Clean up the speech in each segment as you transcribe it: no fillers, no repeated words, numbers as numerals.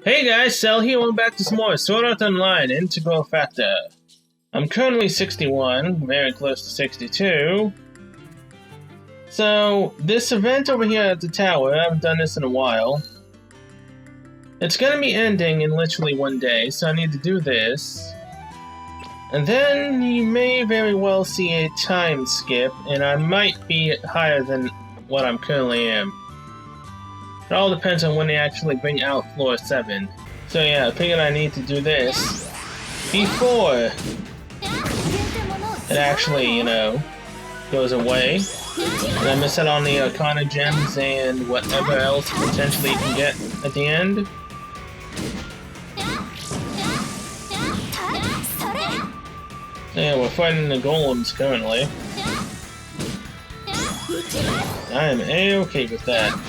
Hey guys, Cell here, welcome back to some more Sword Art Online Integral Factor. I'm currently 61, very close to 62. So, this event over here at the tower, I haven't done this in a while. It's gonna be ending in literally one day, so I need to do this. And then you may very well see a time skip, and I might be higher than what I'm currently am. It all depends on when they actually bring out floor 7. So yeah, I figured I need to do this before it actually, goes away. And I miss out on the Arcana gems and whatever else potentially you can get at the end. Yeah, we're fighting the golems currently. I am A-okay with that.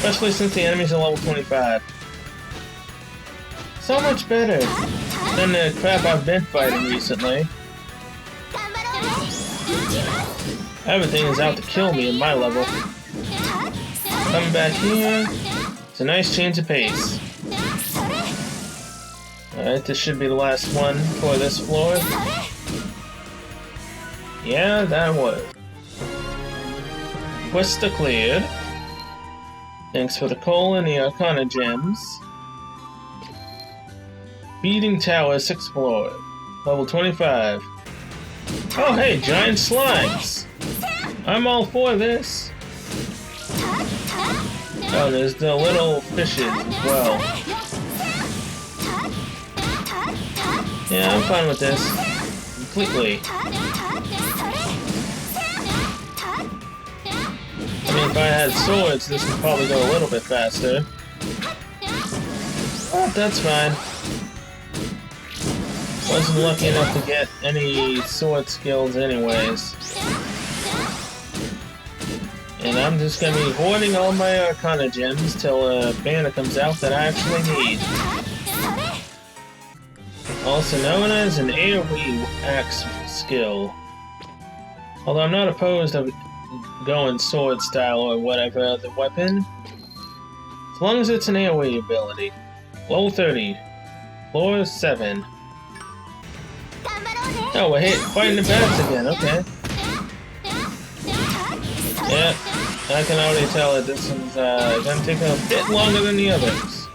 Especially since the enemies are level 25. So much better than the crap I've been fighting recently. Everything is out to kill me at my level. Coming back here. It's a nice change of pace. Alright, this should be the last one for this floor. Yeah, that was. Questa cleared. Thanks for the coal and the Arcana gems. Beating Tower, 6th floor. Level 25. Oh hey, giant slimes! I'm all for this. Oh, there's the little fishes as well. Yeah, I'm fine with this. Completely. I mean, if I had swords, this would probably go a little bit faster. But that's fine. Wasn't lucky enough to get any sword skills anyways. And I'm just gonna be hoarding all my Arcana gems till a banner comes out that I actually need. Also known as an AoE axe skill. Although I'm not opposed to going sword style or whatever other weapon. As long as it's an AoE ability. Level 30. Floor 7. Oh, we're fighting the bats again, okay. Yeah, I can already tell that this is gonna take a bit longer than the others.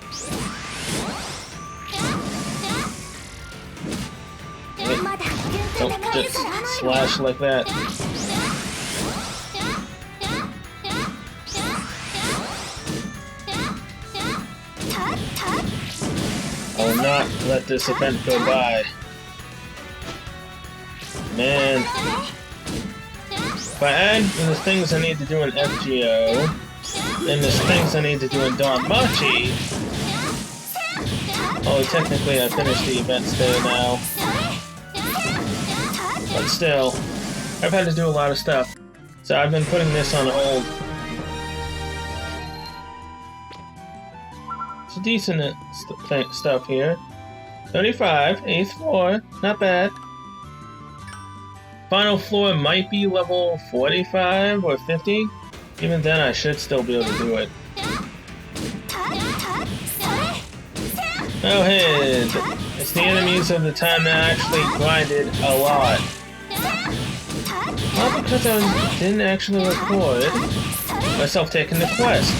Don't just slash like that. I will not let this event go by. Man. If I add the things I need to do in FGO, and the things I need to do in Danmachi. Oh, technically I finished the events there now. But still, I've had to do a lot of stuff. So I've been putting this on hold. It's a decent stuff here. 35, 8th floor, not bad. Final floor might be level 45 or 50. Even then, I should still be able to do it. Oh hey, it's the enemies of the time that I actually grinded a lot. Not because I didn't actually record myself taking the quest.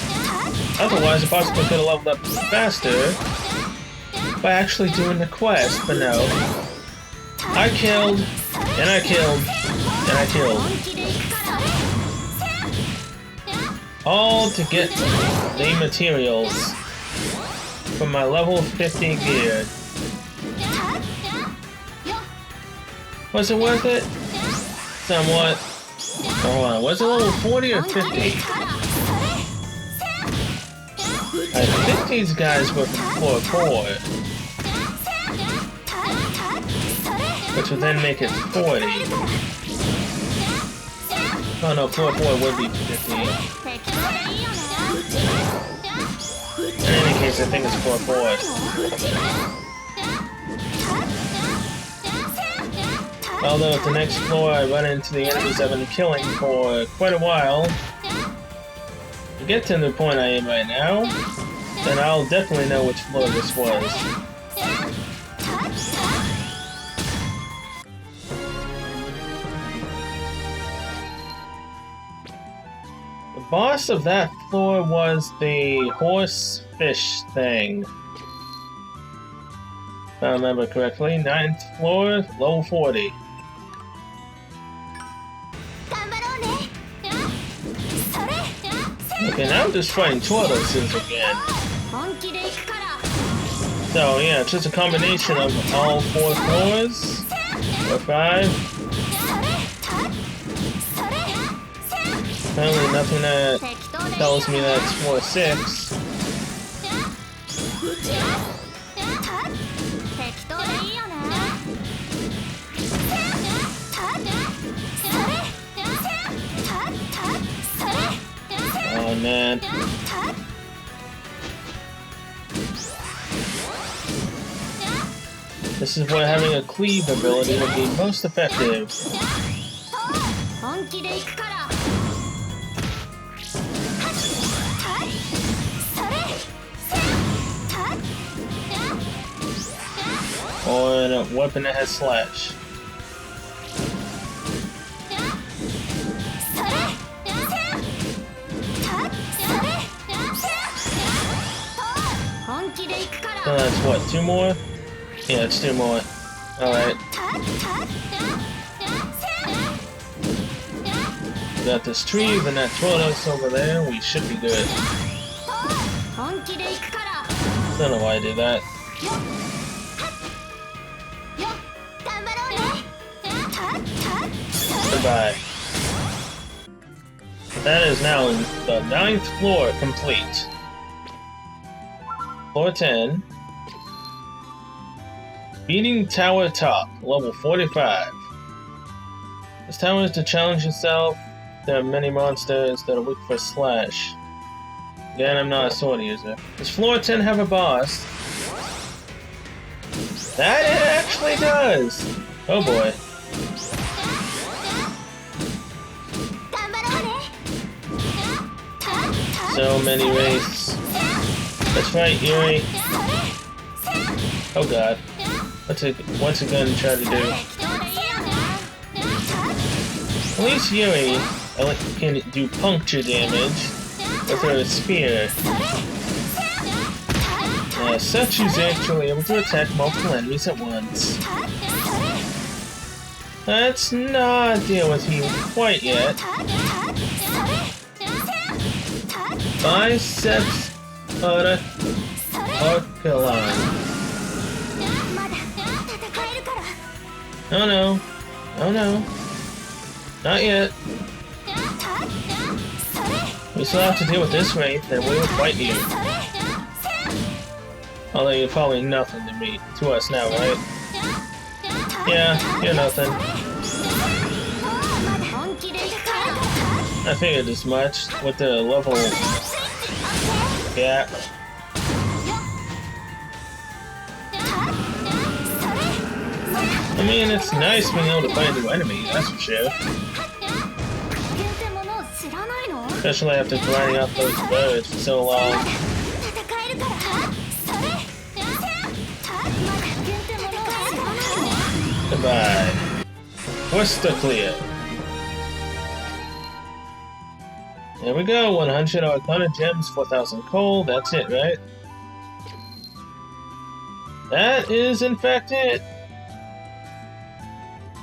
Otherwise, I possibly could have leveled up faster by actually doing the quest, but no. I killed, and I killed, and I killed. All to get the materials for my level 50 gear. Was it worth it? Somewhat. Hold on, was it level 40 or 50? I think these guys were from floor 4. Which would then make it 40. Oh no, floor 4 would be 50. In any case, I think it's floor 4. Although at the next floor I run into the enemies I've been killing for quite a while. To get to the point I am right now, then I'll definitely know which floor this was. The boss of that floor was the horse fish thing. If I remember correctly, 9th floor, level 40. Okay, now I'm just fighting tortoises again. So yeah, it's just a combination of all 4 floors, or 5. Apparently nothing that tells me that's floor 6. Oh man. This is where having a cleave ability would be most effective. Or a weapon that has slash. So that's what, 2 more? Yeah, it's 2 more. Alright. We got this tree, then that tortoise over there. We should be good. Don't know why I did that. Goodbye. That is now the 9th floor complete. Floor 10. Beating Tower Top, level 45. This tower is to challenge yourself. There are many monsters that are weak for slash. Again, I'm not a sword user. Does floor 10 have a boss? That it actually does! Oh boy. So many wraiths. That's right, Yuri. Oh god. What's it gonna try to do? At least Yuri can do puncture damage with her spear. As such, she's actually able to attack multiple enemies at once. Let's not deal with you quite yet. Biceps Orcaline. Oh no. Oh no. Not yet. We still have to deal with this wraith, and we will fight you. Although you're probably nothing to us now, right? Yeah, you're nothing. I figured as much with the level gap. I mean, it's nice being able to find a new enemy, that's for sure. Especially after grinding out those birds for so long. Goodbye. Crystal clear. There we go, 100 Arcana Gems, 4,000 coal, that's it, right? That is in fact it.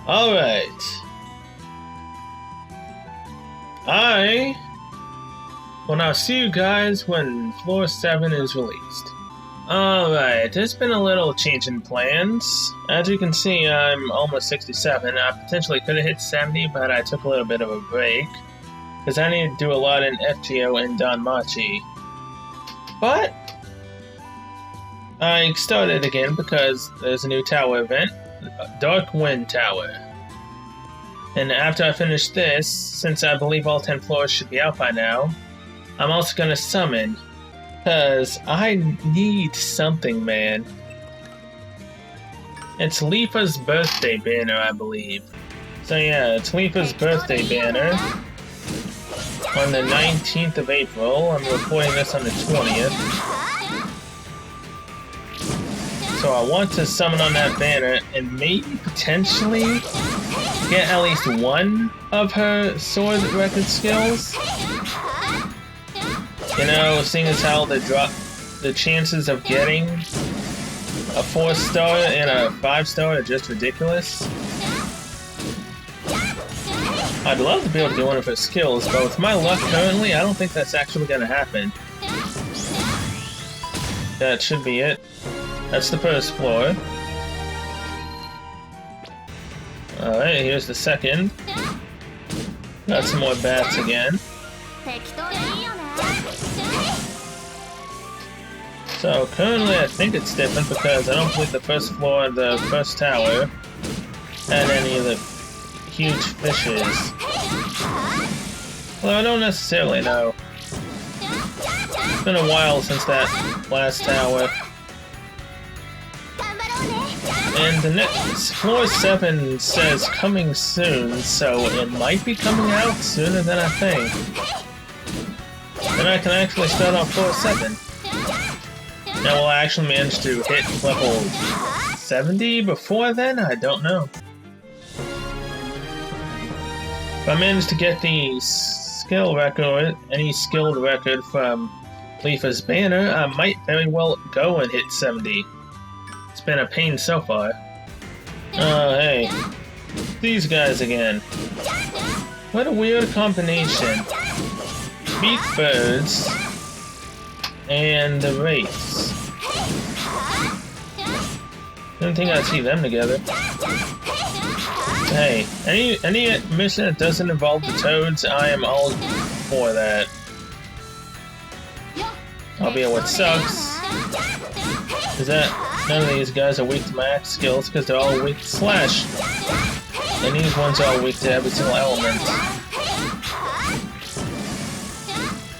Alright. I will now see you guys when floor 7 is released. Alright, there's been a little change in plans. As you can see, I'm almost 67. I potentially could have hit 70, but I took a little bit of a break. Because I need to do a lot in FGO and Danmachi. But I started again because there's a new tower event, Dark Wind Tower. And after I finish this, since I believe all 10 floors should be out by now, I'm also going to summon. Because I need something, man. It's Lifa's birthday banner, I believe. So yeah, it's Lifa's birthday banner. On the 19th of April. I'm recording this on the 20th. So I want to summon on that banner and maybe potentially get at least one of her sword record skills. You know, seeing as how the chances of getting a 4-star and a 5-star are just ridiculous. I'd love to be able to get one of her skills, but with my luck currently, I don't think that's actually going to happen. That should be it. That's the first floor. Alright, here's the second. Got some more bats again. So currently I think it's different because I don't believe the first floor of the first tower had any of the huge fishes. Although I don't necessarily know. It's been a while since that last tower. And the next floor 7 says coming soon, so it might be coming out sooner than I think. Then I can actually start on floor 7. Now will I actually manage to hit level 70 before then? I don't know. If I manage to get the skill record, any skilled record from Leafa's banner, I might very well go and hit 70. It's been a pain so far. Oh, hey. These guys again. What a weird combination. Beak birds and the wraiths. Didn't think I'd see them together. Hey, any mission that doesn't involve the toads, I am all for that. Albeit what sucks is that none of these guys are weak to my axe skills because they're all weak to slash. And these ones are all weak to every single element.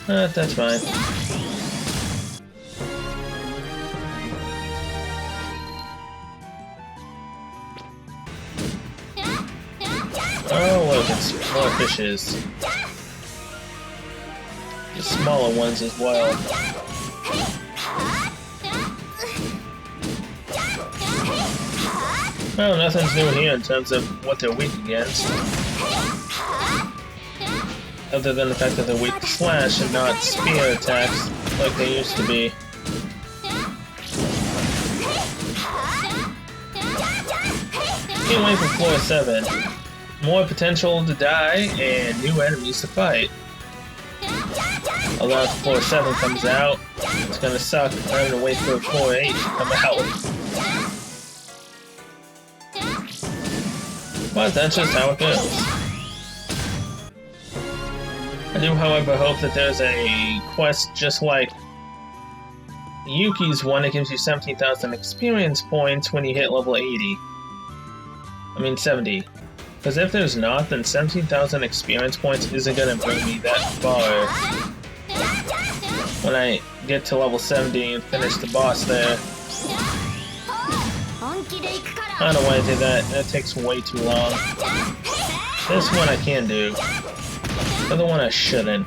That's fine. Oh look, it's more fishes. The smaller ones as well. Well, nothing's new here in terms of what they're weak against. Other than the fact that they're weak to slash and not spear attacks like they used to be. Can't wait for floor 7. More potential to die and new enemies to fight. Although if floor 7 comes out, it's gonna suck. I'm having to wait for floor 8 to come out. But that's just how it goes. I do, however, hope that there's a quest just like Yuki's one that gives you 17,000 experience points when you hit level 80. I mean 70. Because if there's not, then 17,000 experience points isn't going to bring me that far. When I get to level 70 and finish the boss there. I don't know why I did that. That takes way too long. This one I can do. The other one I shouldn't.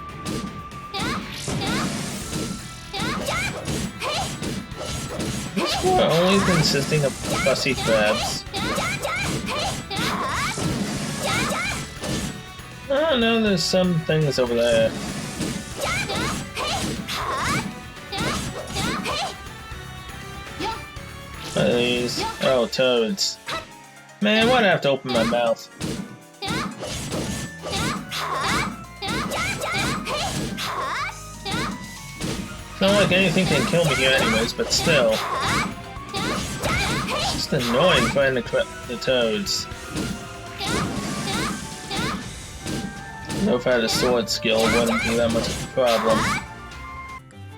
This floor only consisting of fussy crabs. Oh no, there's some things over there. What are these? Oh, toads. Man, why'd I have to open my mouth? It's not like anything can kill me here anyways, but still. It's just annoying finding the toads. Though if I had a sword skill, it wouldn't be that much of a problem.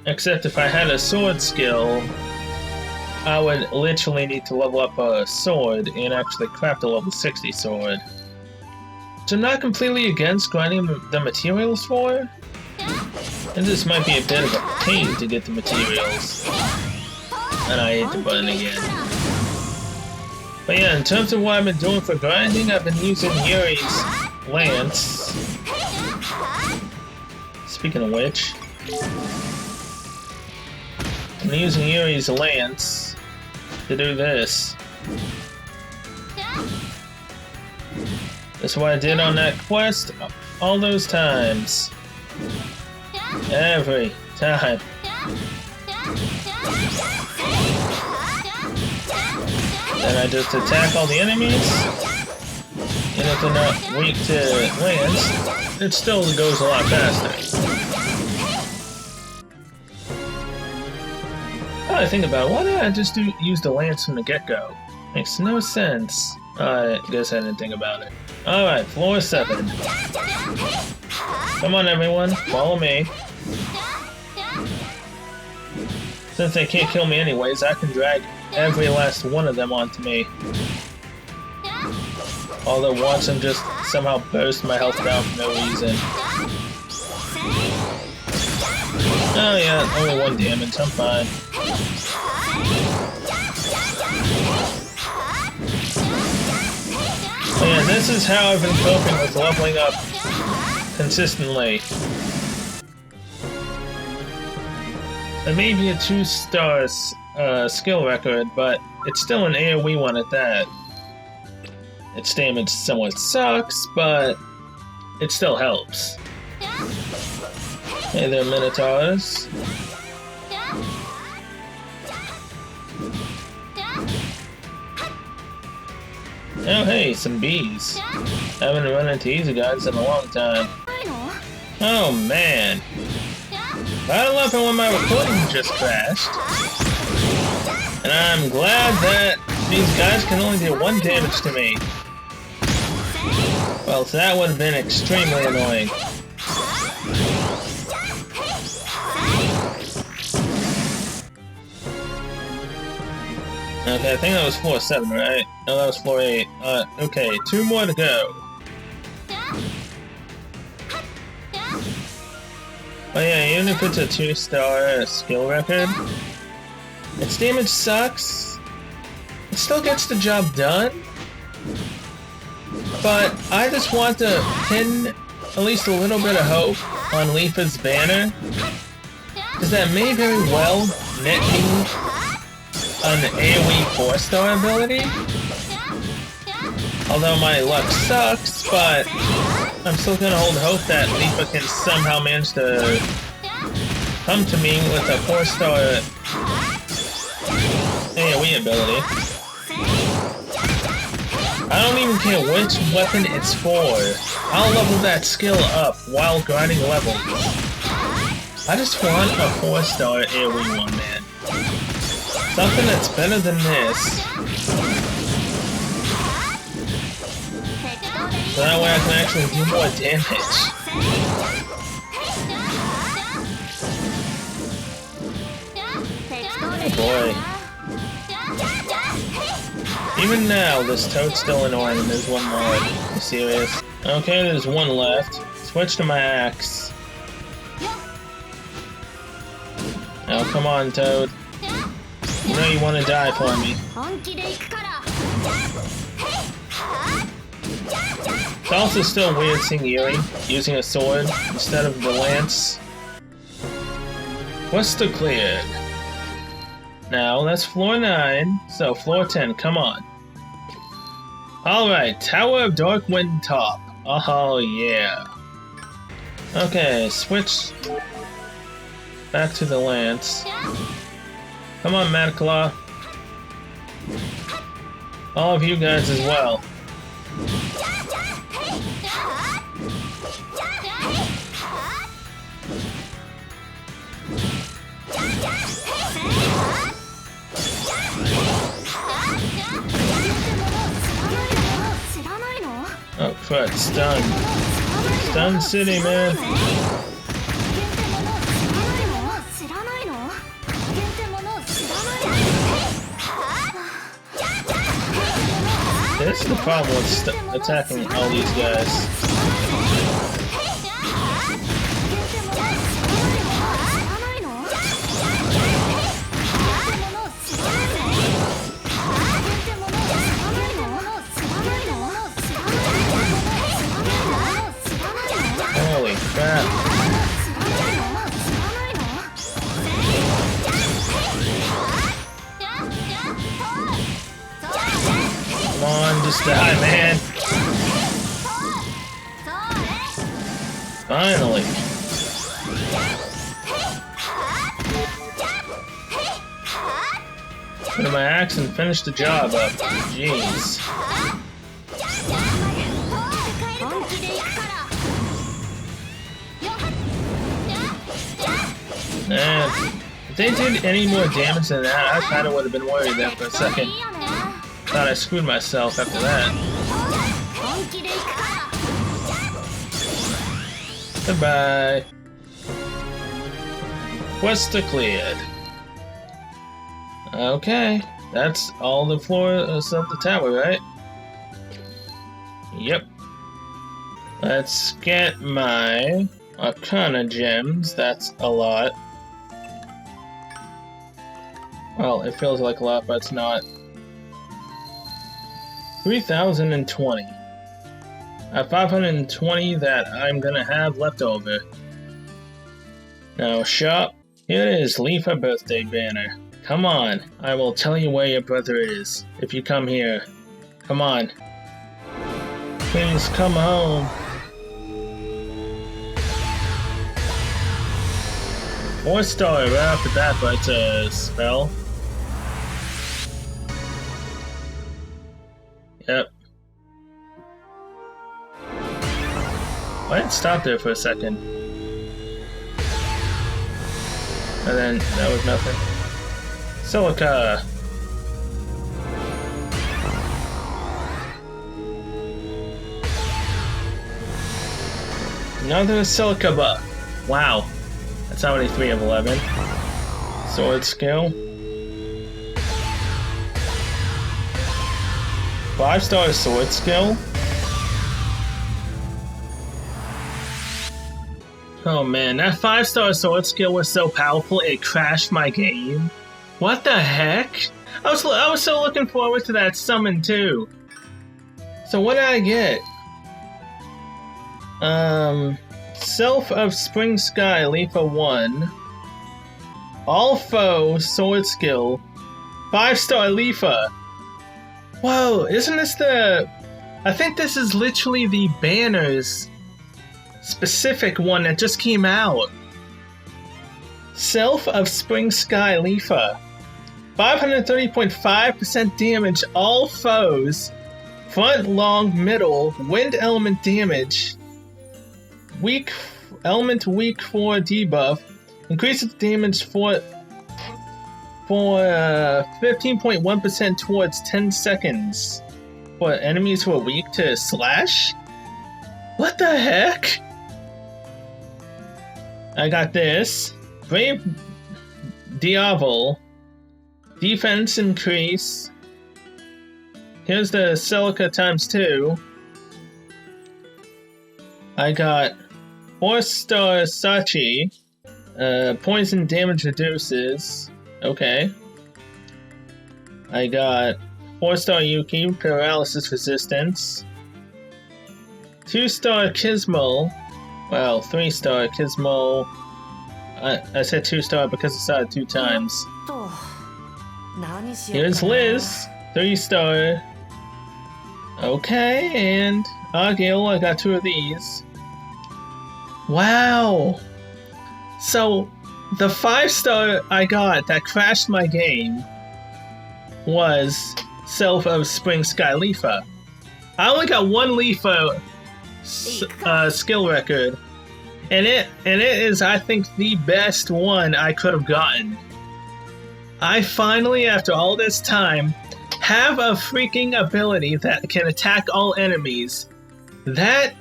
Except if I had a sword skill, I would literally need to level up a sword and actually craft a level 60 sword. So I'm not completely against grinding the materials for, and this might be a bit of a pain to get the materials. And I hit the button again. But yeah, in terms of what I've been doing for grinding, I've been using Yuri's lance. Speaking of which, I'm using Yuri's lance to do this. That's what I did on that quest all those times. Every time. Then I just attack all the enemies. And if they're not weak to lance, it still goes a lot faster. I think about it, why did I just use the lance from the get-go? Makes no sense. I guess I didn't think about it. Alright, floor 7. Come on everyone, follow me. Since they can't kill me anyways, I can drag every last one of them onto me. Although watch them just somehow burst my health down for no reason. Oh yeah, only 1 damage, I'm fine. So yeah, this is how I've been coping with leveling up consistently. It may be a 2-star skill record, but it's still an AoE one at that. Its damage somewhat sucks, but it still helps. Hey there, Minotaurs. Oh hey, some bees. Haven't run into these guys in a long time. Oh man. I love it when my recording just crashed. And I'm glad that these guys can only do 1 damage to me. Well, so that would have been extremely annoying. Okay, I think that was floor 7, right? No, that was floor 8. Okay, 2 more to go. Oh yeah, even if it's a 2-star skill record, its damage sucks. It still gets the job done. But I just want to pin at least a little bit of hope on Leafa's banner, because that may very well net me an AoE 4-star ability. Although my luck sucks, but I'm still gonna hold hope that Leafa can somehow manage to come to me with a 4-star AoE ability. I don't even care which weapon it's for. I'll level that skill up while grinding levels. I just want a 4-star AoE one, man. Something that's better than this. So that way I can actually do more damage. Oh boy. Even now, this Toad's still annoying and there's one more. Are you serious? Okay, there's 1 left. Switch to my axe. Oh, come on, Toad. You know you want to die for me. It's also still weird seeing Yuri using a sword instead of the lance. Quest cleared. Now, that's floor 9, so floor 10, come on. Alright, Tower of Dark Wind Top. Oh yeah. Okay, switch back to the lance. Come on, Madclaw. All of you guys as well. Oh crap, stun. Stun City, man. This is the problem with attacking all these guys. Holy crap. just die, man. Finally. Go to my axe and finish the job up. Jeez. Man, if they did any more damage than that, I kinda would have been worried there for a second. Thought I screwed myself after that. Goodbye. Quest cleared. Okay, that's all the floors of the tower, right? Yep. Let's get my Arcana gems. That's a lot. Well, it feels like a lot, but it's not. 3,020. I have 520 that I'm gonna have left over. Now, shop. Here it is, Leafa birthday banner. Come on, I will tell you where your brother is, if you come here. Come on. Please come home. 4-star right off the bat, but it's a spell. Yep. Why did it stop there for a second? And then that was nothing. Silica! Another silica buff. Wow. That's already 3 of 11. Sword skill. 5-star sword skill. Oh man, that 5-star sword skill was so powerful it crashed my game. What the heck? I was so looking forward to that summon too. So what did I get? Self of Spring Sky, Leafa 1. All foe sword skill. 5-star Leafa. Whoa, isn't this the... I think this is literally the banner's specific one that just came out. Self of Spring Sky Leafa. 530.5% damage, all foes. Front, long, middle, wind element damage. Weak, element weak 4 debuff. Increases damage for 15.1% towards 10 seconds. For enemies who are weak to slash? What the heck? I got this. Brave Diavel. Defense increase. Here's the Silica times 2. I got 4-star Sachi. Poison damage reduces. Okay. I got 4-star Yuki, paralysis resistance. 2-star Kismo. Well, 3-star Kismo. I said 2-star because I saw it 2 times. Here's Liz, 3-star. Okay, and Argyle, I got 2 of these. Wow! So, the 5-star I got that crashed my game was Self of Spring Sky Leafa. I only got 1 Leafa skill record, and it is, I think, the best one I could have gotten. I finally, after all this time, have a freaking ability that can attack all enemies. That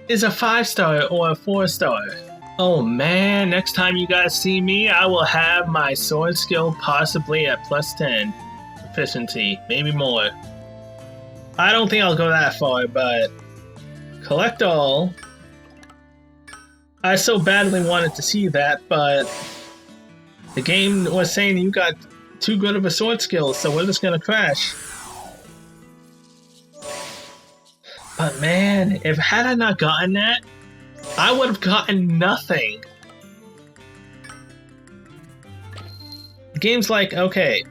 is a 5-star or a 4-star. Oh man, next time you guys see me, I will have my sword skill possibly at +10 efficiency, maybe more. I don't think I'll go that far, but collect all. I so badly wanted to see that, but the game was saying you got too good of a sword skill, so we're just gonna crash. But man, had I not gotten that, I would have gotten nothing. The game's like, okay,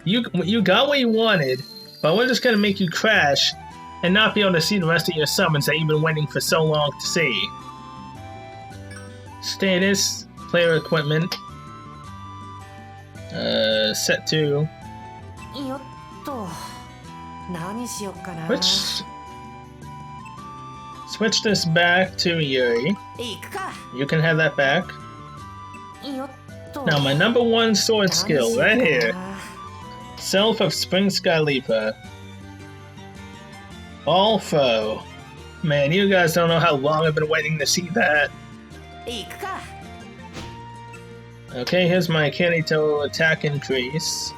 you got what you wanted, But we're just gonna make you crash and not be able to see the rest of your summons that you've been waiting for so long to see. Status, player equipment. Set to. Switch this back to Yuri. You can have that back. Now my number one sword skill, right here. Self of Spring Sky Leaper. All foe. Man, you guys don't know how long I've been waiting to see that. Okay, here's my Kirito attack increase.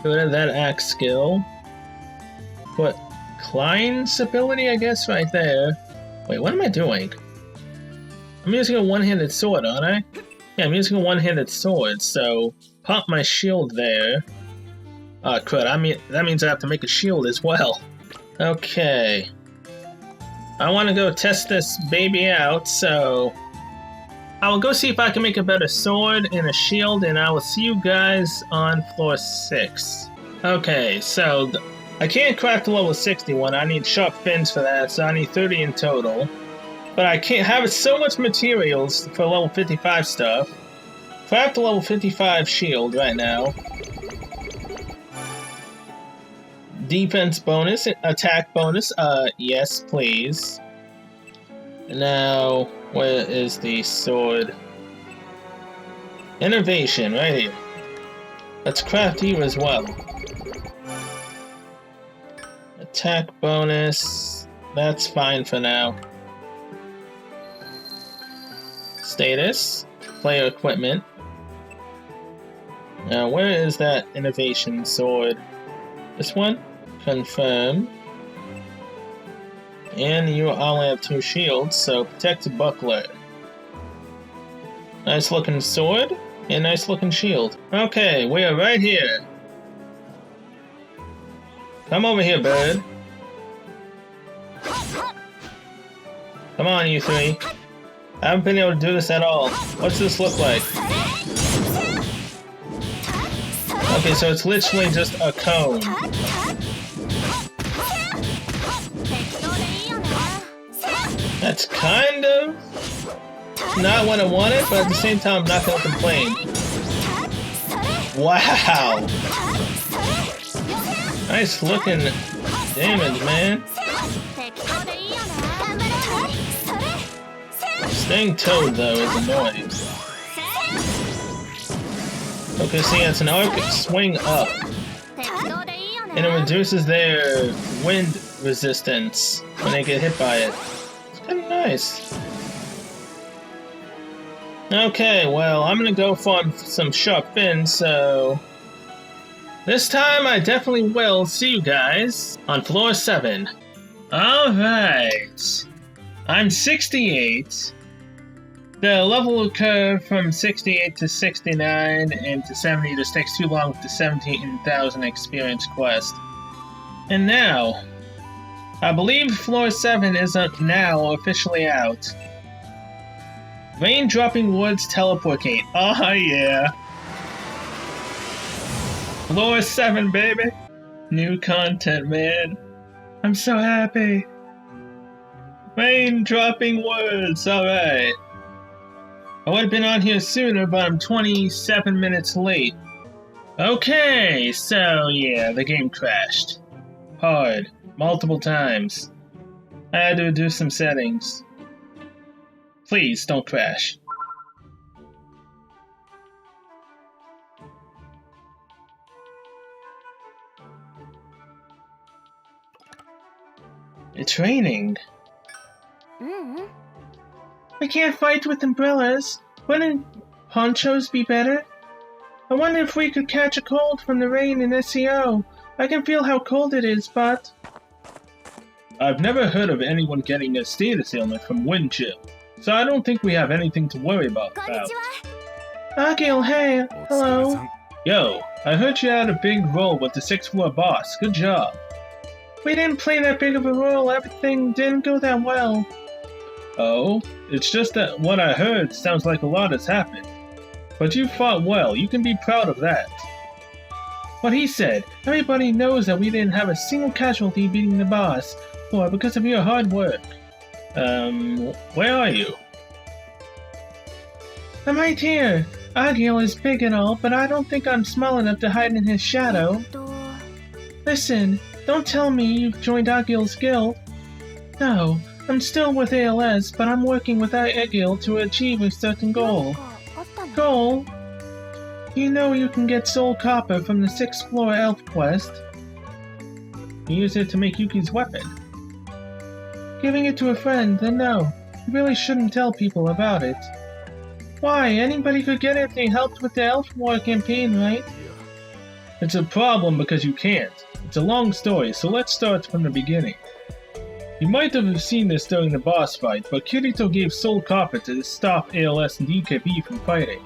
Go to that axe skill. Put Klein's ability, I guess, right there. Wait, what am I doing? I'm using a one-handed sword, aren't I? Yeah, I'm using a one-handed sword, so pop my shield there. Ah, crud, that means I have to make a shield as well. Okay. I want to go test this baby out, so I will go see if I can make a better sword and a shield, and I will see you guys on floor 6. Okay, so I can't craft level 61. I need sharp fins for that, so I need 30 in total. But I can't have so much materials for level 55 stuff. Craft a level 55 shield right now. Defense bonus, attack bonus, yes please. Now, where is the sword? Innovation, right here. Let's craft you as well. Attack bonus, that's fine for now. Status, player equipment. Now, where is that innovation sword? This one? Confirm. And you only have 2 shields, so protect buckler. Nice looking sword and nice looking shield. Okay, we are right here. Come over here, bird. Come on, you three. I haven't been able to do this at all. What's this look like? Okay, so it's literally just a cone. That's kind of not what I wanted, but at the same time, I'm not gonna complain. Wow! Nice looking damage, man. Staying Toad, though, is annoying. Okay, see, it's an arc swing up. And it reduces their wind resistance when they get hit by it. It's kind of nice. Okay, well, I'm gonna go farm some sharp fins, so this time I definitely will see you guys on floor 7. Alright. I'm 68. The level curve from 68 to 69 and to 70 just takes too long with the 17,000 experience quest. And now, I believe floor 7 is now officially out. Rain-dropping woods teleportate. Oh yeah. Floor 7, baby. New content, man. I'm so happy. Rain-dropping woods, alright. I would have been on here sooner, but I'm 27 minutes late. Okay, so yeah, the game crashed. Hard. Multiple times. I had to do some settings. Please, don't crash. It's raining. We can't fight with umbrellas. Wouldn't ponchos be better? I wonder if we could catch a cold from the rain in SEO. I can feel how cold it is, but I've never heard of anyone getting a status ailment from wind chill, so I don't think we have anything to worry about. Agil, hey, hello. Yo, I heard you had a big role with the 6th floor boss. Good job. We didn't play that big of a role. Everything didn't go that well. Oh, it's just that what I heard sounds like a lot has happened. But you fought well. You can be proud of that. What he said. Everybody knows that we didn't have a single casualty beating the boss, Thor, because of your hard work. Where are you? I'm right here. Agil is big and all, but I don't think I'm small enough to hide in his shadow. Listen, don't tell me you've joined Agil's guild. No, I'm still with ALS, but I'm working with Agil to achieve a certain goal. Goal? You know you can get soul copper from the 6th floor elf quest. You use it to make Yuki's weapon. Giving it to a friend, then no. You really shouldn't tell people about it. Why? Anybody could get it if they helped with the Elf War campaign, right? It's a problem because you can't. It's a long story, so let's start from the beginning. You might have seen this during the boss fight, but Kirito gave Soul Copper to stop ALS and DKB from fighting.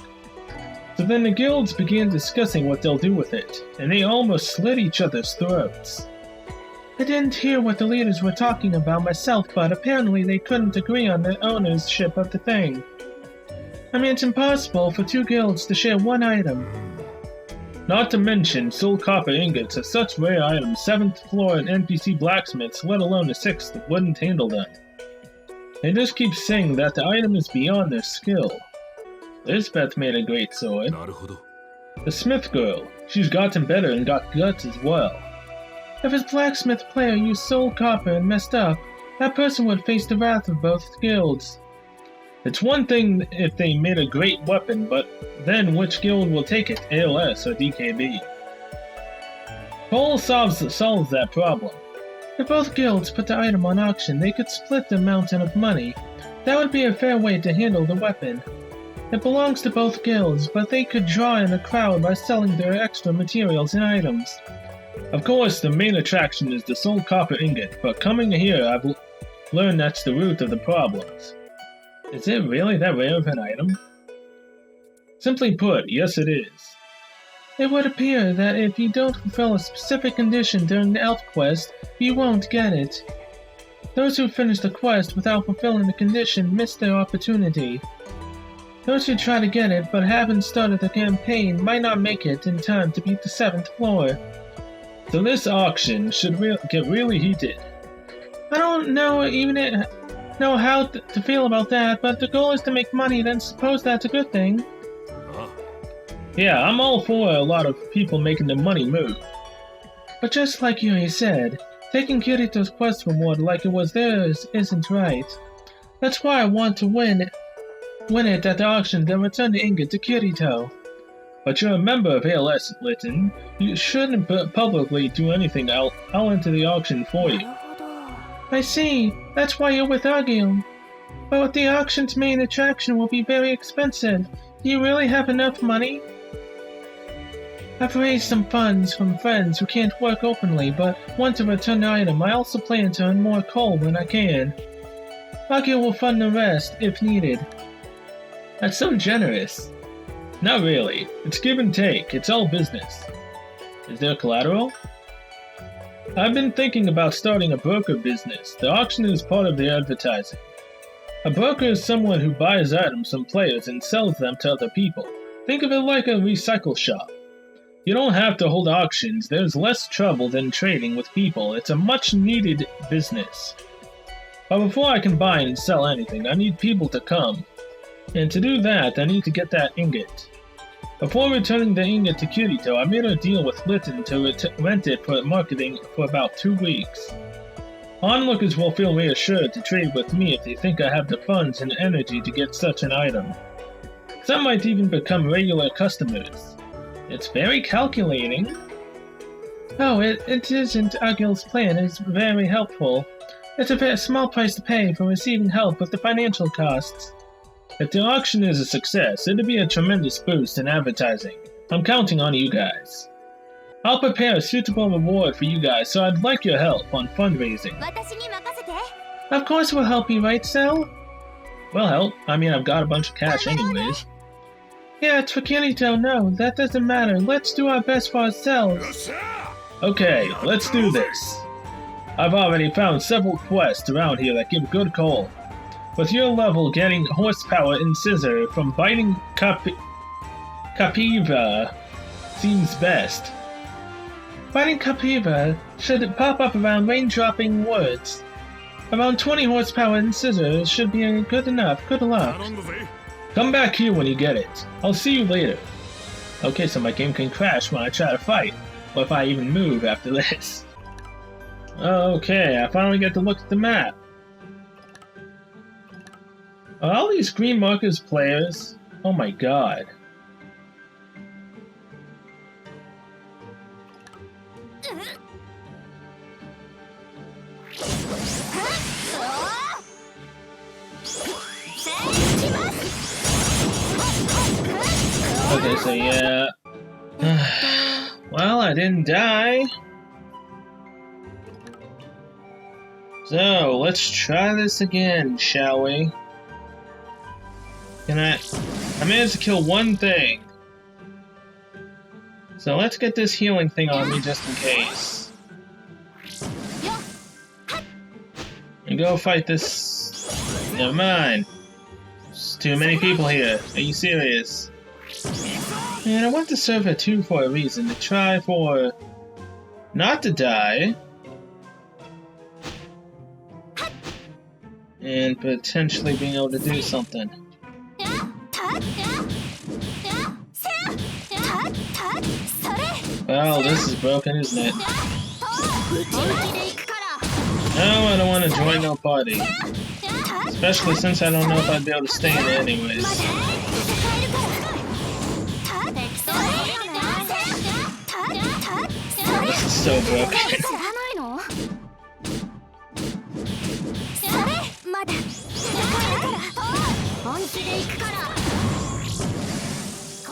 So then the guilds began discussing what they'll do with it, and they almost slit each other's throats. I didn't hear what the leaders were talking about myself, but apparently they couldn't agree on the ownership of the thing. I mean, it's impossible for two guilds to share one item. Not to mention, soul copper ingots are such rare items 7th floor and NPC blacksmiths, let alone the 6th, wouldn't handle them. They just keep saying that the item is beyond their skill. Lisbeth made a great sword. The smith girl, she's gotten better and got guts as well. If his blacksmith player used soul copper and messed up, that person would face the wrath of both guilds. It's one thing if they made a great weapon, but then which guild will take it, ALS or DKB? Cole solves that problem. If both guilds put the item on auction, they could split the mountain of money. That would be a fair way to handle the weapon. It belongs to both guilds, but they could draw in a crowd by selling their extra materials and items. Of course, the main attraction is the soul copper ingot, but coming here I've learned that's the root of the problems. Is it really that rare of an item? Simply put, yes it is. It would appear that if you don't fulfill a specific condition during the elf quest, you won't get it. Those who finish the quest without fulfilling the condition miss their opportunity. Those who try to get it but haven't started the campaign might not make it in time to beat the 7th floor. So this auction should get really heated. I don't know know how to feel about that, but the goal is to make money, then suppose that's a good thing. Yeah, I'm all for a lot of people making the money move. But just like Yuri said, taking Kirito's quest reward like it was theirs isn't right. That's why I want to win it at the auction, then return the ingot to Kirito. But you're a member of ALS, Litten. You shouldn't publicly do anything. I'll enter the auction for you. I see. That's why you're with Agil. But the auction's main attraction will be very expensive. Do you really have enough money? I've raised some funds from friends who can't work openly, but want to return the item. I also plan to earn more coal when I can. Agil will fund the rest, if needed. That's so generous. Not really. It's give and take. It's all business. Is there collateral? I've been thinking about starting a broker business. The auction is part of the advertising. A broker is someone who buys items from players and sells them to other people. Think of it like a recycle shop. You don't have to hold auctions. There's less trouble than trading with people. It's a much needed business. But before I can buy and sell anything, I need people to come. And to do that, I need to get that ingot. Before returning the ingot to Kirito, I made a deal with Litten to rent it for marketing for about 2 weeks. Onlookers will feel reassured to trade with me if they think I have the funds and energy to get such an item. Some might even become regular customers. It's very calculating. Oh, it isn't Agil's plan. It's very helpful. It's a very small price to pay for receiving help with the financial costs. If the auction is a success, it'll be a tremendous boost in advertising. I'm counting on you guys. I'll prepare a suitable reward for you guys, so I'd like your help on fundraising. Of course we'll help you, right, Cell? We'll help. I mean, I've got a bunch of cash anyways. Yeah, it's for Kirito. No, that doesn't matter. Let's do our best for ourselves. Okay, let's do this. I've already found several quests around here that give good coal. With your level, getting horsepower and scissor from biting Capiva seems best. Fighting Capiva should pop up around rain-dropping woods. Around 20 horsepower and scissors should be good enough. Good luck. Come back here when you get it. I'll see you later. Okay, so my game can crash when I try to fight, or if I even move after this. Okay, I finally get to look at the map. Are all these green markers players? Oh my god. Okay, so yeah. Well, I didn't die. So, let's try this again, shall we? I managed to kill one thing. So let's get this healing thing on me just in case. And go fight this... Never mind. There's too many people here. Are you serious? And I went to server 2 for a reason. To try for... not to die. And potentially being able to do something. Well, this is broken, isn't it? No, I don't want to join no party. Especially since I don't know if I'd be able to stay in it anyways. This is so broken.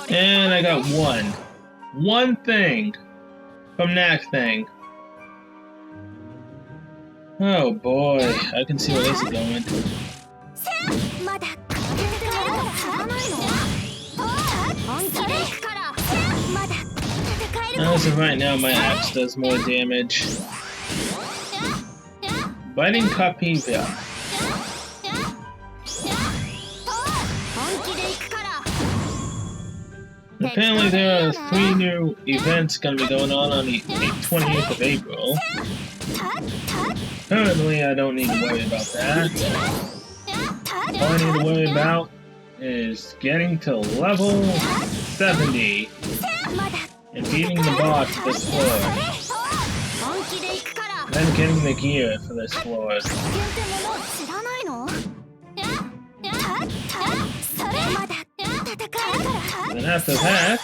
And I got one. One thing from Knack Thing. Oh boy, I can see where this is going. As of right now, my axe does more damage. Biting Capiva. Apparently there are 3 new events going to be going on the 28th of April. Currently I don't need to worry about that. All I need to worry about is getting to level 70 and beating the boss for this floor. Then getting the gear for this floor. And after that,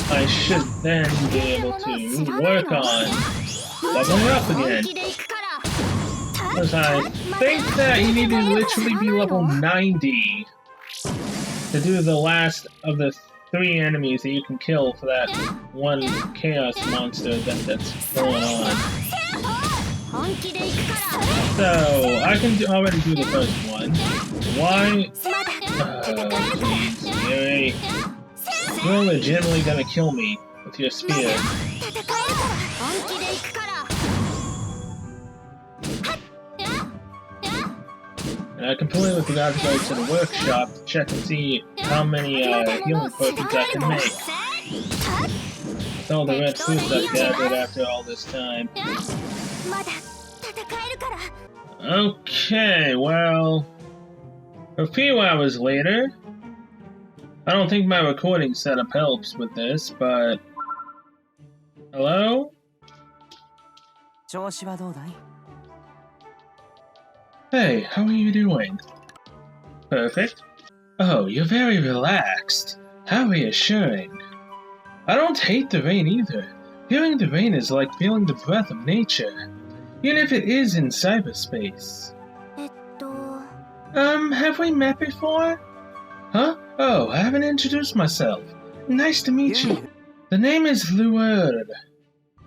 I should then be able to work on leveling up again. Because I think that you need to literally be level 90 to do the last of the 3 enemies that you can kill for that one chaos monster event that's going on. So, I can already do the first one. Why? Jeez, Yuri. You're legitimately gonna kill me with your spear. And I completely forgot to go to the workshop to check and see how many healing potions I can make. With all the red fruits I've gathered after all this time. Okay, well... A few hours later, I don't think my recording setup helps with this, but... Hello? Hey, how are you doing? Perfect. Oh, you're very relaxed. How reassuring. I don't hate the rain either. Feeling the rain is like feeling the breath of nature, even if it is in cyberspace. Have we met before? Huh? Oh, I haven't introduced myself. Nice to meet you. The name is Luerd.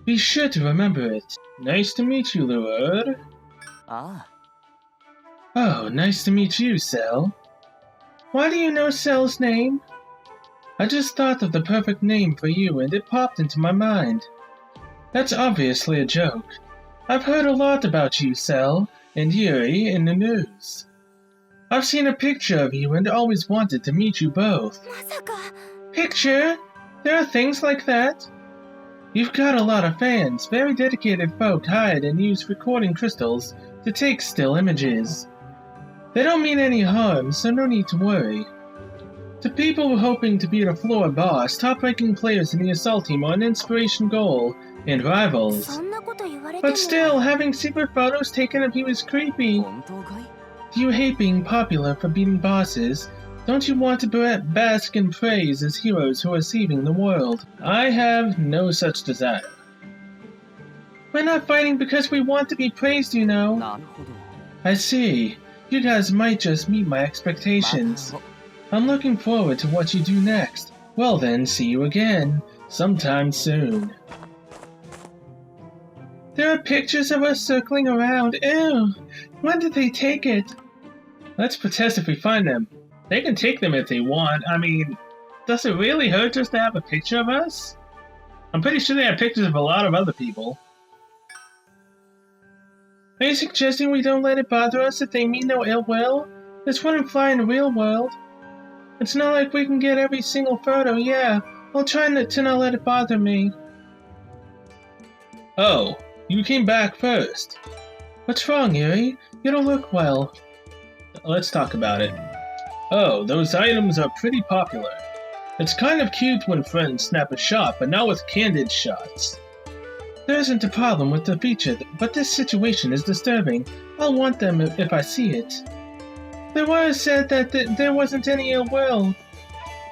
Be sure to remember it. Nice to meet you, Luerd. Ah. Oh, nice to meet you, Cell. Why do you know Cell's name? I just thought of the perfect name for you and it popped into my mind. That's obviously a joke. I've heard a lot about you, Cell, and Yuri in the news. I've seen a picture of you and always wanted to meet you both. Picture? There are things like that? You've got a lot of fans. Very dedicated folk hide and use recording crystals to take still images. They don't mean any harm, so no need to worry. To people hoping to beat a floor boss, top-ranking players in the assault team are an inspiration goal and rivals. But still, having secret photos taken of you is creepy. Do you hate being popular for beating bosses? Don't you want to bask in praise as heroes who are saving the world? I have no such desire. We're not fighting because we want to be praised, you know. I see. You guys might just meet my expectations. I'm looking forward to what you do next. Well then, see you again, sometime soon. There are pictures of us circling around. Ew! When did they take it? Let's protest if we find them. They can take them if they want. I mean, does it really hurt just to have a picture of us? I'm pretty sure they have pictures of a lot of other people. Are you suggesting we don't let it bother us if they mean no ill will? This wouldn't fly in the real world. It's not like we can get every single photo, yeah. I'll try to not let it bother me. Oh, you came back first. What's wrong, Yuri? You don't look well. Let's talk about it. Oh, those items are pretty popular. It's kind of cute when friends snap a shot, but not with candid shots. There isn't a problem with the feature, but this situation is disturbing. I'll want them if I see it. The wire said that there wasn't any ill will.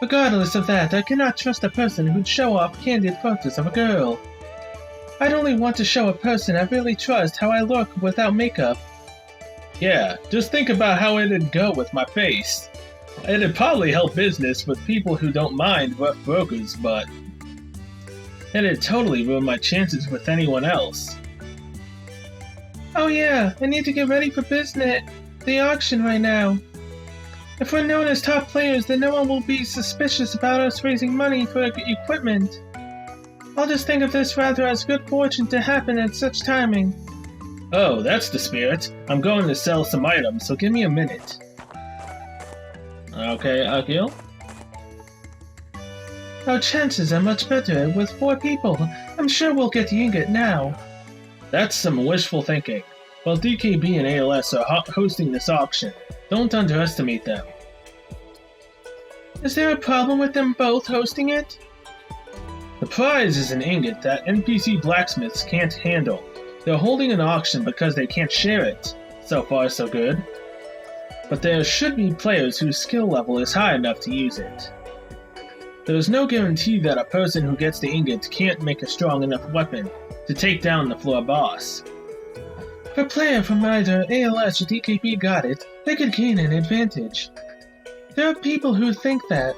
Regardless of that, I cannot trust a person who'd show off candid photos of a girl. I'd only want to show a person I really trust how I look without makeup. Yeah, just think about how it'd go with my face. It'd probably help business with people who don't mind rough brokers, but it'd totally ruin my chances with anyone else. Oh yeah, I need to get ready for business. The auction right now. If we're known as top players, then no one will be suspicious about us raising money for equipment. I'll just think of this rather as good fortune to happen at such timing. Oh, that's the spirit. I'm going to sell some items, so give me a minute. Okay, Akil. Our chances are much better with 4 people. I'm sure we'll get the ingot now. That's some wishful thinking. Well, DKB and ALS are hosting this auction. Don't underestimate them. Is there a problem with them both hosting it? The prize is an ingot that NPC blacksmiths can't handle. They're holding an auction because they can't share it. So far, so good. But there should be players whose skill level is high enough to use it. There is no guarantee that a person who gets the ingot can't make a strong enough weapon to take down the floor boss. If a player from either ALS or DKB got it, they could gain an advantage. There are people who think that.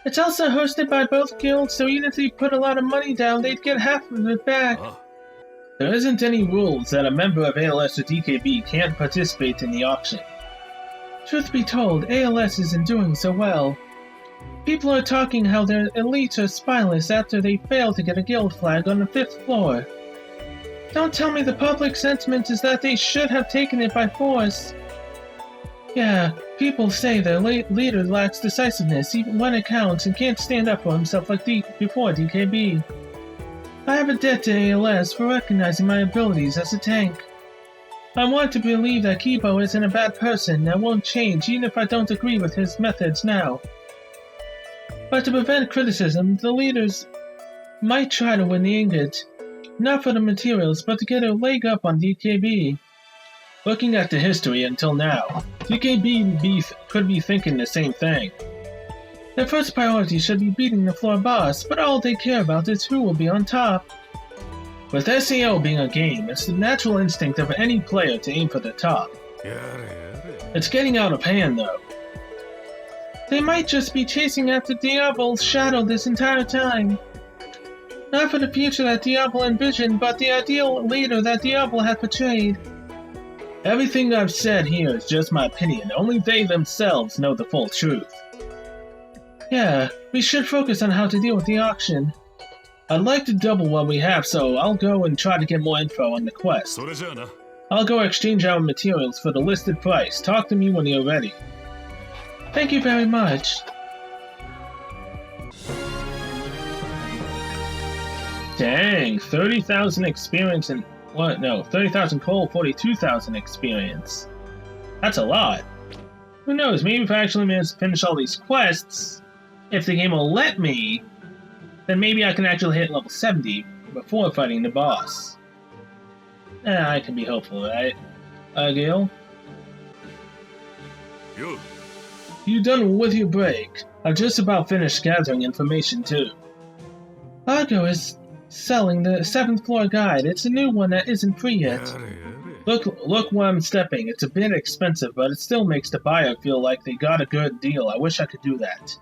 It's also hosted by both guilds, so even if they put a lot of money down, they'd get half of it back. There isn't any rules that a member of ALS or DKB can't participate in the auction. Truth be told, ALS isn't doing so well. People are talking how their elites are spineless after they fail to get a guild flag on the 5th floor. Don't tell me the public sentiment is that they should have taken it by force. Yeah, people say their leader lacks decisiveness even when it counts and can't stand up for himself like before DKB. I have a debt to ALS for recognizing my abilities as a tank. I want to believe that Kibo isn't a bad person and won't change even if I don't agree with his methods now. But to prevent criticism, the leaders might try to win the ingot. Not for the materials, but to get a leg up on DKB. Looking at the history until now, DKB could be thinking the same thing. Their first priority should be beating the floor boss, but all they care about is who will be on top. With SAO being a game, it's the natural instinct of any player to aim for the top. It's getting out of hand though. They might just be chasing after Diablo's shadow this entire time. Not for the future that Diablo envisioned, but the ideal leader that Diablo had portrayed. Everything I've said here is just my opinion. Only they themselves know the full truth. Yeah, we should focus on how to deal with the auction. I'd like to double what we have, so I'll go and try to get more info on the quest. I'll go exchange our materials for the listed price. Talk to me when you're ready. Thank you very much. Dang, 30,000 experience and... What? No, 30,000 coal, 42,000 experience. That's a lot. Who knows, maybe if I actually manage to finish all these quests, if the game will let me, then maybe I can actually hit level 70 before fighting the boss. I can be hopeful, right? Gil? You done with your break? I've just about finished gathering information too. Argo is selling the 7th floor guide. It's a new one that isn't free yet. Look where I'm stepping. It's a bit expensive, but it still makes the buyer feel like they got a good deal. I wish I could do that.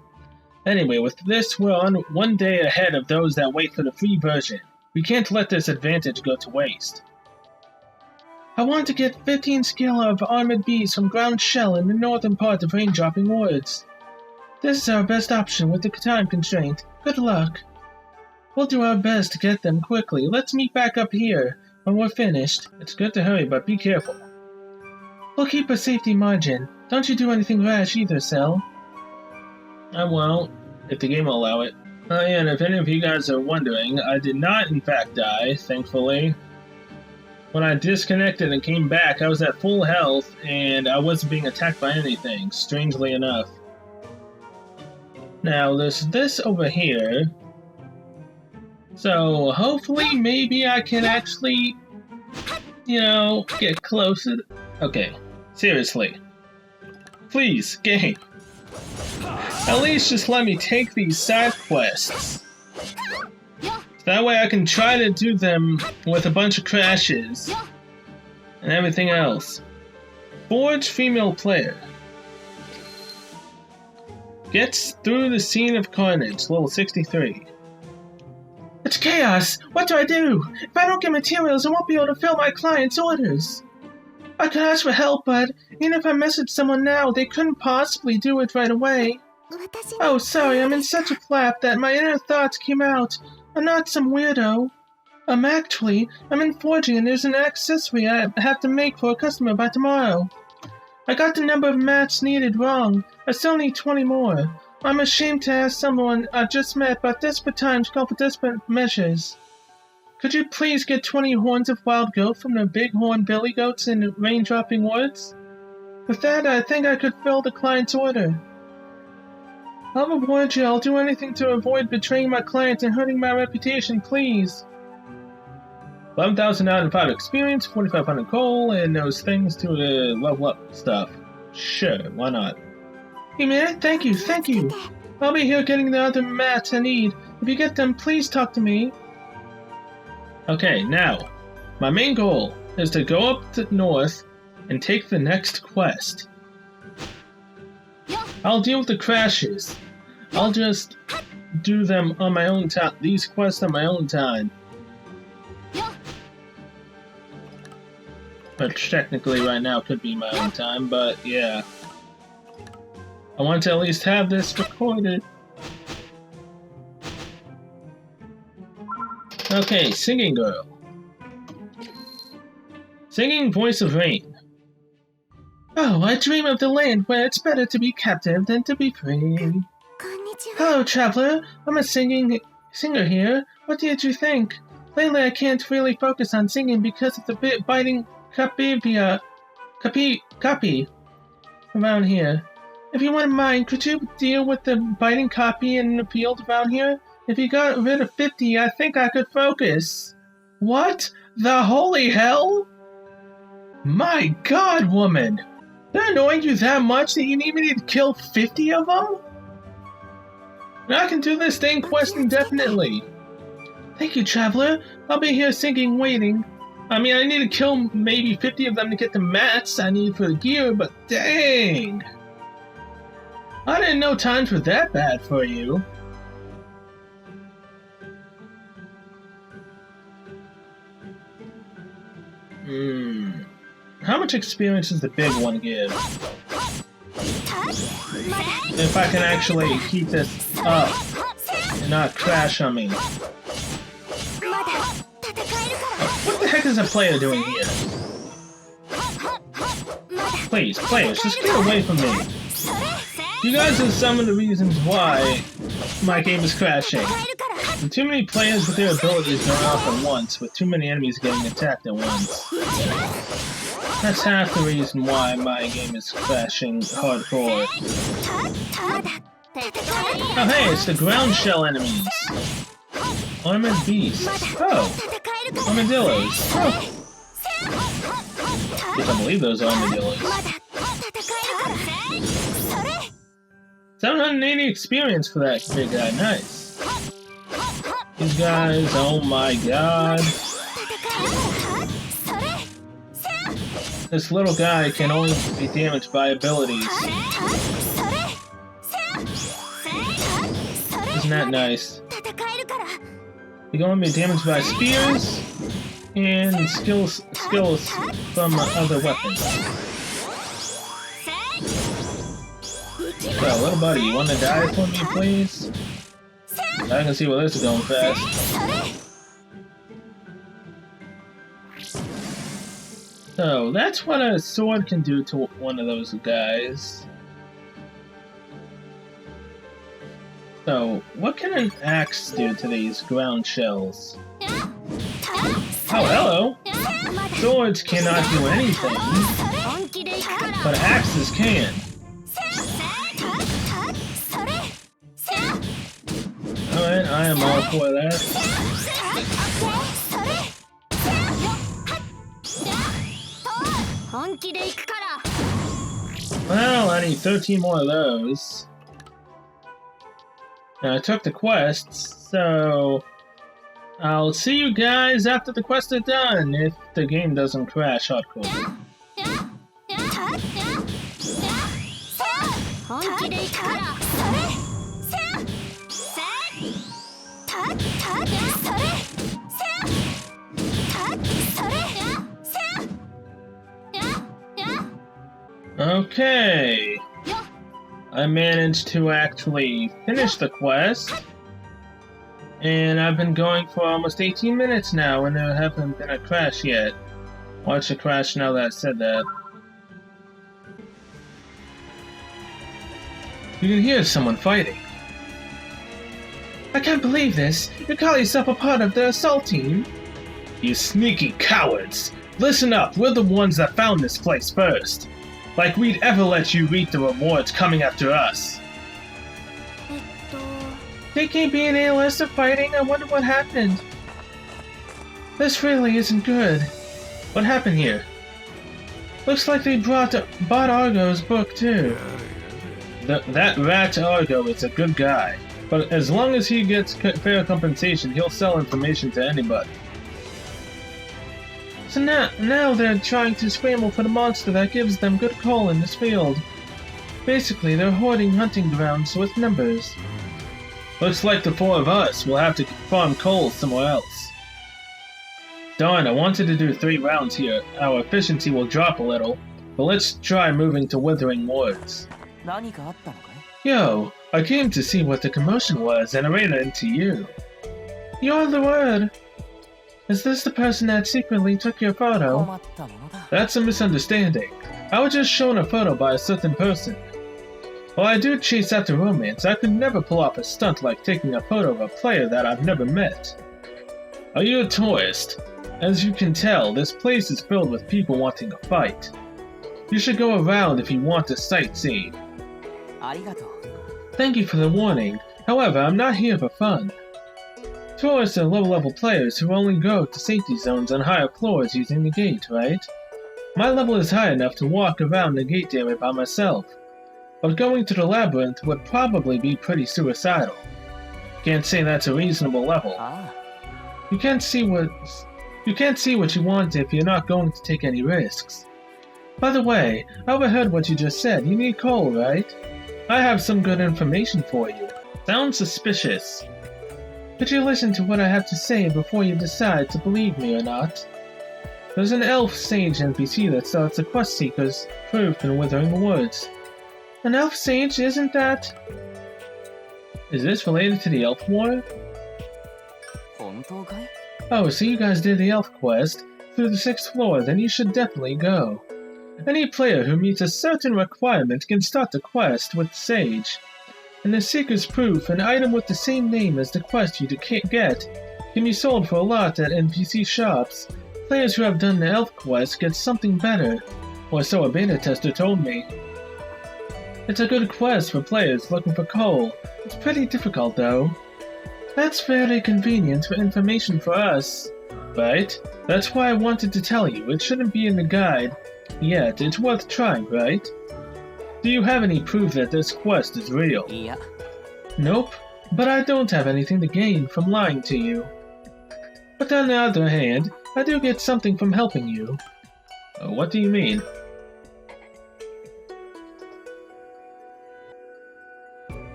Anyway, with this, we're on one day ahead of those that wait for the free version. We can't let this advantage go to waste. I want to get 15 skill of armored bees from ground shell in the northern part of rain-dropping woods. This is our best option with the time constraint. Good luck. We'll do our best to get them quickly. Let's meet back up here when we're finished. It's good to hurry, but be careful. We'll keep a safety margin. Don't you do anything rash either, Cell. I won't, if the game will allow it. Oh yeah, and if any of you guys are wondering, I did not in fact die, thankfully. When I disconnected and came back, I was at full health, and I wasn't being attacked by anything, strangely enough. Now, there's this over here. So, hopefully, maybe I can actually, you know, get closer. Okay, seriously. Please, game. At least just let me take these side quests. That way I can try to do them with a bunch of crashes and everything else. Forge female player. Gets through the scene of carnage, level 63. It's chaos! What do I do? If I don't get materials, I won't be able to fill my client's orders. I could ask for help, but even if I message someone now, they couldn't possibly do it right away. Oh, sorry, I'm in such a flap that my inner thoughts came out. I'm not some weirdo. Actually, I'm in forging and there's an accessory I have to make for a customer by tomorrow. I got the number of mats needed wrong. I still need 20 more. I'm ashamed to ask someone I just met, but desperate times call for desperate measures. Could you please get 20 horns of wild goat from the big horn billy goats in rain-dropping woods? With that, I think I could fill the client's order. I'll reward you. I'll do anything to avoid betraying my client and hurting my reputation, please. 11,005 experience, 4,500 coal, and those things to level up stuff. Sure, why not? Hey man, thank you. I'll be here getting the other mats I need. If you get them, please talk to me. Okay, now, my main goal is to go up to north and take the next quest. I'll deal with the crashes. I'll just do them on my own time. These quests on my own time. Which technically right now could be my own time, but yeah. I want to at least have this recorded. Okay, singing girl. Singing voice of rain. Oh, I dream of the land where it's better to be captive than to be free. Hello, traveler. I'm a singer here. What did you think? Lately, I can't really focus on singing because of the biting copy around here. If you wouldn't mind, could you deal with the biting copy in the field around here? If you got rid of 50, I think I could focus. What? The holy hell? My god, woman! They're annoying you that much that you need me to kill 50 of them? And I can do this thing quest indefinitely. Thank you, traveler. I'll be here singing, waiting. I mean, I need to kill maybe 50 of them to get the mats I need for the gear, but dang! I didn't know times were that bad for you. How much experience does the big one give? If I can actually keep this up and not crash on me. What the heck is a player doing here? Please, players, just get away from me. You guys are some of the reasons why my game is crashing. And too many players with their abilities going off at once, with too many enemies getting attacked at once. That's half the reason why my game is crashing hardcore. Oh hey, it's the ground shell enemies! Armored beasts. Oh! Armadillos. Oh! I can't believe those armadillos. 780 experience for that big guy, nice. These guys, oh my god. This little guy can only be damaged by abilities. Isn't that nice? You can only be damaged by spears and skills from other weapons. So, little buddy, you want to die for me, please? I can see where this is going fast. So, that's what a sword can do to one of those guys. So, what can an axe do to these ground shells? Oh, hello! Swords cannot do anything, but axes can. Alright, I am all for that. Well, I need 13 more of those. And I took the quests, so I'll see you guys after the quests are done, if the game doesn't crash hardcore. Okay, I managed to actually finish the quest, and I've been going for almost 18 minutes now, and there hasn't been a crash yet. Watch the crash now that I said that. You can hear someone fighting. I can't believe this! You call yourself a part of the assault team? You sneaky cowards! Listen up, we're the ones that found this place first. Like we'd ever let you reap the rewards coming after us. Thinking being ALS of fighting, I wonder what happened. This really isn't good. What happened here? Looks like they bought Argo's book too. That rat Argo is a good guy, but as long as he gets fair compensation, he'll sell information to anybody. So now they're trying to scramble for the monster that gives them good coal in this field. Basically, they're hoarding hunting grounds with numbers. Looks like the four of us will have to farm coal somewhere else. Darn, I wanted to do 3 rounds here. Our efficiency will drop a little, but let's try moving to Withering Woods. Yo, I came to see what the commotion was and I ran into you. You're the word. Is this the person that secretly took your photo? That's a misunderstanding. I was just shown a photo by a certain person. While I do chase after romance, I could never pull off a stunt like taking a photo of a player that I've never met. Are you a tourist? As you can tell, this place is filled with people wanting to fight. You should go around if you want to sightsee. Thank you for the warning. However, I'm not here for fun. Tourists are low-level players who only go to safety zones on higher floors using the gate, right? My level is high enough to walk around the gate area by myself, but going to the labyrinth would probably be pretty suicidal. Can't say that's a reasonable level. You can't see what you want if you're not going to take any risks. By the way, I overheard what you just said. You need coal, right? I have some good information for you. Sounds suspicious. Could you listen to what I have to say before you decide to believe me or not? There's an elf sage NPC that starts a quest seeker's proof in Withering Woods. An elf sage, isn't that? Is this related to the elf war? Oh, so you guys did the elf quest through the 6th floor, then you should definitely go. Any player who meets a certain requirement can start the quest with Sage. And the Seeker's Proof, an item with the same name as the quest you get, can be sold for a lot at NPC shops. Players who have done the elf quest get something better, or so a beta tester told me. It's a good quest for players looking for coal. It's pretty difficult though. That's very convenient for information for us, right? That's why I wanted to tell you. It shouldn't be in the guide yet. It's worth trying, right? Do you have any proof that this quest is real? Yeah. Nope, but I don't have anything to gain from lying to you. But on the other hand, I do get something from helping you. What do you mean?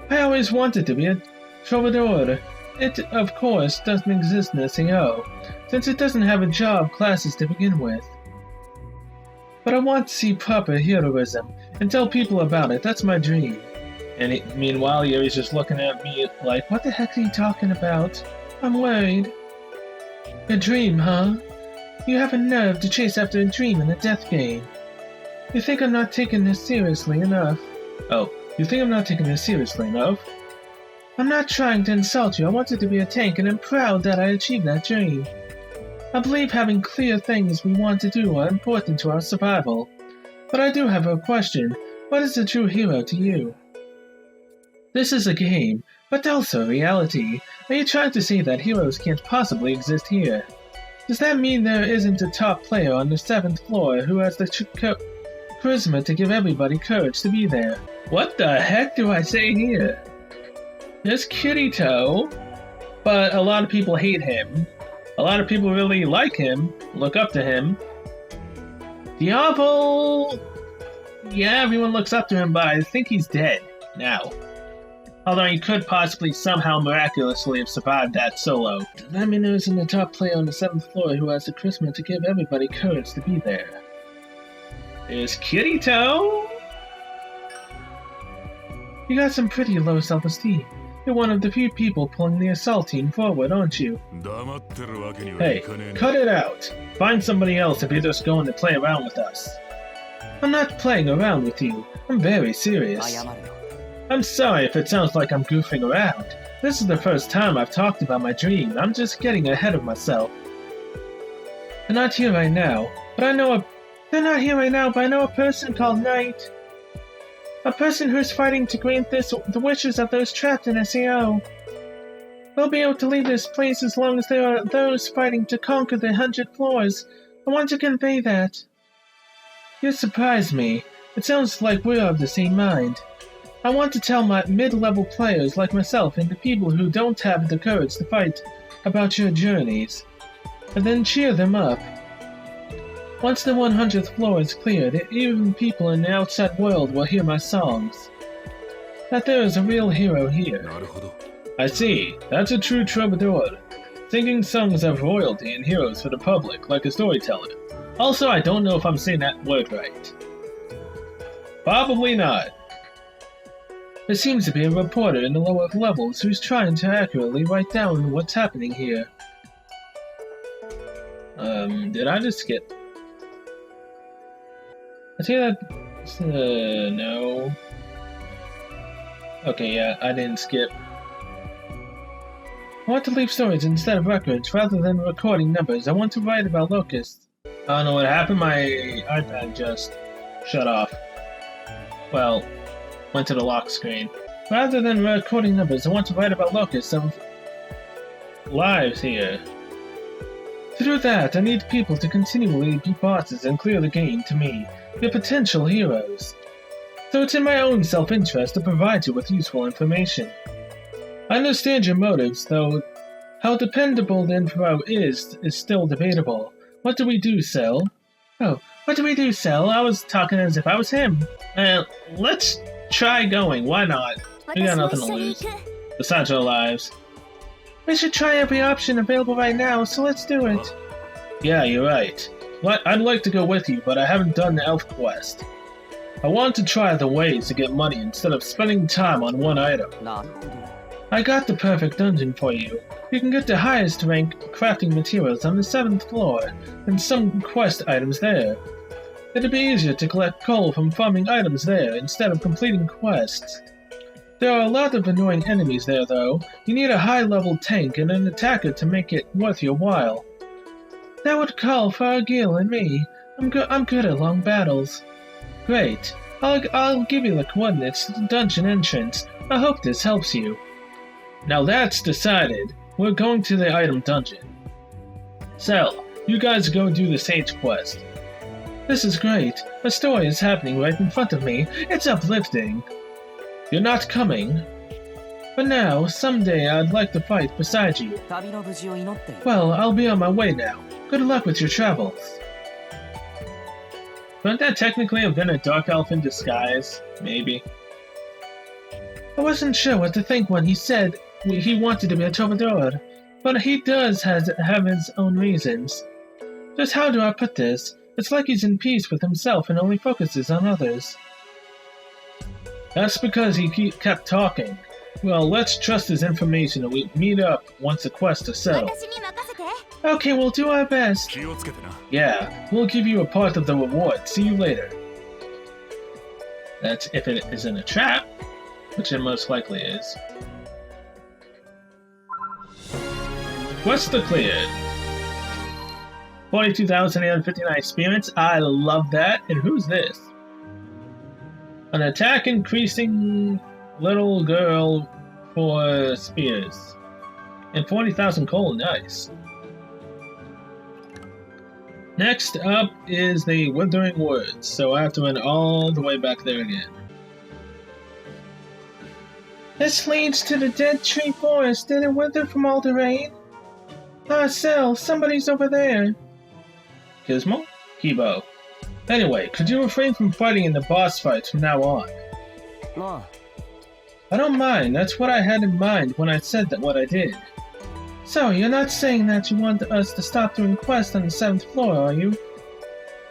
I always wanted to be a troubadour. It, of course, doesn't exist in the CO, since it doesn't have a job classes to begin with. But I want to see proper heroism and tell people about it. That's my dream. And meanwhile, Yuri's just looking at me like, what the heck are you talking about? I'm worried. A dream, huh? You have a nerve to chase after a dream in a death game. You think I'm not taking this seriously enough? Oh, you think I'm not taking this seriously enough? I'm not trying to insult you. I wanted to be a tank, and I'm proud that I achieved that dream. I believe having clear things we want to do are important to our survival. But I do have a question. What is a true hero to you? This is a game, but also reality. Are you trying to say that heroes can't possibly exist here? Does that mean there isn't a top player on the 7th floor who has the charisma to give everybody courage to be there? What the heck do I say here? There's Kirito, but a lot of people hate him. A lot of people really like him, look up to him. Diablo, yeah, everyone looks up to him, but I think he's dead now. Although he could possibly somehow miraculously have survived that solo. That means there isn't a top player on the 7th floor who has the charisma to give everybody courage to be there. There's Kirito! You got some pretty low self-esteem. You're one of the few people pulling the assault team forward, aren't you? Hey, cut it out! Find somebody else if you're just going to play around with us. I'm not playing around with you. I'm very serious. I'm sorry if it sounds like I'm goofing around. This is the first time I've talked about my dream. I'm just getting ahead of myself. They're not here right now, but I know a person called Knight. A person who's fighting to grant the wishes of those trapped in SAO. We'll be able to leave this place as long as there are those fighting to conquer the 100 floors. I want to convey that. You surprised me. It sounds like we're of the same mind. I want to tell my mid-level players like myself and the people who don't have the courage to fight about your journeys, and then cheer them up. Once the 100th floor is cleared, even people in the outside world will hear my songs. That there is a real hero here. I see. That's a true troubadour. Singing songs of royalty and heroes for the public, like a storyteller. Also, I don't know if I'm saying that word right. Probably not. There seems to be a reporter in the lower levels who's trying to accurately write down what's happening here. Did I just skip? I think that's, no. Okay, yeah, I didn't skip. I want to leave stories instead of records, rather than recording numbers. I want to write about locusts. I don't know what happened, my iPad just shut off. Well, went to the lock screen. Rather than recording numbers, I want to write about locusts of lives here. To do that, I need people to continually be bosses and clear the game to me. They're potential heroes. So it's in my own self-interest to provide you with useful information. I understand your motives, though how dependable the info is still debatable. What do we do, Cell? Oh, what do we do, Cell? I was talking as if I was him. Let's try going. Why not? We got nothing to lose. Besides our lives. We should try every option available right now, so let's do it. Yeah, you're right. I'd like to go with you, but I haven't done the elf quest. I want to try the ways to get money instead of spending time on one item. I got the perfect dungeon for you. You can get the highest rank crafting materials on the 7th floor, and some quest items there. It'd be easier to collect coal from farming items there instead of completing quests. There are a lot of annoying enemies there, though. You need a high-level tank and an attacker to make it worth your while. That would call for Gil and me. I'm good at long battles. Great. I'll give you the coordinates to the dungeon entrance. I hope this helps you. Now that's decided. We're going to the item dungeon. Cell, you guys go do the sage quest. This is great. A story is happening right in front of me. It's uplifting. You're not coming. But now, someday I'd like to fight beside you. Well, I'll be on my way now. Good luck with your travels. Couldn't that technically have been a dark elf in disguise? Maybe. I wasn't sure what to think when he said he wanted to be a troubadour, but he does have his own reasons. Just how do I put this? It's like he's in peace with himself and only focuses on others. That's because he kept talking. Well, let's trust his information and we meet up once the quest is settled. Okay, we'll do our best. Yeah, we'll give you a part of the reward. See you later. That's if it isn't a trap, which it most likely is. Quest cleared. 42,859 experience. I love that. And who's this? An attack increasing little girl for spears. And 40,000 coal. Nice. Next up is the Withering Woods, so I have to run all the way back there again. This leads to the Dead Tree Forest. Did it wither from all the rain? Ah, Cell, somebody's over there. Gizmo? Kibo. Anyway, could you refrain from fighting in the boss fights from now on? I don't mind, that's what I had in mind when I said that what I did. So, you're not saying that you want us to stop doing quests on the 7th floor, are you?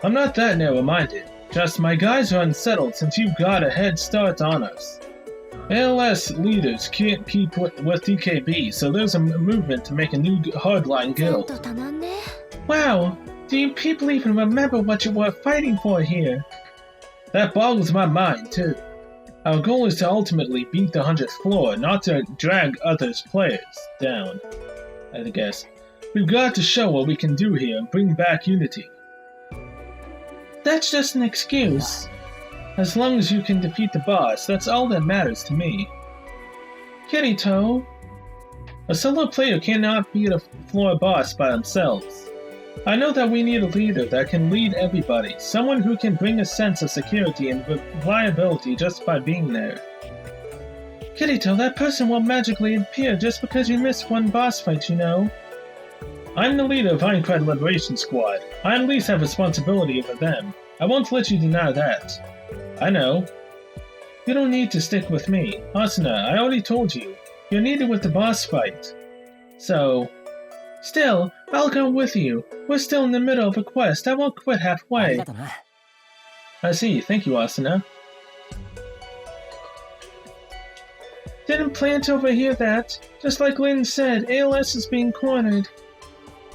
I'm not that narrow-minded. Just my guys are unsettled since you've got a head start on us. ALS leaders can't keep with DKB, so there's a movement to make a new hardline guild. Wow! Do you people even remember what you were fighting for here? That boggles my mind, too. Our goal is to ultimately beat the 100th floor, not to drag others' players down. I guess. We've got to show what we can do here and bring back unity. That's just an excuse. As long as you can defeat the boss, that's all that matters to me. Kirito! A solo player cannot beat a floor boss by themselves. I know that we need a leader that can lead everybody, someone who can bring a sense of security and reliability just by being there. Kirito, that person won't magically appear just because you missed one boss fight, you know. I'm the leader of Aincrad Liberation Squad. I at least have responsibility over them. I won't let you deny that. I know. You don't need to stick with me. Asuna, I already told you. You're needed with the boss fight. So... Still, I'll go with you. We're still in the middle of a quest. I won't quit halfway. I see. Thank you, Asuna. Didn't plan to overhear that. Just like Lynn said, ALS is being cornered.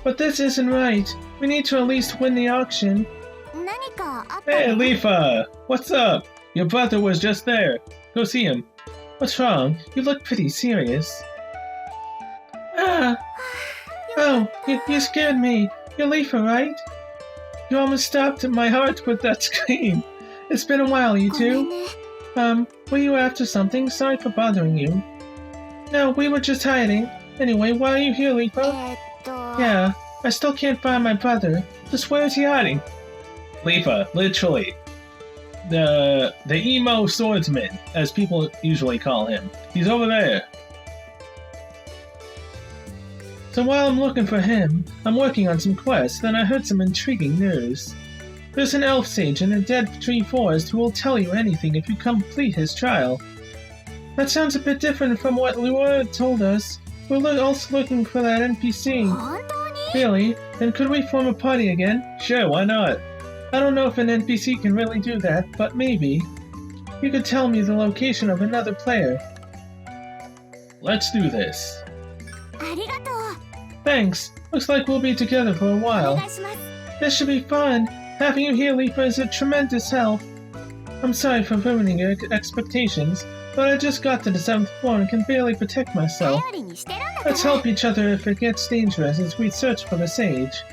But this isn't right. We need to at least win the auction. Hey, Leafa! What's up? Your brother was just there. Go see him. What's wrong? You look pretty serious. Ah! Oh, you scared me. You're Leafa, right? You almost stopped my heart with that scream. It's been a while, you two. Were you after something? Sorry for bothering you. No, we were just hiding. Anyway, why are you here, Leafa? Yeah, I still can't find my brother. Just where is he hiding? Leafa, literally. The emo swordsman, as people usually call him. He's over there. So while I'm looking for him, I'm working on some quests, then I heard some intriguing news. There's an elf sage in the Dead Tree Forest who will tell you anything if you complete his trial. That sounds a bit different from what Lua told us. We're also looking for that NPC. Really? Then could we form a party again? Sure, why not? I don't know if an NPC can really do that, but maybe. You could tell me the location of another player. Let's do this. Thanks. Looks like we'll be together for a while. This should be fun. Having you here, Leafa, is a tremendous help. I'm sorry for ruining your expectations. but I just got to the 7th floor and can barely protect myself. Let's help each other if it gets dangerous as we search for the sage.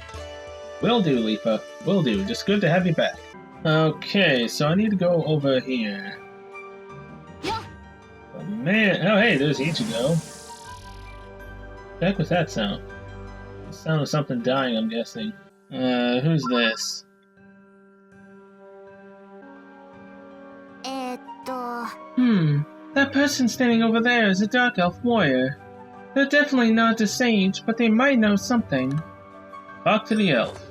Will do, Leafa. Will do. Just good to have you back. Okay, so I need to go over here. Oh, man. Oh, hey, there's Ichigo. What the heck was that sound? The sound of something dying, I'm guessing. Who's this? That person standing over there is a Dark Elf warrior. They're definitely not a sage, but they might know something. Talk to the elf.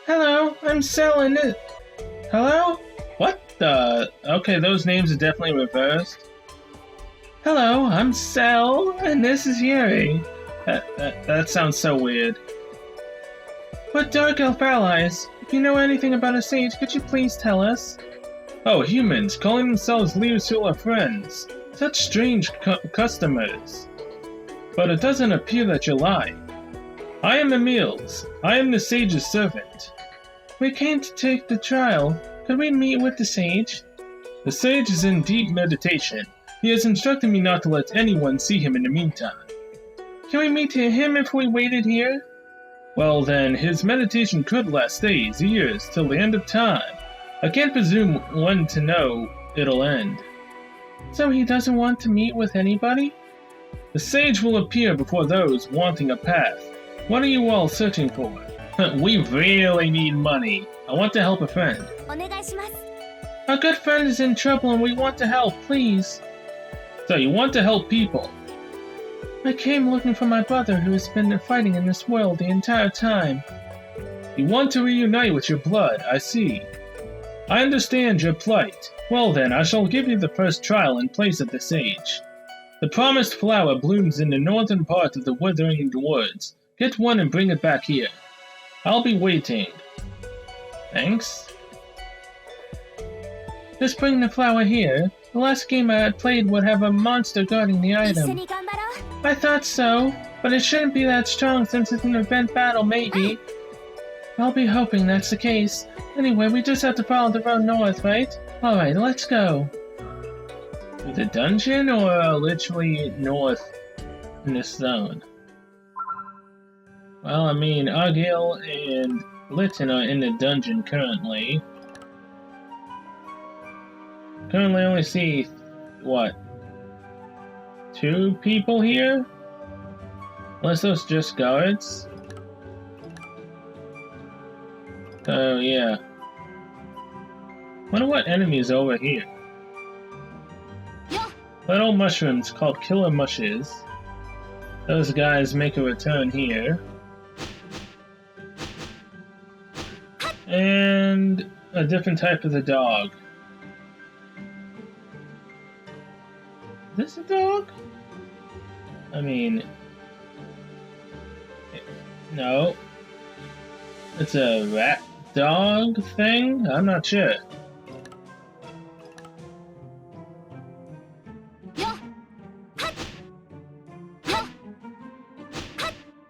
Hello, I'm Cell and it. Hello? What the? Okay, those names are definitely reversed. Hello, I'm Cell, and this is Yuri. That sounds so weird. We're Dark Elf allies. If you know anything about a sage, could you please tell us? Oh, humans, calling themselves leaders who are friends. Such strange customers. But it doesn't appear that you lie. I am Emil's. I am the sage's servant. We came to take the trial. Could we meet with the sage? The sage is in deep meditation. He has instructed me not to let anyone see him in the meantime. Can we meet him if we waited here? Well then, his meditation could last days, years, till the end of time. I can't presume when to know it'll end. So he doesn't want to meet with anybody? The sage will appear before those wanting a path. What are you all searching for? We really need money. I want to help a friend. Our good friend is in trouble and we want to help, please. So you want to help people? I came looking for my brother who has been fighting in this world the entire time. You want to reunite with your blood, I see. I understand your plight. Well then, I shall give you the first trial in place of the sage. The promised flower blooms in the northern part of the Withering Woods. Get one and bring it back here. I'll be waiting. Thanks. Just bring the flower here. The last game I played would have a monster guarding the item. I thought so, but it shouldn't be that strong since it's an event battle, maybe. I'll be hoping that's the case. Anyway, we just have to follow the road north, right? Alright, let's go. To the dungeon or literally north in this zone? Well, I mean, Argyle and Litten are in the dungeon currently. Currently only see, what, 2 people here? Unless those just guards. So, yeah. Wonder what enemies over here. Little mushrooms called killer mushes. Those guys make a return here. And a different type of the dog. Is this a dog? I mean... no. It's a rat dog thing? I'm not sure.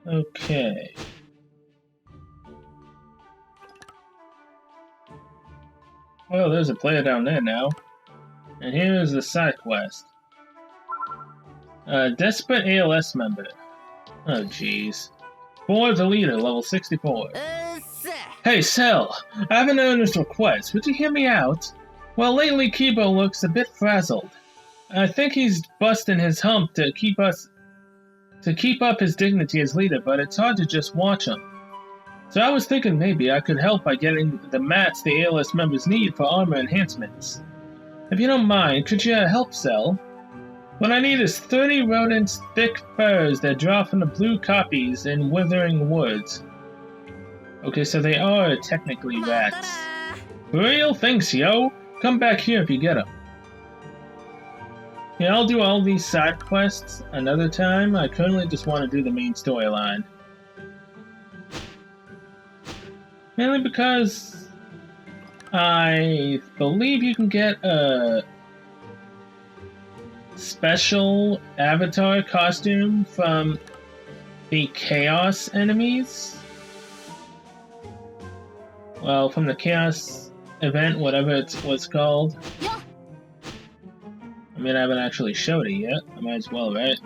Okay. Well, there's a player down there now. And here's the side quest. Desperate ALS member. Oh, jeez. For the leader, level 64. Hey, Cell! I have an earnest request. Would you hear me out? Well, lately Kibo looks a bit frazzled. I think he's busting his hump to keep up his dignity as leader, but it's hard to just watch him. So I was thinking maybe I could help by getting the mats the ALS members need for armor enhancements. If you don't mind, could you help, Cell? What I need is 30 rodents' thick furs that draw from the blue copies in Withering Woods. Okay, so they are technically rats. For real? Thanks, yo! Come back here if you get them. Yeah, I'll do all these side quests another time. I currently just want to do the main storyline. Mainly because I believe you can get a special avatar costume from the Chaos enemies. Well, from the Chaos event, whatever it was called. I mean, I haven't actually showed it yet. I might as well, right?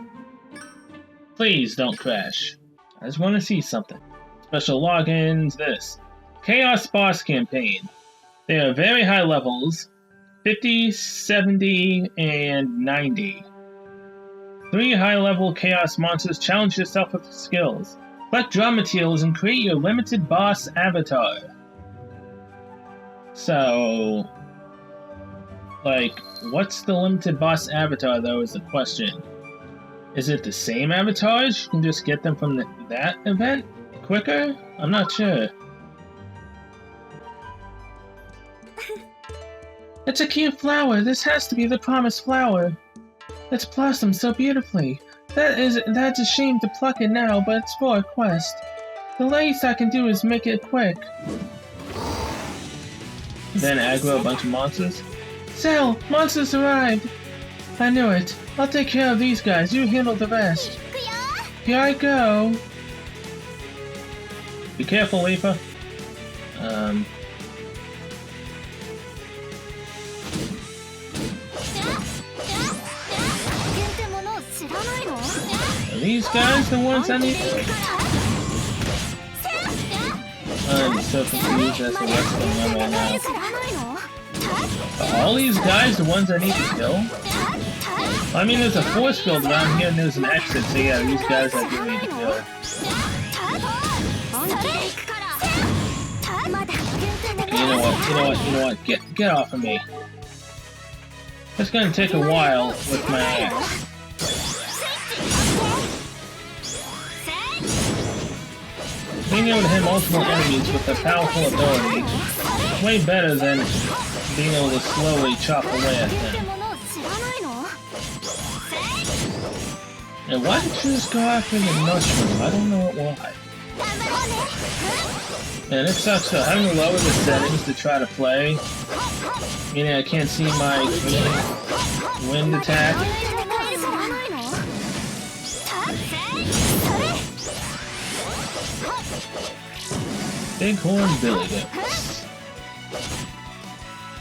Please don't crash. I just want to see something. Special logins, this. Chaos Boss Campaign. They are very high levels. 50, 70, and 90. 3 high-level Chaos monsters challenge yourself with skills. Collect draw materials and create your limited boss avatar. So... like, what's the limited boss avatar, though, is the question. Is it the same avatars? You can just get them from that event quicker? I'm not sure. It's a cute flower. This has to be the promised flower. It's blossomed so beautifully. That's a shame to pluck it now, but it's for a quest. The least I can do is make it quick. Then aggro a bunch of monsters. Cell! Monsters arrived! I knew it. I'll take care of these guys. You handle the rest. Here I go. Be careful, Leafa. Are these guys the ones I need to... I'm so confused as to what's going on right now. Are all these guys the ones I need to kill? I mean, there's a force field around here and there's an exit, so yeah, these guys I do need to kill. Okay, you know what, get off of me. It's gonna take a while with my axe. Being able to hit multiple enemies with a powerful ability is way better than being able to slowly chop away at them. And why did you just go after the mushroom? I don't know why. And it sucks though, having to lower the settings to try to play, meaning I can't see my wind attack. Bighorn Billy Goats.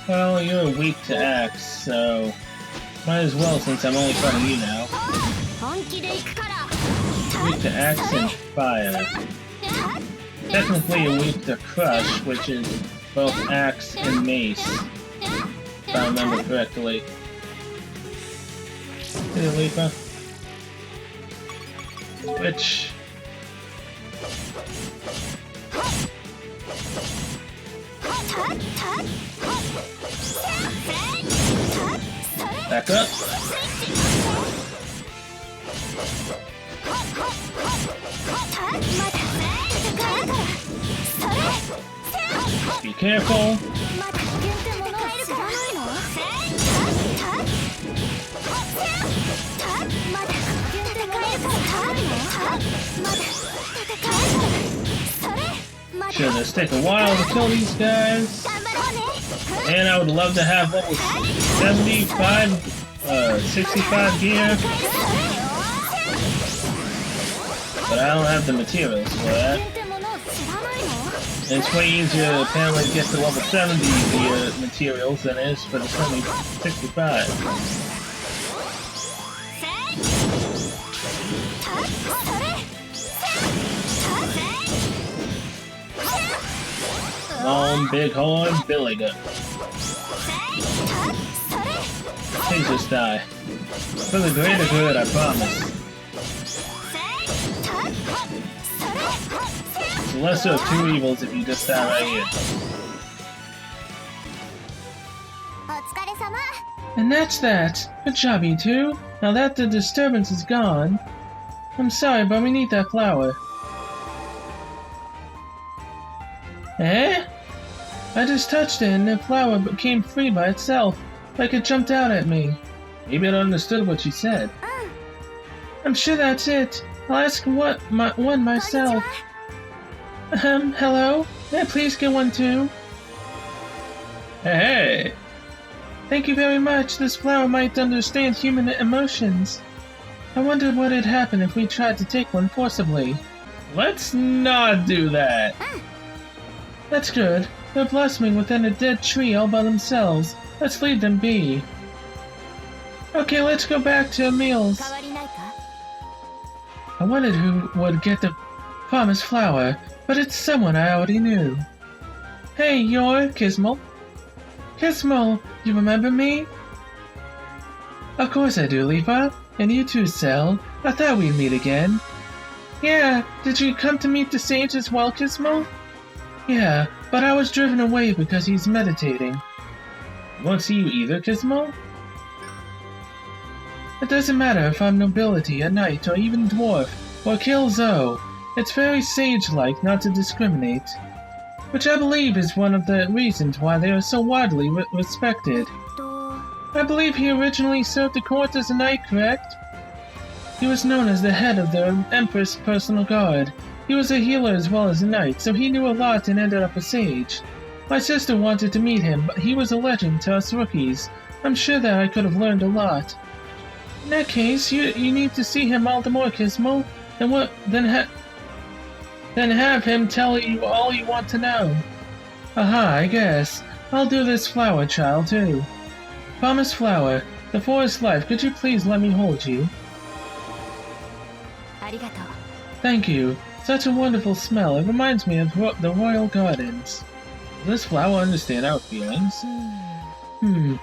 Well, you're weak to axe, so might as well since I'm only fighting you now. Weak to axe and fire. Technically you're weak to crush, which is both axe and mace, if I remember correctly. Here, Leafa. Switch. Back up. Be careful. Sure, this take a while to kill these guys. And I would love to have level 75, 65 gear. But I don't have the materials for that. And it's way easier to apparently get to level 70 gear materials than it is for the 65. Long Bighorn Billy Goat. Please just die. For the greater good, I promise. It's the lesser of two evils if you just die right here. And that's that. Good job, you two. Now that the disturbance is gone, I'm sorry, but we need that flower. Eh? I just touched it and the flower became free by itself, like it jumped out at me. Maybe I don't understood what you said. I'm sure that's it. I'll ask one myself. Hello? May I please get one too? Hey! Thank you very much. This flower might understand human emotions. I wondered what had happened if we tried to take one forcibly. Let's not do that. That's good. They're blossoming within a dead tree all by themselves. Let's leave them be. Okay, let's go back to our meals. I wondered who would get the promised flower, but it's someone I already knew. Hey, you're Kismel. Kismel, you remember me? Of course I do, Leafa. And you too, Cell. I thought we'd meet again. Yeah, did you come to meet the sage as well, Kismel? Yeah, but I was driven away because he's meditating. Won't see you either, Kismel? It doesn't matter if I'm nobility, a knight, or even dwarf, or Killzo. It's very sage-like not to discriminate. Which I believe is one of the reasons why they are so widely respected. I believe he originally served the court as a knight, correct? He was known as the head of the Empress' personal guard. He was a healer as well as a knight, so he knew a lot and ended up a sage. My sister wanted to meet him, but he was a legend to us rookies. I'm sure that I could have learned a lot. In that case, you need to see him all the more, Kismo. Then have him tell you all you want to know. Aha, I guess. I'll do this flower child too. Promise flower, the forest life, could you please let me hold you? Thank you. Such a wonderful smell. It reminds me of the royal gardens. Does this flower understand our feelings?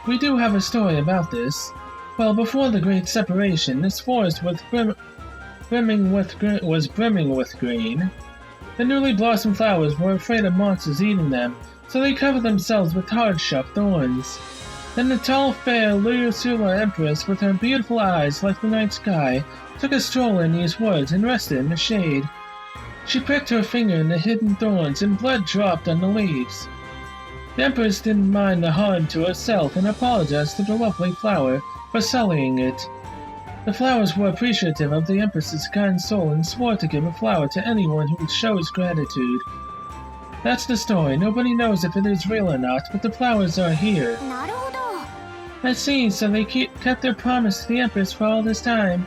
We do have a story about this. Well, before the Great Separation, this forest was brimming with green. The newly blossomed flowers were afraid of monsters eating them, so they covered themselves with hard, sharp thorns. Then the tall, fair Luyusula Empress, with her beautiful eyes like the night sky, took a stroll in these woods and rested in the shade. She pricked her finger in the hidden thorns, and blood dropped on the leaves. The Empress didn't mind the harm to herself and apologized to the lovely flower for sullying it. The flowers were appreciative of the Empress's kind soul and swore to give a flower to anyone who shows gratitude. That's the story. Nobody knows if it is real or not, but the flowers are here. I see, so they kept their promise to the Empress for all this time.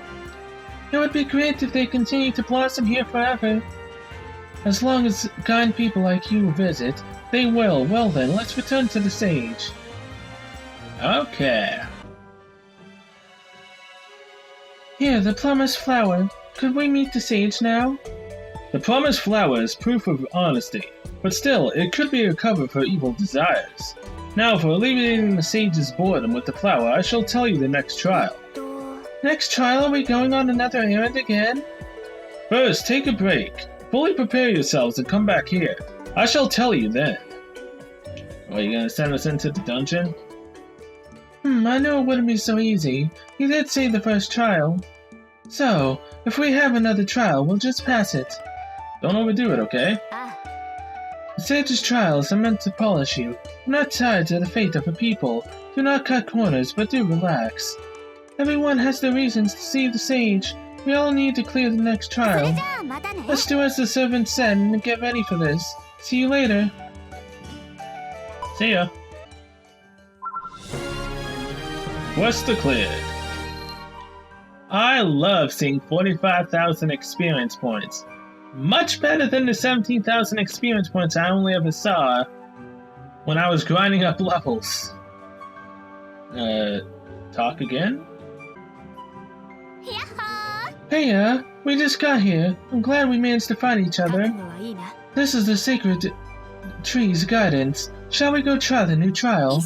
It would be great if they continued to blossom here forever. As long as kind people like you visit, they will. Well then, let's return to the sage. Okay. Here, the promised flower. Could we meet the sage now? The promised flower is proof of honesty, but still, it could be a cover for evil desires. Now, for alleviating the sage's boredom with the flower, I shall tell you the next trial. Next trial? Are we going on another errand again? First, take a break. Fully prepare yourselves and come back here. I shall tell you then. Are you gonna send us into the dungeon? I knew it wouldn't be so easy. You did say the first trial. So, if we have another trial, we'll just pass it. Don't overdo it, okay? The sage's trials are meant to polish you. I'm not tied to the fate of a people. Do not cut corners, but do relax. Everyone has their reasons to see the sage. We all need to clear the next trial. Let's do as the servant said and get ready for this. See you later. See ya. Quest cleared. I love seeing 45,000 experience points. Much better than the 17,000 experience points I only ever saw when I was grinding up levels. Talk again? Hey, we just got here. I'm glad we managed to find each other. This is the sacred tree's guidance. Shall we go try the new trial?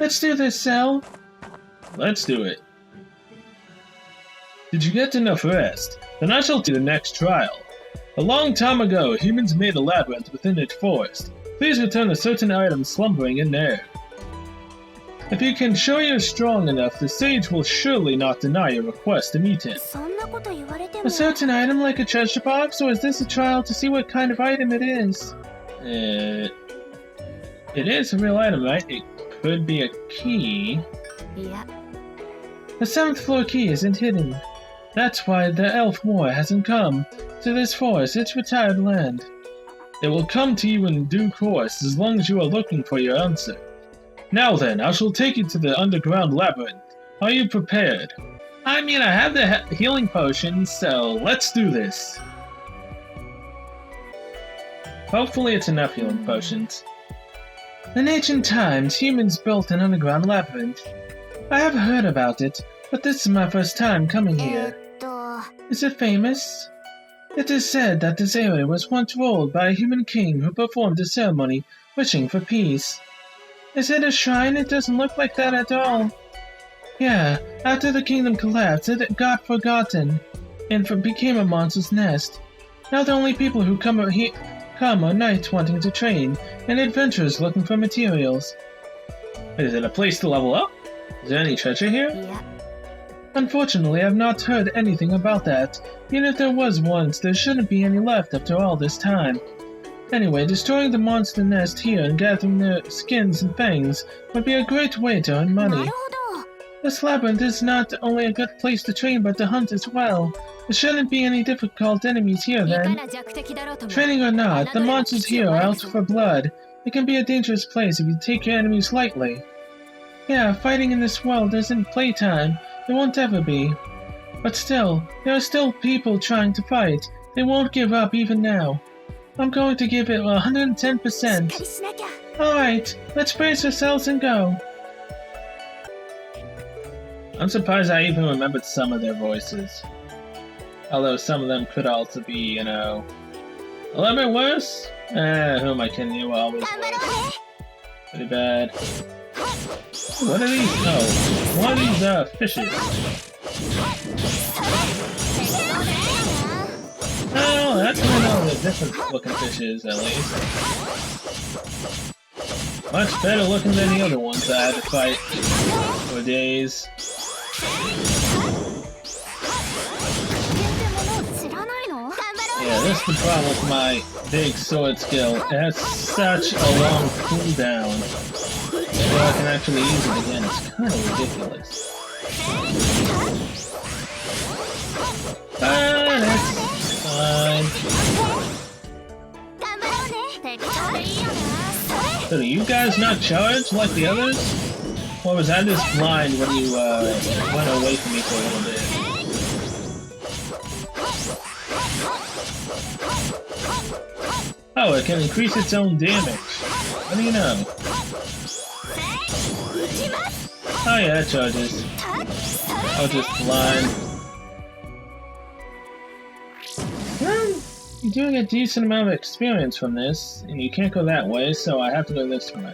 Let's do this, Cell. Let's do it. Did you get enough rest? Then I shall do the next trial. A long time ago, humans made a labyrinth within its forest. Please return a certain item slumbering in there. If you can show you're strong enough, the sage will surely not deny your request to meet him. A certain item like a treasure box, or is this a trial to see what kind of item it is? It is a real item, right? It could be a key. Yeah. The 7th floor key isn't hidden. That's why the elf war hasn't come to this forest, its retired land. It will come to you in due course, as long as you are looking for your answer. Now then, I shall take you to the underground labyrinth. Are you prepared? I mean, I have the healing potions, so let's do this. Hopefully it's enough healing potions. In ancient times, humans built an underground labyrinth. I have heard about it, but this is my first time coming here. Is it famous? It is said that this area was once ruled by a human king who performed a ceremony wishing for peace. Is it a shrine? It doesn't look like that at all. Yeah, after the kingdom collapsed, it got forgotten and became a monster's nest. Now the only people who come are knights wanting to train and adventurers looking for materials. Is it a place to level up? Is there any treasure here? Yeah. Unfortunately, I've not heard anything about that. Even if there was once, there shouldn't be any left after all this time. Anyway, destroying the monster nest here and gathering their skins and fangs would be a great way to earn money. This labyrinth is not only a good place to train but to hunt as well. There shouldn't be any difficult enemies here then. Training or not, the monsters here are out for blood. It can be a dangerous place if you take your enemies lightly. Yeah, fighting in this world isn't playtime. It won't ever be. But still, there are still people trying to fight. They won't give up even now. I'm going to give it 110%. Alright, let's brace ourselves and go. I'm surprised I even remembered some of their voices. Although some of them could also be, you know, a little bit worse. Who am I kidding? You were always worse. Pretty bad. What are these? Oh, what are these fishes? Oh, that's one of the different looking fishes, at least. Much better looking than the other ones I had to fight for days. Yeah, this is the problem with my big sword skill. It has such a long cooldown. So I can actually use it again. It's kind of ridiculous. But it's fine. So do you guys not charge like the others? Or was I just blind when you went away from me for a little bit? Oh, it can increase its own damage. What do you know? Oh yeah, it charges. I was just blind. Well, you're doing a decent amount of experience from this, and you can't go that way, so I have to go this way.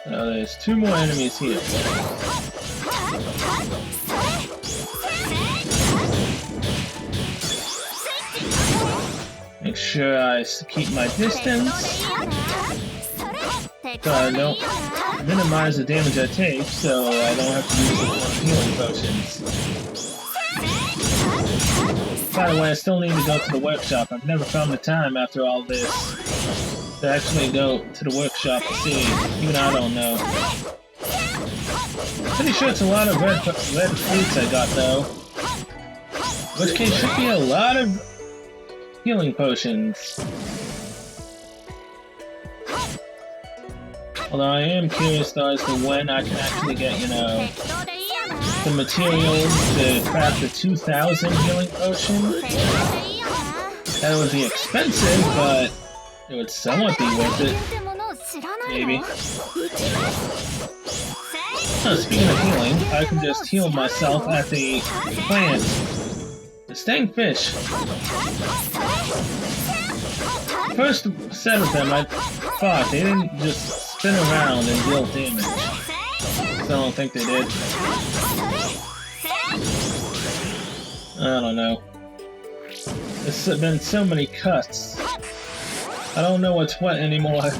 Oh, there's two more enemies here. Make sure I keep my distance, so I don't minimize the damage I take, so I don't have to use the healing potions. By the way, I still need to go to the workshop. I've never found the time after all this to actually go to the workshop to see. Even I don't know. Pretty sure it's a lot of red fruits I got though. In which case should be a lot of healing potions. Although I am curious though as to when I can actually get, you know, the materials to craft the 2,000 healing potion. That would be expensive, but it would somewhat be worth it. Maybe. Oh, speaking of healing, I can just heal myself at the plant. The sting fish. First set of them I fought, they didn't just spin around and deal damage. I don't think they did. I don't know. There's been so many cuts. I don't know what's what anymore.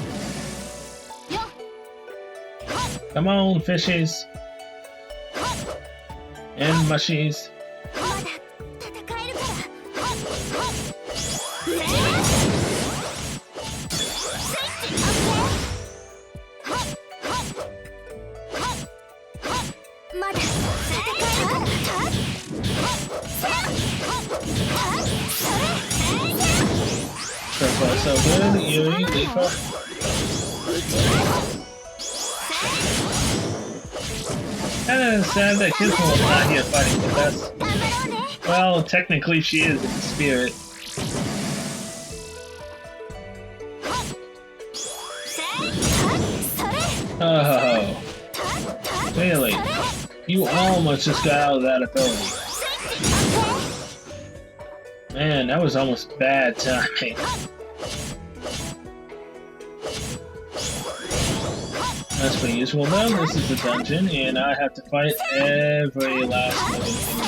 Come on, fishies. And mushies. So far so good, Yuri, Leaper. Kinda sad that Kismo is not here fighting with us. Well, technically she is in the spirit. Oh, really? You almost just got out of that ability. Man, that was almost bad timing. As per usual though, this is the dungeon, and I have to fight every last living thing.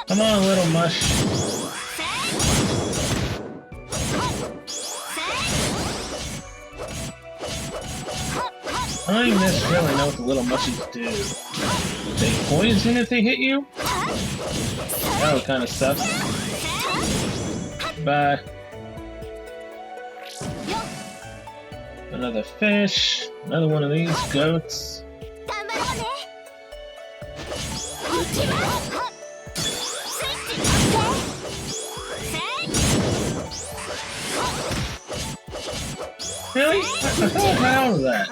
Come on, little mush. I don't even necessarily know what the little mushies do. They poison if they hit you? That would kinda suck. Bye. Another fish. Another one of these goats. Really? I thought out of that.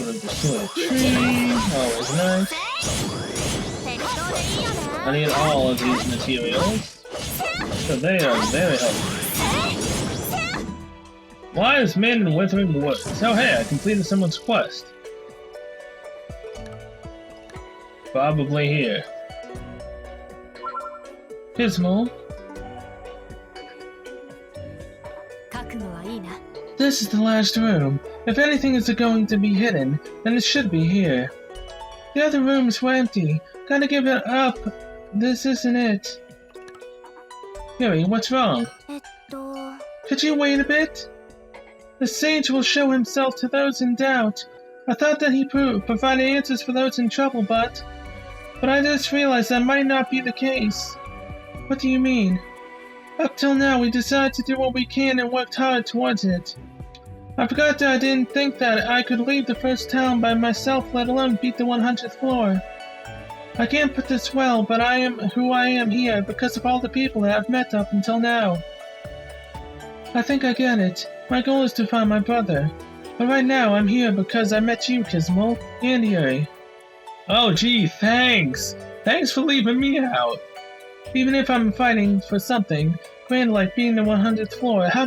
Destroy a tree. Always nice. I need all of these materials. So they are very helpful. Wise men in withering woods. Oh hey, I completed someone's quest. Probably here. Gizmo. This is the last room. If anything is going to be hidden, then it should be here. The other rooms were empty. Gotta give it up. This isn't it. Yuri, what's wrong? Could you wait a bit? The sage will show himself to those in doubt. I thought that he provided answers for those in trouble, but I just realized that might not be the case. What do you mean? Up till now, we decided to do what we can and worked hard towards it. I forgot that I didn't think that I could leave the first town by myself, let alone beat the 100th floor. I can't put this well, but I am who I am here because of all the people that I've met up until now. I think I get it. My goal is to find my brother. But right now, I'm here because I met you, Gizmo, and Yuri. Oh gee, thanks! Thanks for leaving me out! Even if I'm fighting for something grand like being the 100th floor, how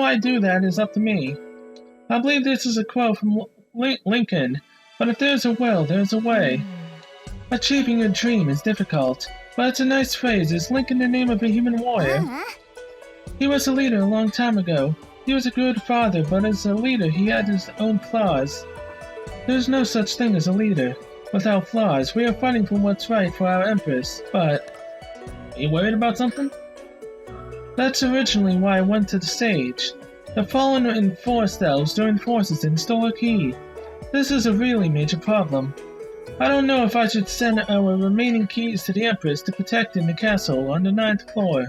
I do that is up to me. I believe this is a quote from Lincoln, but if there's a will, there's a way. Achieving your dream is difficult, but it's a nice phrase. Is Lincoln the name of a human warrior? He was a leader a long time ago. He was a good father, but as a leader he had his own flaws. There's no such thing as a leader without flaws. We are fighting for what's right for our Empress, but... Are you worried about something? That's originally why I went to the sage. The fallen enforced elves joined forces and stole a key. This is a really major problem. I don't know if I should send our remaining keys to the Empress to protect in the castle on the 9th floor,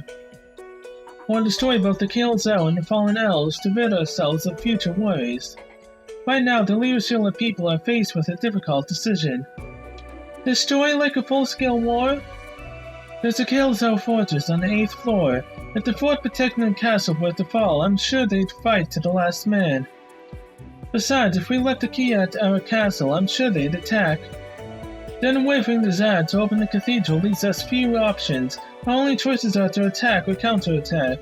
or destroy both the Killzone and the fallen elves to rid ourselves of future worries. Right now, the Lyushilla people are faced with a difficult decision. Destroy like a full-scale war? There's a Killzone fortress on the 8th floor. If the fort protecting the castle were to fall, I'm sure they'd fight to the last man. Besides, if we left the key at our castle, I'm sure they'd attack. The unwavering desire to open the cathedral leaves us few options. Our only choices are to attack or counterattack.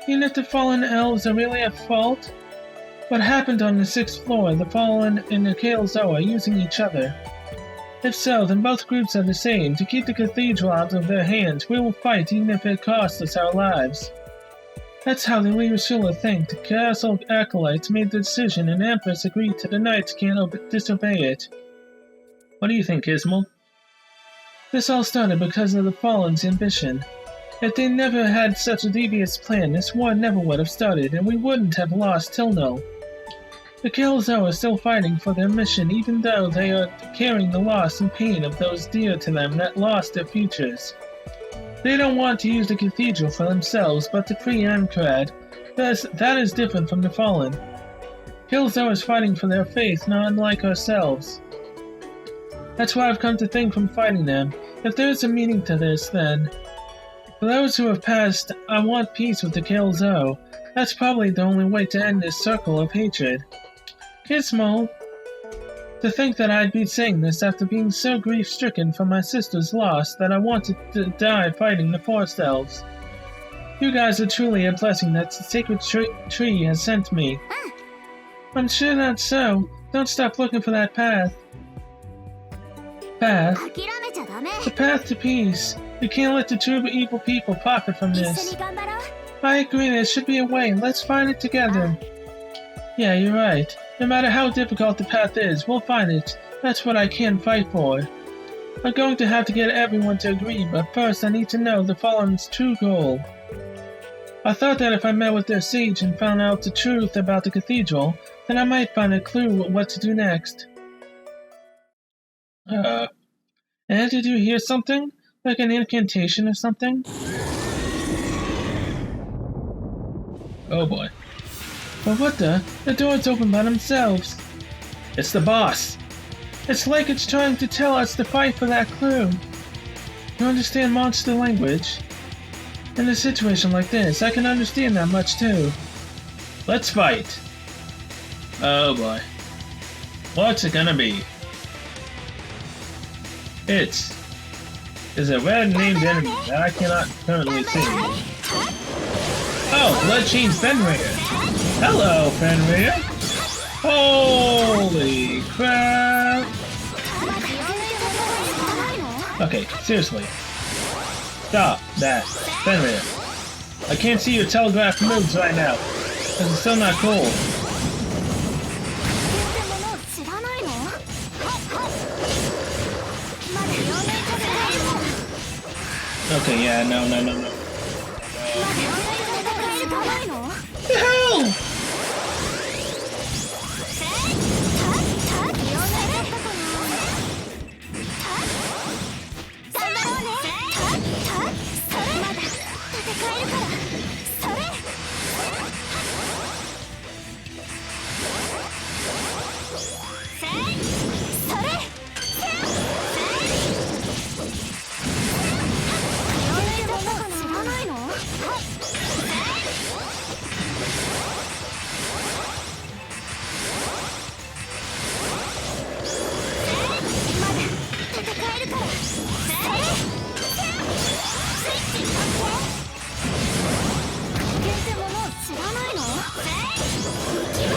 Even if the fallen elves are really at fault? What happened on the 6th floor, the fallen and the Killzone are using each other. If so, then both groups are the same. To keep the cathedral out of their hands, we will fight even if it costs us our lives. That's how the Lyushilla think. The castle acolytes made the decision and the Empress agreed to the knights can't disobey it. What do you think, Gizmo? This all started because of the Fallen's ambition. If they never had such a devious plan, this war never would have started, and we wouldn't have lost Tilno. The Killzone are still fighting for their mission, even though they are carrying the loss and pain of those dear to them that lost their futures. They don't want to use the cathedral for themselves, but to free Amkrad. That is different from the Fallen. Killzone is fighting for their faith, not unlike ourselves. That's why I've come to think from fighting them. If there's a meaning to this, then... For those who have passed, I want peace with the Killzone. That's probably the only way to end this circle of hatred. Gizmo, to think that I'd be saying this after being so grief-stricken from my sister's loss that I wanted to die fighting the Forest Elves. You guys are truly a blessing that the sacred tree has sent me. I'm sure that's so. Don't stop looking for that path. The path to peace. We can't let the true evil people profit from this. I agree, there should be a way. Let's find it together. Yeah, you're right. No matter how difficult the path is, we'll find it. That's what I can fight for. I'm going to have to get everyone to agree, but first I need to know the Fallen's true goal. I thought that if I met with their sage and found out the truth about the cathedral, then I might find a clue what to do next. And did you hear something? Like an incantation or something? Oh boy. But what the? The doors open by themselves. It's the boss. It's like it's trying to tell us to fight for that clue. You understand monster language? In a situation like this, I can understand that much too. Let's fight. Oh boy. What's it gonna be? Is a red named enemy that I cannot currently see. Oh, Blood Chain Fenrir. Hello, Fenrir. Holy crap. Okay, seriously. Stop that, Fenrir. I can't see your telegraph moves right now, because it's still not cool. Okay, yeah, no. The hell?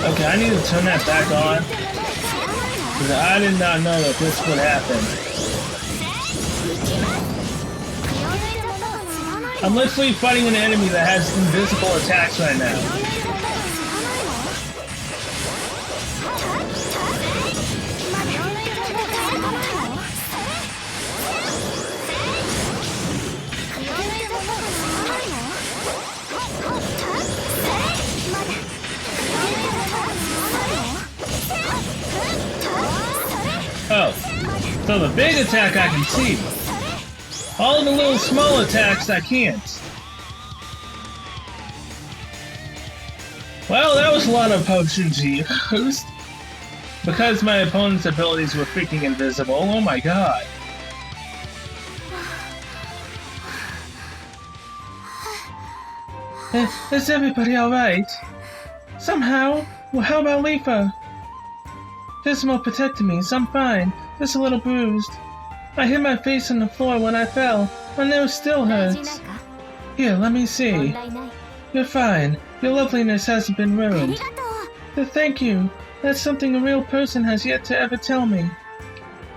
Okay, I need to turn that back on, because I did not know that this would happen. I'm literally fighting an enemy that has invisible attacks right now. Oh, so the big attack I can see. All the little small attacks I can't. Well, that was a lot of potions used. Because my opponent's abilities were freaking invisible, oh my god. Is everybody alright? Somehow? Well, how about Leafa? Gizmo protected me, so I'm fine. Just a little bruised. I hit my face on the floor when I fell. My nose still hurts. Here, let me see. You're fine. Your loveliness hasn't been ruined. Thank you. That's something a real person has yet to ever tell me.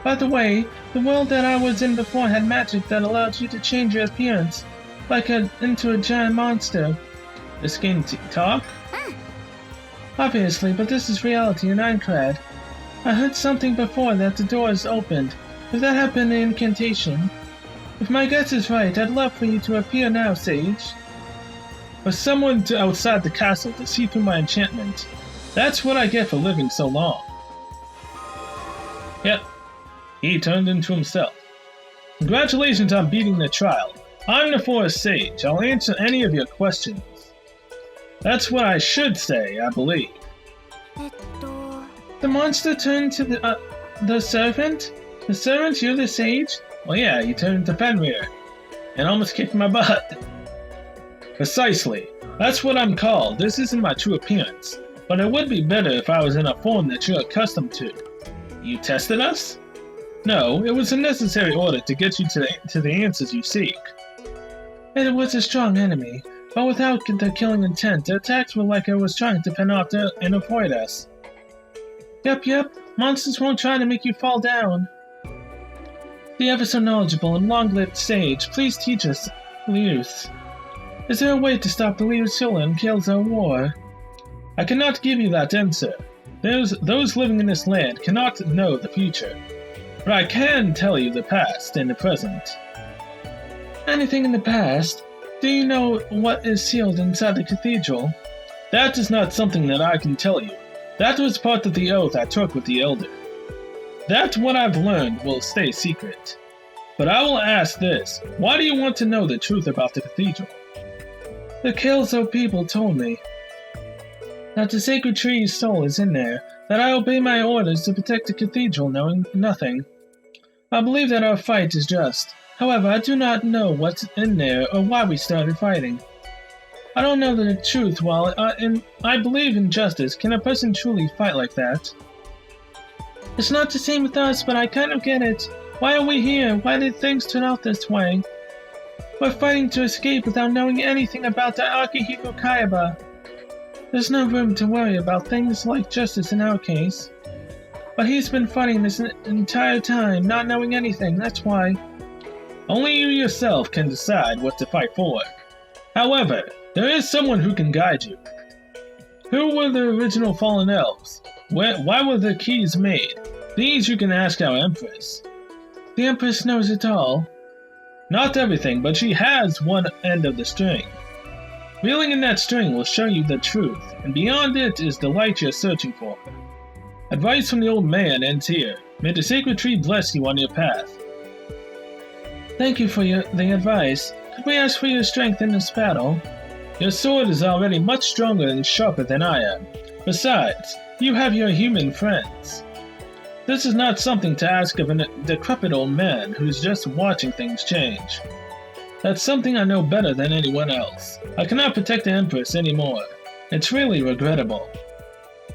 By the way, the world that I was in before had magic that allowed you to change your appearance, into a giant monster. This game talk? Obviously, but this is reality in Aincrad. I heard something before that the doors opened. Could that have been an incantation? If my guess is right, I'd love for you to appear now, Sage. For someone outside the castle to see through my enchantment. That's what I get for living so long. Yep, he turned into himself. Congratulations on beating the trial. I'm the Forest Sage. I'll answer any of your questions. That's what I should say, I believe. The monster turned to the servant? The servant, you're the sage? Well, yeah, he turned into Fenrir and almost kicked my butt. Precisely. That's what I'm called. This isn't my true appearance. But it would be better if I was in a form that you're accustomed to. You tested us? No, it was a necessary order to get you to the answers you seek. It was a strong enemy, but without the killing intent, the attacks were like I was trying to pen off and avoid us. Yep, monsters won't try to make you fall down. The ever so knowledgeable and long-lived sage, please teach us, the youth. Is there a way to stop the Liusilla and Kielzo war? I cannot give you that answer. Those living in this land cannot know the future. But I can tell you the past and the present. Anything in the past? Do you know what is sealed inside the cathedral? That is not something that I can tell you. That was part of the oath I took with the Elder. That what I've learned will stay secret. But I will ask this, why do you want to know the truth about the cathedral? The Kielzo people told me that the sacred tree's soul is in there, that I obey my orders to protect the cathedral knowing nothing. I believe that our fight is just. However, I do not know what's in there or why we started fighting. I don't know the truth while I believe in justice. Can a person truly fight like that? It's not the same with us, but I kind of get it. Why are we here? Why did things turn out this way? We're fighting to escape without knowing anything about the Akihiko Kaiba. There's no room to worry about things like justice in our case. But he's been fighting this entire time, not knowing anything, that's why. Only you yourself can decide what to fight for. However, there is someone who can guide you. Who were the original fallen elves? Why were the keys made? These you can ask our Empress. The Empress knows it all. Not everything, but she has one end of the string. Reeling in that string will show you the truth, and beyond it is the light you're searching for. Advice from the old man ends here. May the sacred tree bless you on your path. Thank you for the advice. Could we ask for your strength in this battle? Your sword is already much stronger and sharper than I am. Besides, you have your human friends. This is not something to ask of a decrepit old man who's just watching things change. That's something I know better than anyone else. I cannot protect the Empress anymore. It's really regrettable.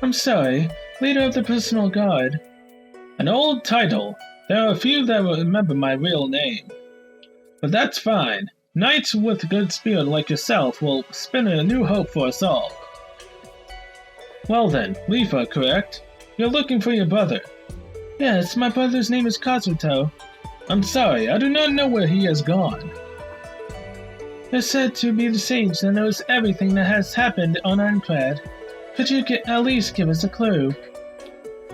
I'm sorry, leader of the personal guard. An old title. There are a few that will remember my real name. But that's fine. Knights with good spirit like yourself will spin a new hope for us all. Well then, Lifa, correct? You're looking for your brother. Yes, my brother's name is Kazuto. I'm sorry, I do not know where he has gone. You're said to be the sage that knows everything that has happened on Aincrad. Could you at least give us a clue?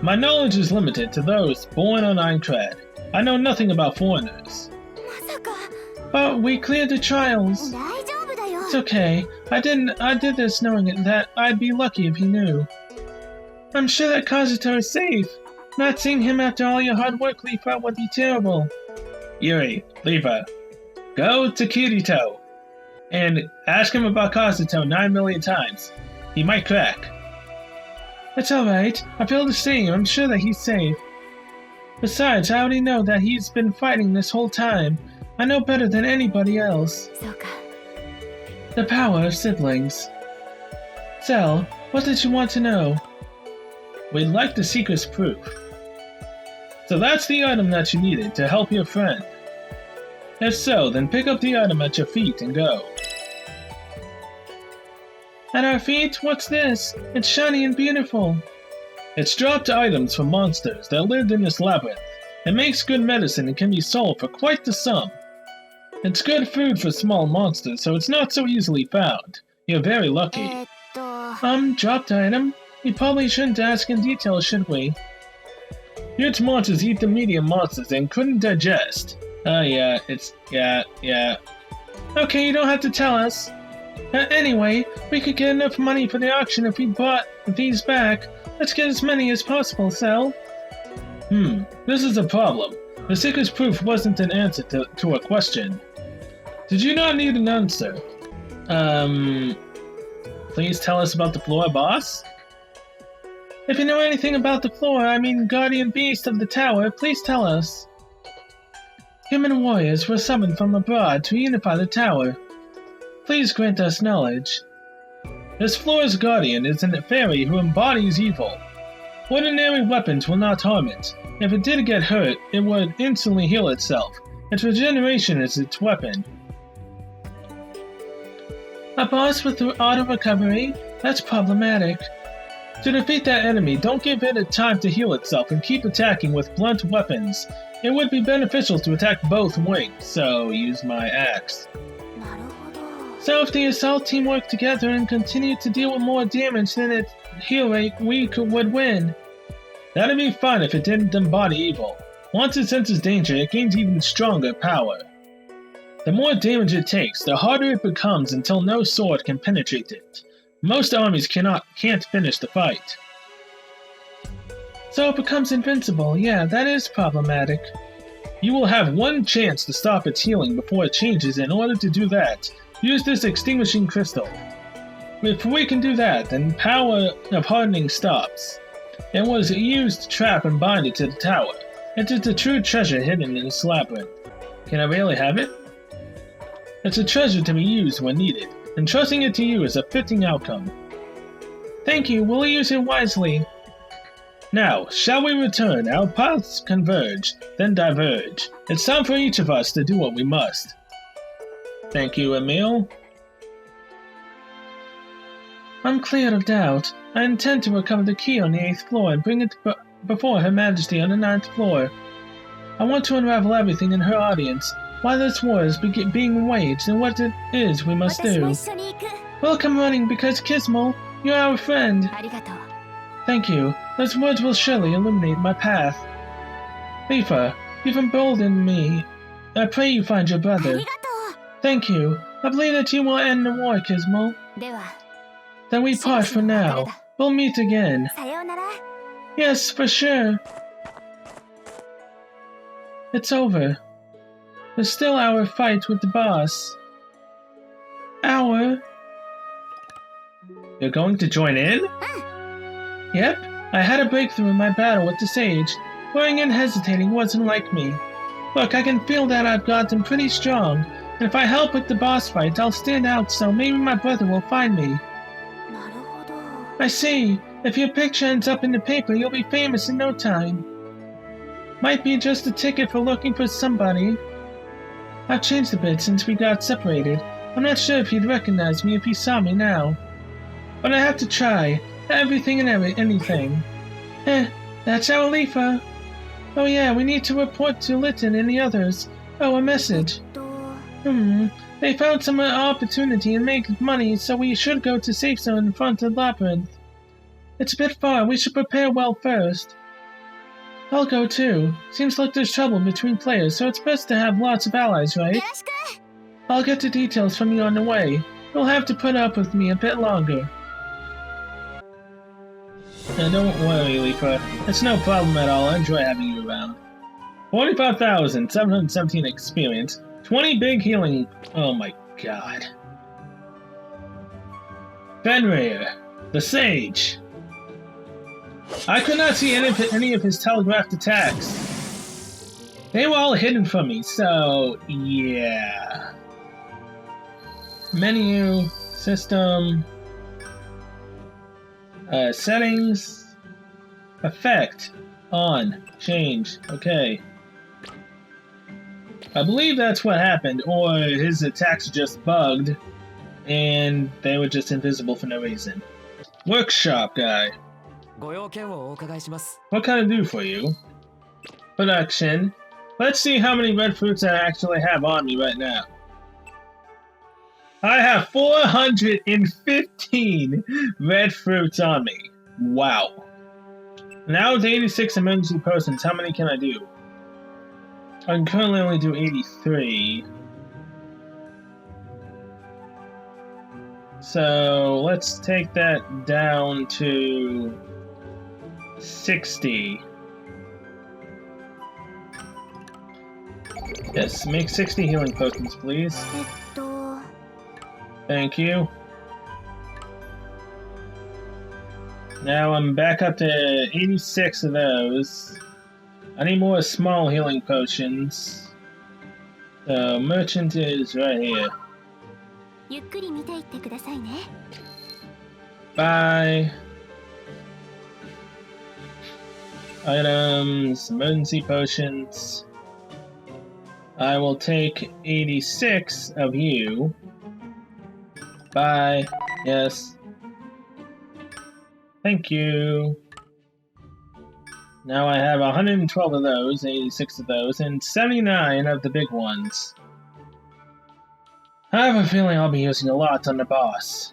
My knowledge is limited to those born on Aincrad. I know nothing about foreigners. But we cleared the trials. It's okay. I did this knowing that I'd be lucky if he knew. I'm sure that Kazuto is safe. Not seeing him after all your hard work, Lifa, would be terrible. Yuri, Lifa, go to Kirito and ask him about Kazuto 9 million times. He might crack. It's alright. I feel the same. I'm sure that he's safe. Besides, I already know that he's been fighting this whole time. I know better than anybody else. The power of siblings. Cell, what did you want to know? We'd like the Seeker's proof. So that's the item that you needed to help your friend. If so, then pick up the item at your feet and go. At our feet? What's this? It's shiny and beautiful. It's dropped items from monsters that lived in this labyrinth. It makes good medicine and can be sold for quite the sum. It's good food for small monsters, so it's not so easily found. You're very lucky. Dropped item? We probably shouldn't ask in detail, should we? Huge monsters eat the medium monsters and couldn't digest. Yeah. Okay, you don't have to tell us. Anyway, we could get enough money for the auction if we bought these back. Let's get as many as possible, Cell. This is a problem. The Seeker's proof wasn't an answer to a question. Did you not need an answer? Please tell us about the floor boss? If you know anything about the floor, I mean guardian beast of the tower, please tell us. Human warriors were summoned from abroad to unify the tower. Please grant us knowledge. This floor's guardian is a fairy who embodies evil. Ordinary weapons will not harm it. If it did get hurt, it would instantly heal itself. Its regeneration is its weapon. A boss with auto recovery? That's problematic. To defeat that enemy, don't give it a time to heal itself and keep attacking with blunt weapons. It would be beneficial to attack both wings, so use my axe. So if the assault team worked together and continued to deal with more damage than its heal rate, we would win. That'd be fun if it didn't embody evil. Once it senses danger, it gains even stronger power. The more damage it takes, the harder it becomes until no sword can penetrate it. Most armies can't finish the fight. So it becomes invincible. Yeah, that is problematic. You will have one chance to stop its healing before it changes. In order to do that, use this extinguishing crystal. If we can do that, then power of hardening stops. It was used to trap and bind it to the tower. It is the true treasure hidden in this labyrinth. Can I really have it? It's a treasure to be used when needed, and trusting it to you is a fitting outcome. Thank you, we'll use it wisely. Now, shall we return? Our paths converge, then diverge. It's time for each of us to do what we must. Thank you, Emil. I'm cleared of doubt. I intend to recover the key on the 8th floor and bring it before Her Majesty on the 9th floor. I want to unravel everything in her audience, why this war is being waged, and what it is we must do. We'll come running because Kismel, you're our friend. Thank you. Those words will surely illuminate my path. Leafa, you've emboldened me. I pray you find your brother. Thank you. I believe that you will end the war, Kismel. Then we part for now. We'll meet again. Yes, for sure. It's over. There's still our fight with the boss. Our? You're going to join in? Yep. I had a breakthrough in my battle with the sage. Worrying and hesitating wasn't like me. Look, I can feel that I've gotten pretty strong. And if I help with the boss fight, I'll stand out, so maybe my brother will find me. I see. If your picture ends up in the paper, you'll be famous in no time. Might be just a ticket for looking for somebody. I've changed a bit since we got separated. I'm not sure if he'd recognize me if he saw me now. But I have to try. Everything and anything. That's our Leafa. Oh yeah, we need to report to Lytton and the others. Oh, a message. They found some opportunity and make money, so we should go to safe zone in front of the labyrinth. It's a bit far, we should prepare well first. I'll go too. Seems like there's trouble between players, so it's best to have lots of allies, right? I'll get the details from you on the way. You'll have to put up with me a bit longer. Don't worry, Leafa. It's no problem at all. I enjoy having you around. 45,717 experience. 20 big healing. Oh my god. Fenrir, the Sage. I could not see any of his telegraphed attacks. They were all hidden from me, so yeah. Menu, system, settings, effect, on, change, okay. I believe that's what happened, or his attacks just bugged, and they were just invisible for no reason. Workshop guy. What can I do for you? Production. Let's see how many red fruits I actually have on me right now. I have 415 red fruits on me. Wow. Now with 86 emergency potions, how many can I do? I can currently only do 83. So let's take that down to 60. Yes, make 60 healing potions, please. Thank you. Now I'm back up to 86 of those. I need more small healing potions. So, merchant is right here. Bye. Items, emergency potions. I will take 86 of you. Bye. Yes. Thank you. Now I have 112 of those, 86 of those, and 79 of the big ones. I have a feeling I'll be using a lot on the boss.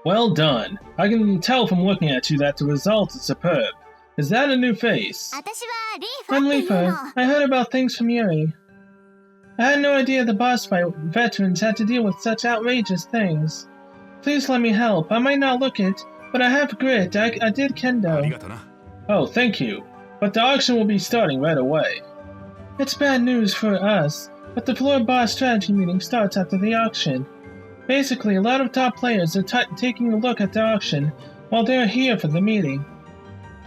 Well done. I can tell from looking at you that the result is superb. Is that a new face? I'm Leafa. I heard about things from Yuri. I had no idea the boss fight veterans had to deal with such outrageous things. Please let me help. I might not look it, but I have grit. I did kendo. Oh, thank you. But the auction will be starting right away. It's bad news for us, but the floor boss strategy meeting starts after the auction. Basically, a lot of top players are taking a look at the auction while they're here for the meeting.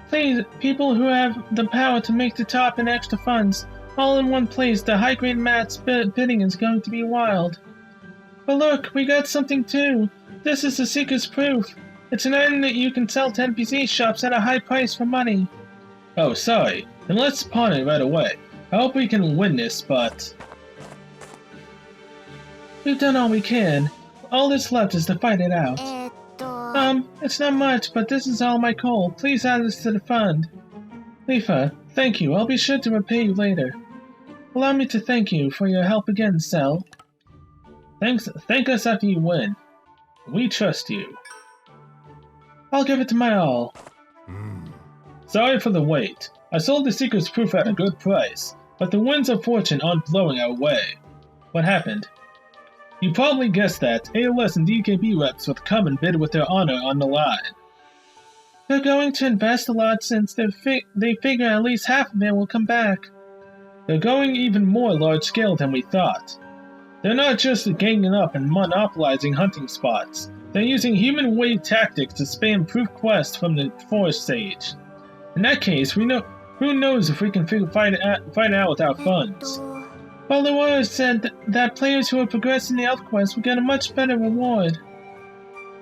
Please, people who have the power to make the top and extra funds all in one place, the high-grade mat's bidding is going to be wild. But look, we got something too. This is the Seeker's Proof. It's an item that you can sell to NPC shops at a high price for money. Oh, sorry. Then let's pawn it right away. I hope we can win this, but... We've done all we can. All that's left is to fight it out. It's not much, but this is all my coal. Please add this to the fund. Leafa, thank you. I'll be sure to repay you later. Allow me to thank you for your help again, Cell. Thank us after you win. We trust you. I'll give it to my all. Sorry for the wait. I sold the Seeker's Proof at a good price, but the winds of fortune aren't blowing our way. What happened? You probably guessed that. ALS and DKB reps would come and bid with their honor on the line. They're going to invest a lot since they figure at least half of it will come back. They're going even more large-scale than we thought. They're not just ganging up and monopolizing hunting spots. They're using human wave tactics to spam proof quests from the forest stage. In that case, who knows if we can fight it out without funds. Well, the warrior said that players who are progressing the elf quest will get a much better reward.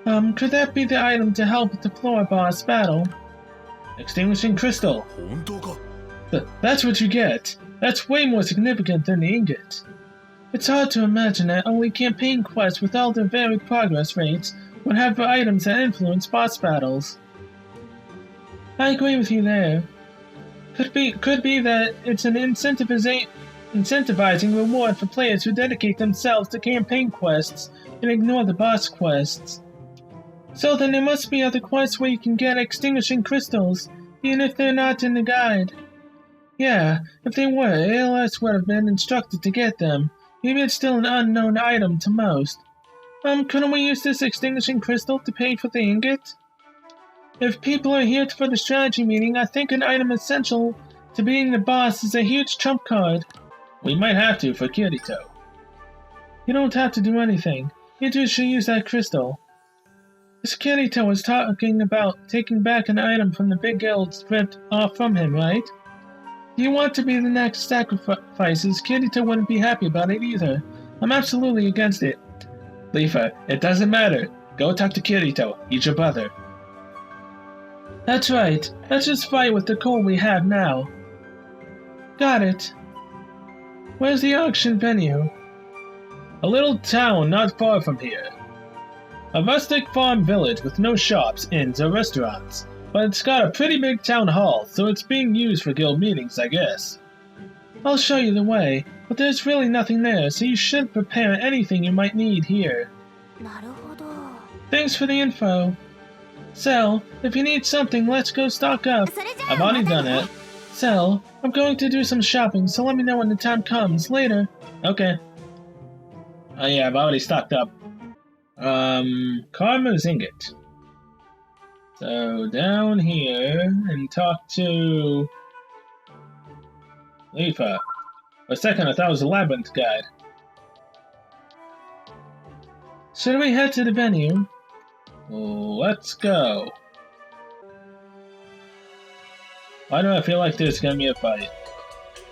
Could that be the item to help with the floor boss battle? Extinguishing crystal. That's what you get. That's way more significant than the ingot. It's hard to imagine that only campaign quests with all their varied progress rates would have items that influence boss battles. I agree with you there. Could be that it's an incentivizing reward for players who dedicate themselves to campaign quests and ignore the boss quests. So then there must be other quests where you can get extinguishing crystals, even if they're not in the guide. Yeah, if they were, ALS would have been instructed to get them. Maybe it's still an unknown item to most. Couldn't we use this extinguishing crystal to pay for the ingot? If people are here for the strategy meeting, I think an item essential to beating the boss is a huge trump card. We might have to for Kirito. You don't have to do anything. You two should use that crystal. This Kirito was talking about taking back an item from the big guilds ripped off from him, right? Do you want to be the next sacrifices? Kirito wouldn't be happy about it either. I'm absolutely against it. Leafa, it doesn't matter. Go talk to Kirito. He's your brother. That's right. Let's just fight with the coal we have now. Got it. Where's the auction venue? A little town not far from here. A rustic farm village with no shops, inns, or restaurants. But it's got a pretty big town hall, so it's being used for guild meetings, I guess. I'll show you the way, but there's really nothing there, so you should prepare anything you might need here. Thanks for the info. Cell, if you need something, let's go stock up. I've already done it. Cell, I'm going to do some shopping, so let me know when the time comes. Later. Okay. Oh yeah, I've already stocked up. Karma's ingot. So down here and talk to Leafa. For a second I thought it was a labyrinth guide. Should we head to the venue? Let's go. Why do I feel like there's gonna be a fight?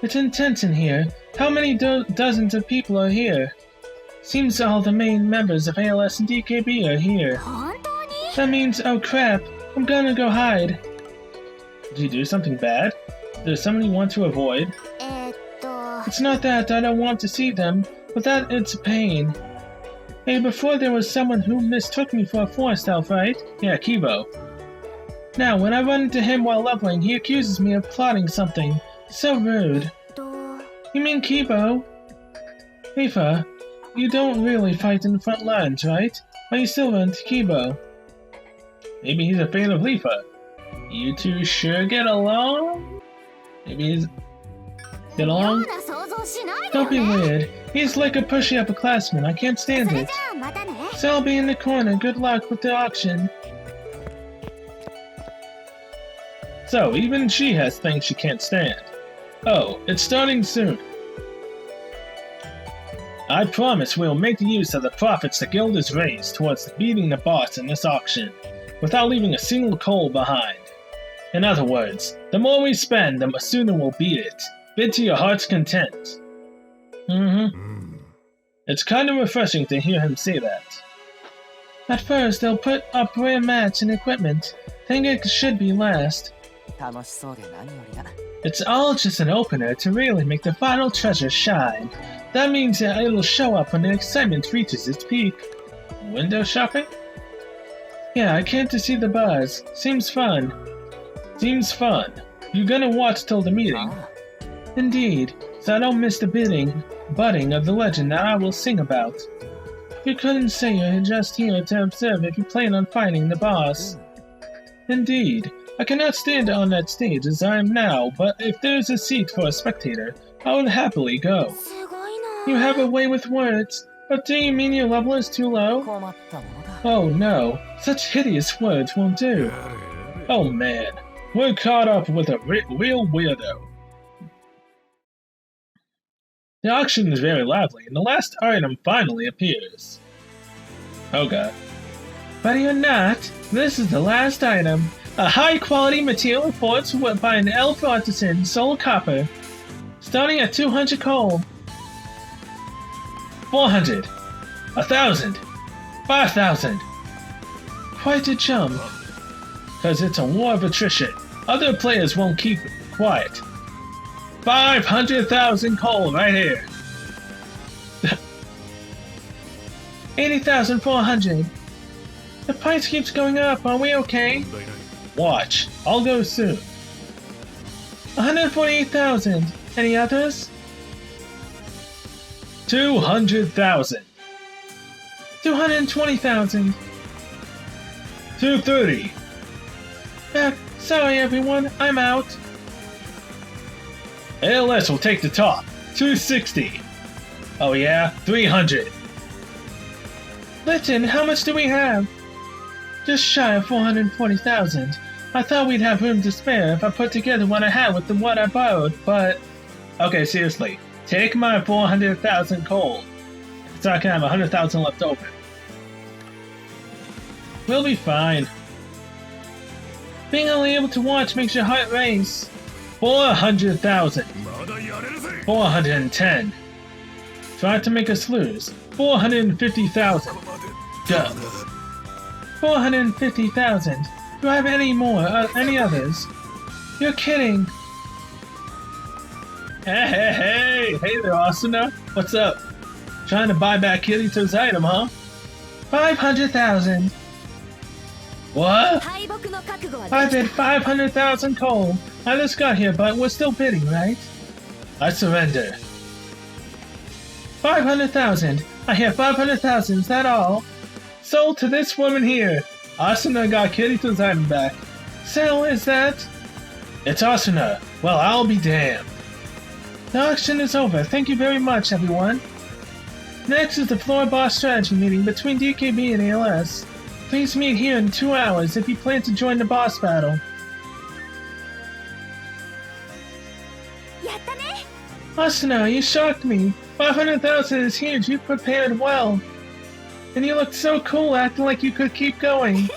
It's intense in here. How many dozens of people are here? Seems all the main members of ALS and DKB are here. That means, oh crap, I'm gonna go hide. Did you do something bad? There's someone you want to avoid? It's not that I don't want to see them, but that it's a pain. Hey, before there was someone who mistook me for a forest elf, right? Yeah, Kibo. Now, when I run into him while leveling, he accuses me of plotting something. So rude. You mean Kibo? Leafa, you don't really fight in the front lines, right? But you still run to Kibo. Maybe he's a fan of Leafa. You two sure get along? Maybe he's... Get along? Don't be weird. He's like a pushy upperclassman. I can't stand it. So I'll be in the corner. Good luck with the auction. So, even she has things she can't stand. Oh, it's starting soon. I promise we'll make use of the profits the guild has raised towards beating the boss in this auction, without leaving a single coal behind. In other words, the more we spend, the sooner we'll beat it. Bid to your heart's content. It's kind of refreshing to hear him say that. At first, they'll put up rare mats and equipment. Think it should be last. It's all just an opener to really make the final treasure shine. That means that it'll show up when the excitement reaches its peak. Window shopping? Yeah, I came to see the buzz. Seems fun. Seems fun. You gonna watch till the meeting? Indeed, so I don't miss the budding of the legend that I will sing about. You couldn't say you're just here to observe if you plan on fighting the boss. Indeed, I cannot stand on that stage as I am now, but if there's a seat for a spectator, I would happily go. You have a way with words, but do you mean your level is too low? Oh no, such hideous words won't do. Oh man, we're caught up with a real weirdo. The auction is very lively, and the last item finally appears. Oh god. But you're not. This is the last item. A high-quality material forged by an elf artisan, soul copper. Starting at 200 coal. 400. 1,000. 5,000. Quite a jump. Cause it's a war of attrition. Other players won't keep quiet. 500,000 coal right here. 80,400. The price keeps going up. Are we okay? Watch. I'll go soon. 148,000. Any others? 200,000. 220,000. 230. Sorry everyone, I'm out. ALS will take the top. 260. Oh yeah, 300. Litten, how much do we have? Just shy of 440,000. I thought we'd have room to spare if I put together what I had with what I borrowed, but... Okay, seriously. Take my 400,000 coal, so I can have 100,000 left over. We'll be fine. Being only able to watch makes your heart race. 400,000. 410. Try to make us lose. 450,000. Go. 450,000. Do I have any more? Any others? You're kidding. Hey there, Asuna. What's up? Trying to buy back Kirito's item, huh? 500,000. What? I bid 500,000 coal. I just got here, but we're still bidding, right? I surrender. 500,000. I hear 500,000. Is that all? Sold to this woman here. Asuna got Kirito's item back. So, is that? It's Asuna. Well, I'll be damned. The auction is over. Thank you very much, everyone. Next is the floor boss strategy meeting between DKB and ALS. Please meet here in 2 hours if you plan to join the boss battle. Asuna, you shocked me. 500,000 is huge. You prepared well. And you looked so cool acting like you could keep going.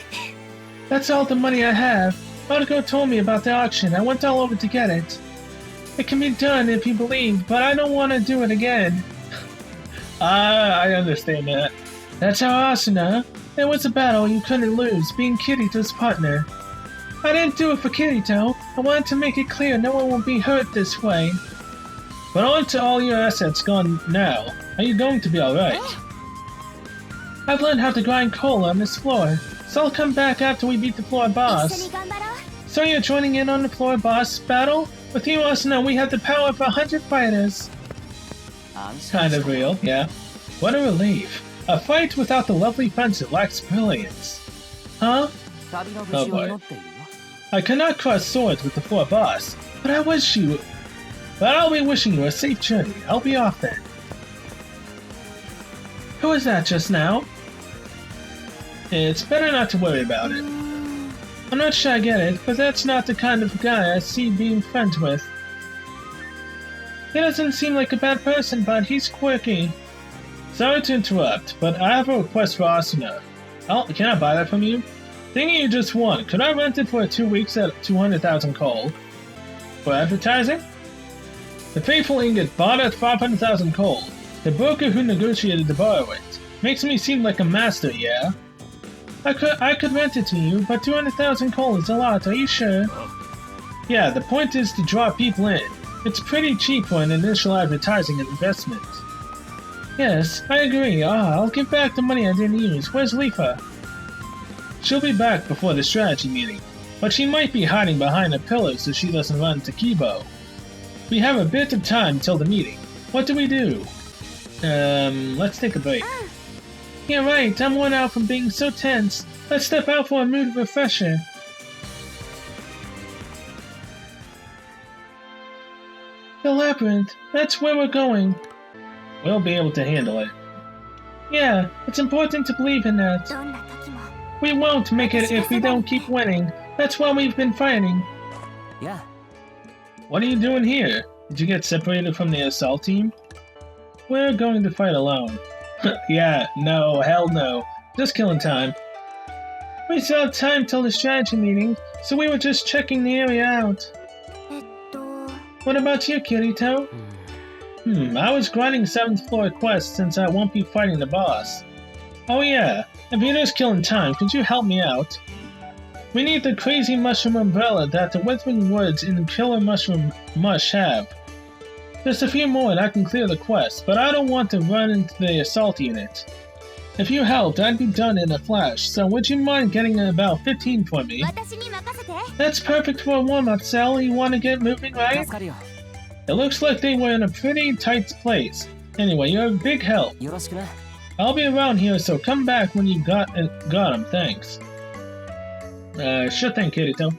That's all the money I have. Marco told me about the auction. I went all over to get it. It can be done if you believe, but I don't want to do it again. I understand that. That's how Asuna. It was a battle you couldn't lose, being Kirito's partner. I didn't do it for Kirito. I wanted to make it clear no one will be hurt this way. But on to all your assets gone now. Are you going to be alright? I've learned how to grind coal on this floor, so I'll come back after we beat the floor boss. So you're joining in on the floor boss battle? With you, Asuna, we have the power of 100 fighters. Kind of real, yeah. What a relief. A fight without the lovely fencer lacks brilliance. Huh? Oh boy. I cannot cross swords with the floor boss, but I'll be wishing you a safe journey. I'll be off then. Who was that just now? It's better not to worry about it. I'm not sure I get it, but that's not the kind of guy I see being friends with. He doesn't seem like a bad person, but he's quirky. Sorry to interrupt, but I have a request for Asuna. Can I buy that from you? Thinking you just won, could I rent it for 2 weeks at 200,000 coal? For advertising? The faithful ingot bought at 500,000 coal. The broker who negotiated to borrow it. Makes me seem like a master, yeah? I could rent it to you, but 200,000 coal is a lot, are you sure? Yeah, the point is to draw people in. It's pretty cheap for an initial advertising and investment. Yes, I agree. I'll give back the money I didn't use. Where's Leafa? She'll be back before the strategy meeting, but she might be hiding behind a pillar so she doesn't run into Kibo. We have a bit of time till the meeting. What do we do? Let's take a break. Yeah, right. I'm worn out from being so tense. Let's step out for a mood refresher. The labyrinth. That's where we're going. We'll be able to handle it. Yeah, it's important to believe in that. We won't make it if we don't keep winning. That's why we've been fighting. Yeah. What are you doing here? Did you get separated from the assault team? We're going to fight alone. Yeah, no, hell no. Just killing time. We still have time till the strategy meeting, so we were just checking the area out. What about you, Kirito? I was grinding 7th floor quests since I won't be fighting the boss. Oh yeah, if you're just killing time, could you help me out? We need the crazy mushroom umbrella that the Withering Woods in Killer Mushroom Mush have. Just a few more and I can clear the quest, but I don't want to run into the assault unit. If you helped, I'd be done in a flash, so would you mind getting about 15 for me? That's perfect for a warm-up, Cell. You want to get moving, right? It looks like they were in a pretty tight place. Anyway, you're a big help. I'll be around here, so come back when you got him, thanks. Sure thing, Kirito.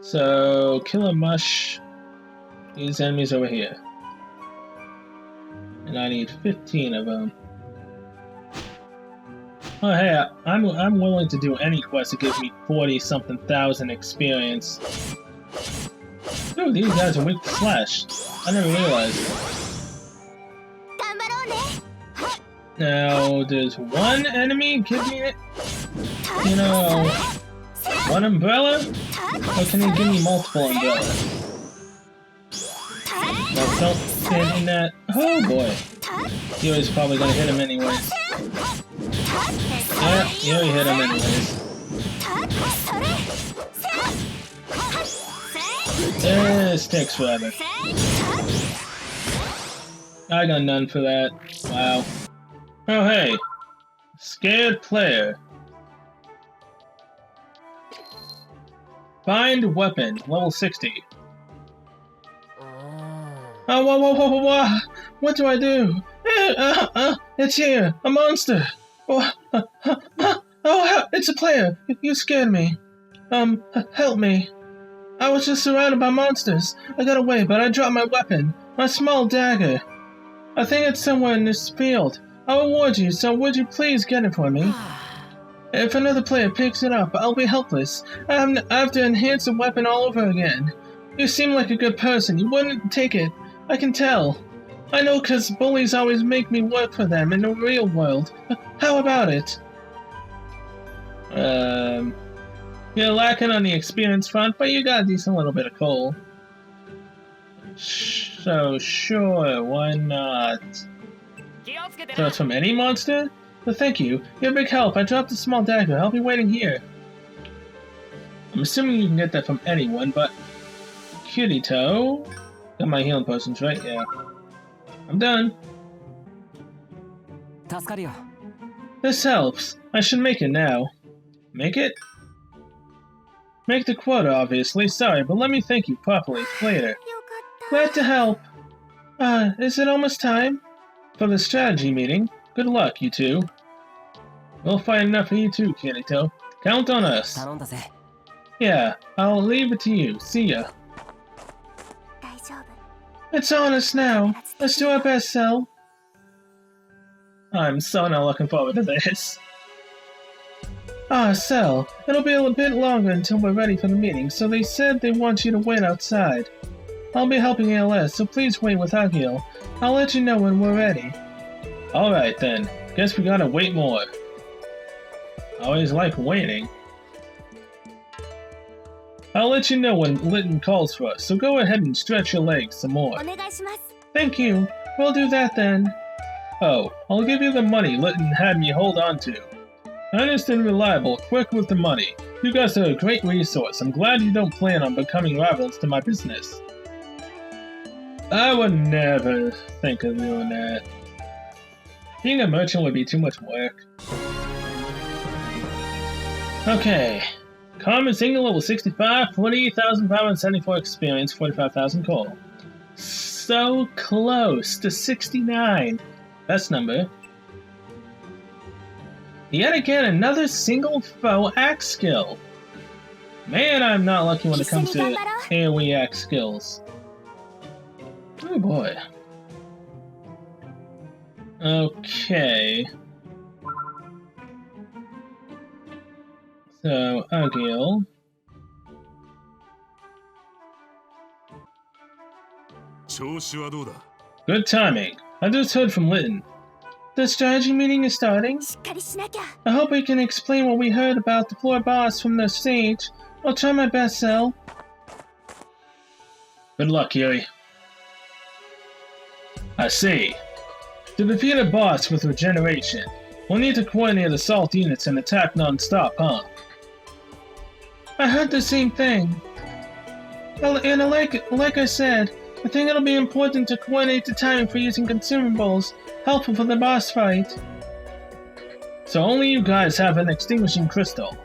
So, Killer Mush, these enemies over here. And I need 15 of them. Oh hey, I'm willing to do any quest that gives me 40-something thousand experience. Ooh, these guys are weak to slash. I never realized. Now, there's one enemy, give me it. You know, one umbrella? Or can you give me multiple umbrellas? No, don't stand in that. Oh boy. Yo's probably gonna hit him anyways. Yeah, Yo hit him anyways. This takes forever. I got none for that. Wow. Oh hey. Scared player. Find weapon, level 60. Oh, whoa. What do I do? It's here, a monster. Oh, it's a player. You scared me. Help me. I was just surrounded by monsters. I got away, but I dropped my weapon, my small dagger. I think it's somewhere in this field. I'll reward you, so would you please get it for me? If another player picks it up, I'll be helpless. I have to enhance the weapon all over again. You seem like a good person. You wouldn't take it. I can tell. I know because bullies always make me work for them in the real world. How about it? You're lacking on the experience front, but you got a decent little bit of coal. So, sure, why not? So it's from any monster? Well, thank you. You're a big help. I dropped a small dagger. I'll be waiting here. I'm assuming you can get that from anyone, but... Kirito... Got my healing potions, right? Yeah. I'm done. This helps. I should make it now. Make it? Make the quota, obviously. Sorry, but let me thank you properly later. Glad to help. Is it almost time? For the strategy meeting. Good luck, you two. We'll find enough for you too, Kirito. Count on us. Yeah, I'll leave it to you. See ya. It's on us now. Let's do our best, Cell. I'm so not looking forward to this. Cell, it'll be a bit longer until we're ready for the meeting, so they said they want you to wait outside. I'll be helping ALS, so please wait with Agil. I'll let you know when we're ready. Alright then, guess we gotta wait more. I always like waiting. I'll let you know when Litten calls for us, so go ahead and stretch your legs some more. Thank you. We'll do that then. Oh, I'll give you the money Litten had me hold on to. Honest and reliable, quick with the money. You guys are a great resource. I'm glad you don't plan on becoming rivals to my business. I would never think of doing that. Being a merchant would be too much work. Okay. Common single level 65, 48,574 experience, 45,000 coal. So close to 69. Best number. Yet again, another single foe axe skill. Man, I'm not lucky when it comes to AoE axe skills. Oh boy. Okay. So, Agil. Good timing. I just heard from Litten. The strategy meeting is starting. I hope we can explain what we heard about the floor boss from the stage. I'll try my best, Cell. Good luck, Yuri. I see. To defeat a boss with regeneration, we'll need to coordinate assault units and attack non-stop, huh? I heard the same thing. Well, and like I said, I think it'll be important to coordinate the timing for using consumables, helpful for the boss fight. So only you guys have an extinguishing crystal.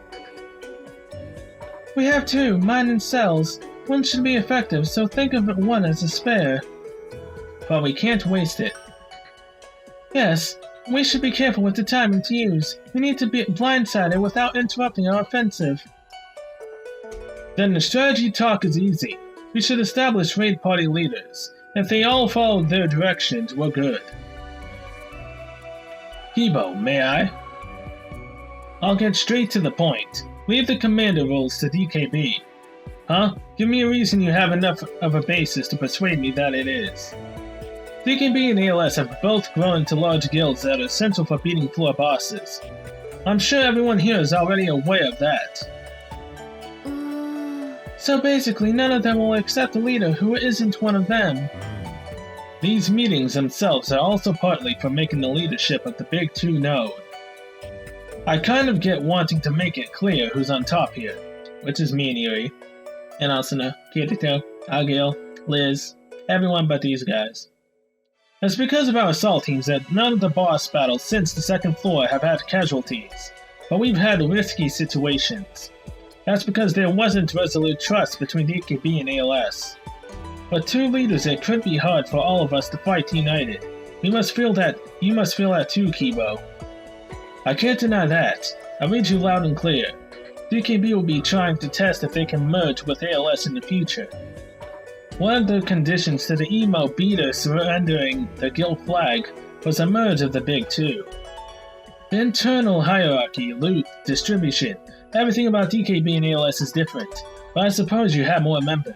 We have two, mine and Cell's. One should be effective, so think of one as a spare. But we can't waste it. Yes, we should be careful with the timing to use. We need to be blindsided without interrupting our offensive. Then the strategy talk is easy. We should establish raid party leaders. If they all follow their directions, we're good. Kibo, may I? I'll get straight to the point. Leave the commander roles to DKB. Huh? Give me a reason you have enough of a basis to persuade me that it is. DKB and ALS have both grown into large guilds that are essential for beating floor bosses. I'm sure everyone here is already aware of that. So basically, none of them will accept a leader who isn't one of them. These meetings themselves are also partly for making the leadership of the Big Two known. I kind of get wanting to make it clear who's on top here, which is me and Yuri, and Asuna, Kirito, Agil, Liz, everyone but these guys. It's because of our assault teams that none of the boss battles since the second floor have had casualties, but we've had risky situations. That's because there wasn't resolute trust between DKB and ALS. But two leaders, it could be hard for all of us to fight united. You must feel that too, Kibo. I can't deny that. I read you loud and clear. DKB will be trying to test if they can merge with ALS in the future. One of the conditions to the emo beater surrendering the guild flag was a merge of the Big Two. The internal hierarchy, loot, distribution, everything about DKB and ALS is different, but I suppose you have more members.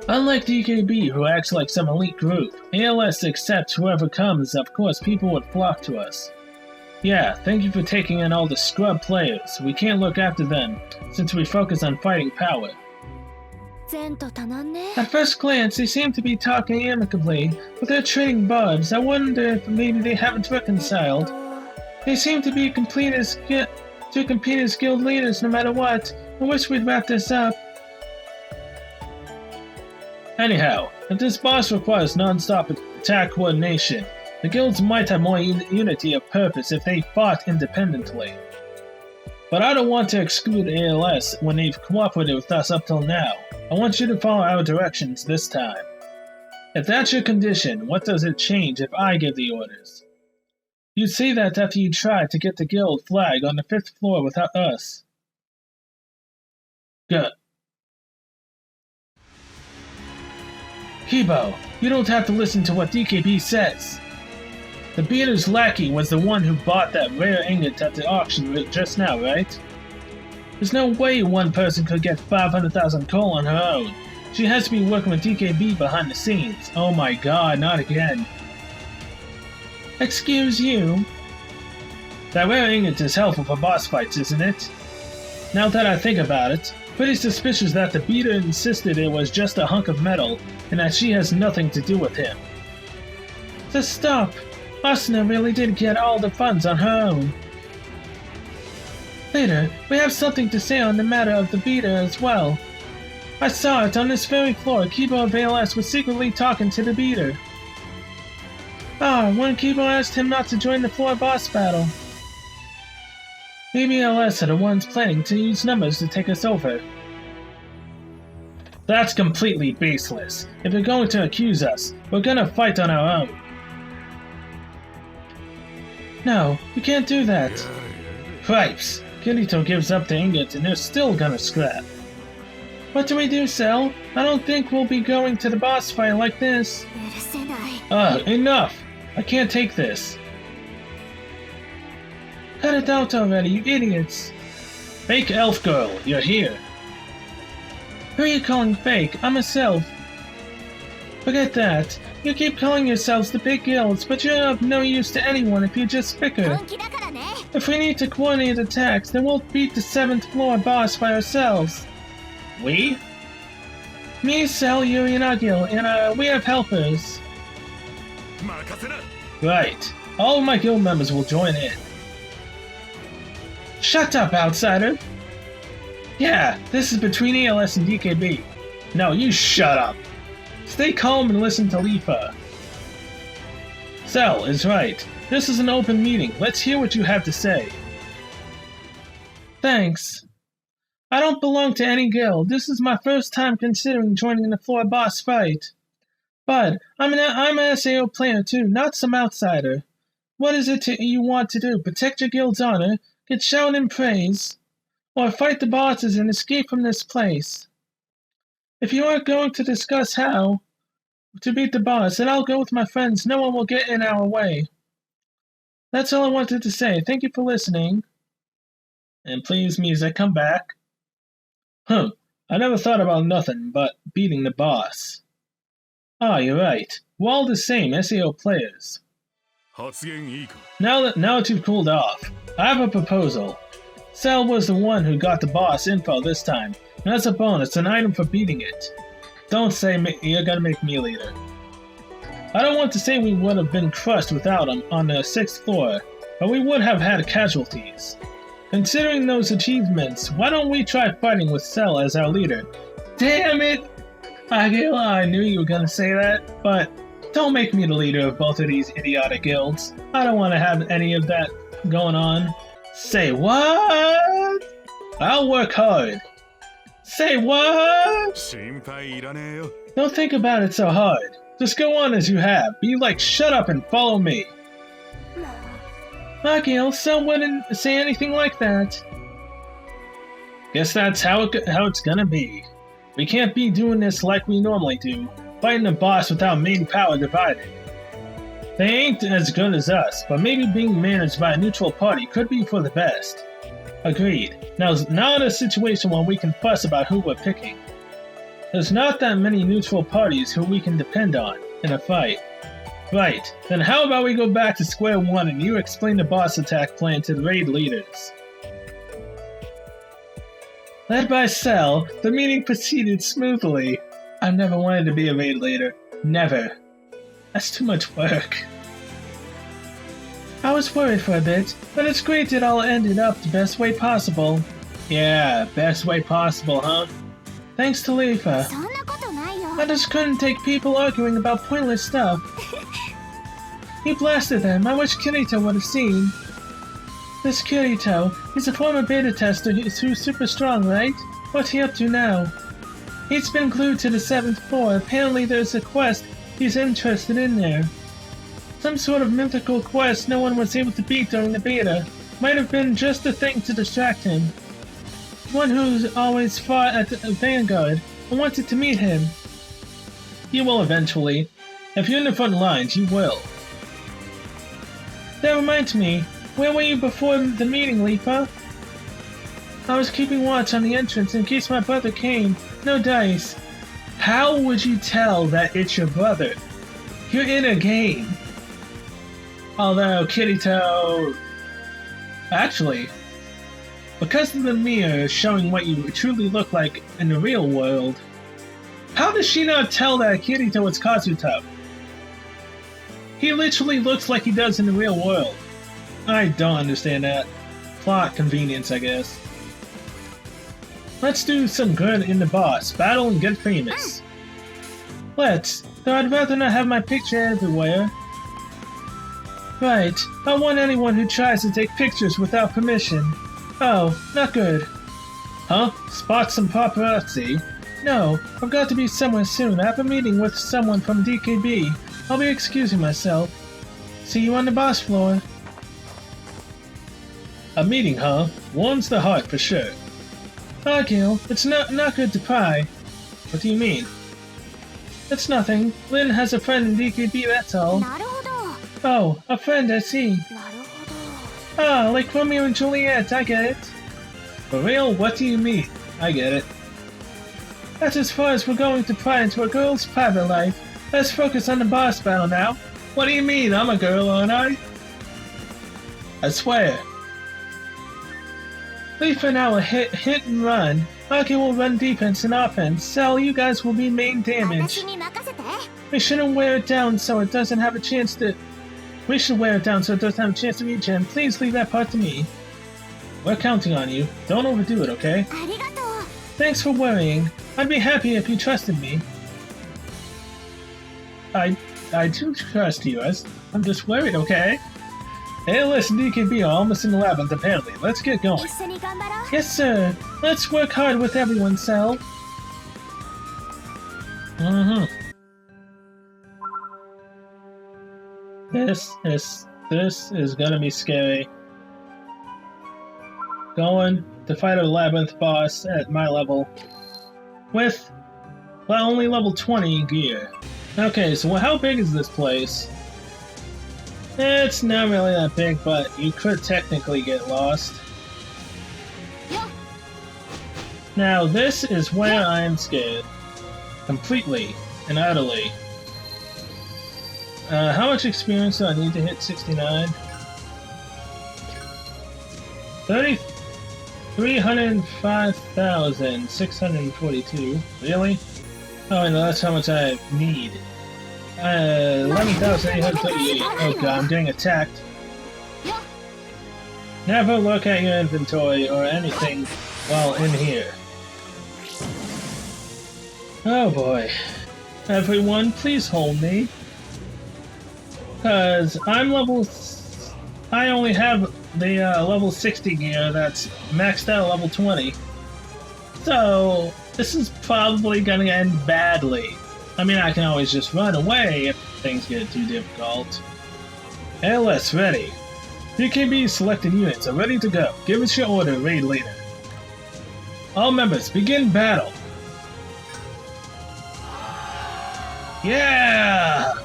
Unlike DKB, who acts like some elite group, ALS accepts whoever comes. Of course, people would flock to us. Yeah, thank you for taking in all the scrub players. We can't look after them, since we focus on fighting power. At first glance, they seem to be talking amicably, but they're trading barbs. I wonder if maybe they haven't reconciled. They seem to be compete as guild leaders no matter what. I wish we'd wrap this up. Anyhow, if this boss requires non-stop attack coordination, the guilds might have more unity of purpose if they fought independently. But I don't want to exclude ALS when they've cooperated with us up till now. I want you to follow our directions this time. If that's your condition, what does it change if I give the orders? You'd say that after you tried to get the guild flag on the 5th floor without us. Good. Kibo, you don't have to listen to what DKB says. The beater's lackey was the one who bought that rare ingot at the auction just now, right? There's no way one person could get 500,000 coal on her own. She has to be working with DKB behind the scenes. Oh my god, not again. Excuse you? That rare ingot is helpful for boss fights, isn't it? Now that I think about it, pretty suspicious that the beater insisted it was just a hunk of metal and that she has nothing to do with him. Just stop. Asuna really did get all the funds on her own. Later, we have something to say on the matter of the beater as well. I saw it on this very floor. Kibo of ALS was secretly talking to the beater. When Kibo asked him not to join the floor boss battle. Maybe ALS are the ones planning to use numbers to take us over. That's completely baseless. If you're going to accuse us, we're gonna fight on our own. No, you can't do that. Cripes! Kirito gives up the ingot and they're still gonna scrap. What do we do, Cell? I don't think we'll be going to the boss fight like this. Enough! I can't take this. Cut it out already, you idiots! Fake elf girl, you're here. Who are you calling fake? I'm a self. Forget that. You keep calling yourselves the big guilds, but you're of no use to anyone if you just bicker. If we need to coordinate attacks, then we'll beat the 7th floor boss by ourselves. We? Me, Cell, Yuri, and Agil, and we have helpers. Right. All of my guild members will join in. Shut up, outsider! Yeah, this is between ALS and DKB. No, you shut up. Stay calm and listen to Lifa. Cell is right. This is an open meeting. Let's hear what you have to say. Thanks. I don't belong to any guild. This is my first time considering joining the floor boss fight. But I'm an SAO player too, not some outsider. What is it you want to do? Protect your guild's honor, get shown in praise, or fight the bosses and escape from this place? If you aren't going to discuss how to beat the boss, then I'll go with my friends. No one will get in our way. That's all I wanted to say. Thank you for listening. And please, music, come back. I never thought about nothing but beating the boss. You're right. We're all the same SAO players. Now that you've cooled off, I have a proposal. Cell was the one who got the boss info this time, and as a bonus, an item for beating it. Don't say you're gonna make me leader. I don't want to say we would have been crushed without him on the 6th floor, but we would have had casualties. Considering those achievements, why don't we try fighting with Cell as our leader? Damn it! I knew you were gonna say that, but don't make me the leader of both of these idiotic guilds. I don't want to have any of that going on. Say what? I'll work hard. Say what? Don't think about it so hard. Just go on as you have. Be like, shut up and follow me. Agil, Cell wouldn't say anything like that. Guess that's how it's gonna be. We can't be doing this like we normally do, fighting the boss without main power divided. They ain't as good as us, but maybe being managed by a neutral party could be for the best. Agreed. Now in a situation where we can fuss about who we're picking. There's not that many neutral parties who we can depend on in a fight. Right, then how about we go back to square one and you explain the boss attack plan to the raid leaders? Led by Cell, the meeting proceeded smoothly. I've never wanted to be a raid leader. Never. That's too much work. I was worried for a bit, but it's great it all ended up the best way possible. Yeah, best way possible, huh? Thanks to Leafa. I just couldn't take people arguing about pointless stuff. He blasted them. I wish Kirito would have seen. This Kirito, he's a former beta tester who's super strong, right? What's he up to now? He's been glued to the 7th floor. Apparently there's a quest he's interested in there. Some sort of mythical quest no one was able to beat during the beta. Might have been just the thing to distract him. One who's always fought at the Vanguard. I wanted to meet him. You will eventually. If you're in the front lines, you will. That reminds me, where were you before the meeting, Leafa? I was keeping watch on the entrance in case my brother came. No dice. How would you tell that it's your brother? You're in a game. Although Kirito... Actually, because of the mirror showing what you truly look like in the real world, how does she not tell that Kirito is Kazuto? He literally looks like he does in the real world. I don't understand that. Plot convenience, I guess. Let's do some good in the boss battle and get famous. Let's, though I'd rather not have my picture everywhere. Right, I don't want anyone who tries to take pictures without permission. Oh, not good. Huh? Spot some paparazzi? No, I've got to be somewhere soon. I have a meeting with someone from DKB. I'll be excusing myself. See you on the boss floor. A meeting, huh? Warms the heart for sure. Ah, Gil, it's not good to pry. What do you mean? It's nothing. Lynn has a friend in DKB, that's all. Oh, a friend, I see. Ah, like Romeo and Juliet, I get it. For real? What do you mean? I get it. That's as far as we're going to pry into a girl's private life. Let's focus on the boss battle now. What do you mean? I'm a girl, aren't I? I swear. Leaf and I will hit and run. Maki will run defense and offense. Cell, you guys will be main damage. We shouldn't wear it down so it doesn't have a chance to... We should wear it down so it doesn't have a chance to regen. Please leave that part to me. We're counting on you. Don't overdo it, okay? Thanks for worrying. I'd be happy if you trusted me. I do trust you. I'm just worried, okay? Hey, listen, DKB are almost in the 11th, apparently. Let's get going. Yes, sir. Let's work hard with everyone, Cell. This is gonna be scary. Going to fight a 11th boss at my level. With, well, only level 20 gear. Okay, so how big is this place? It's not really that big, but you could technically get lost. Now, this is where I'm scared. Completely and utterly. How much experience do I need to hit 69? 305,642. Really? Oh, no, that's how much I need. 11,838. Oh god, I'm getting attacked. Never look at your inventory or anything while in here. Oh boy. Everyone, please hold me. Cause I'm I only have the level 60 gear that's maxed out at level 20. So, this is probably gonna end badly. I mean, I can always just run away if things get too difficult. LS ready. DKB selected units are ready to go. Give us your order, raid leader. All members, begin battle. Yeah!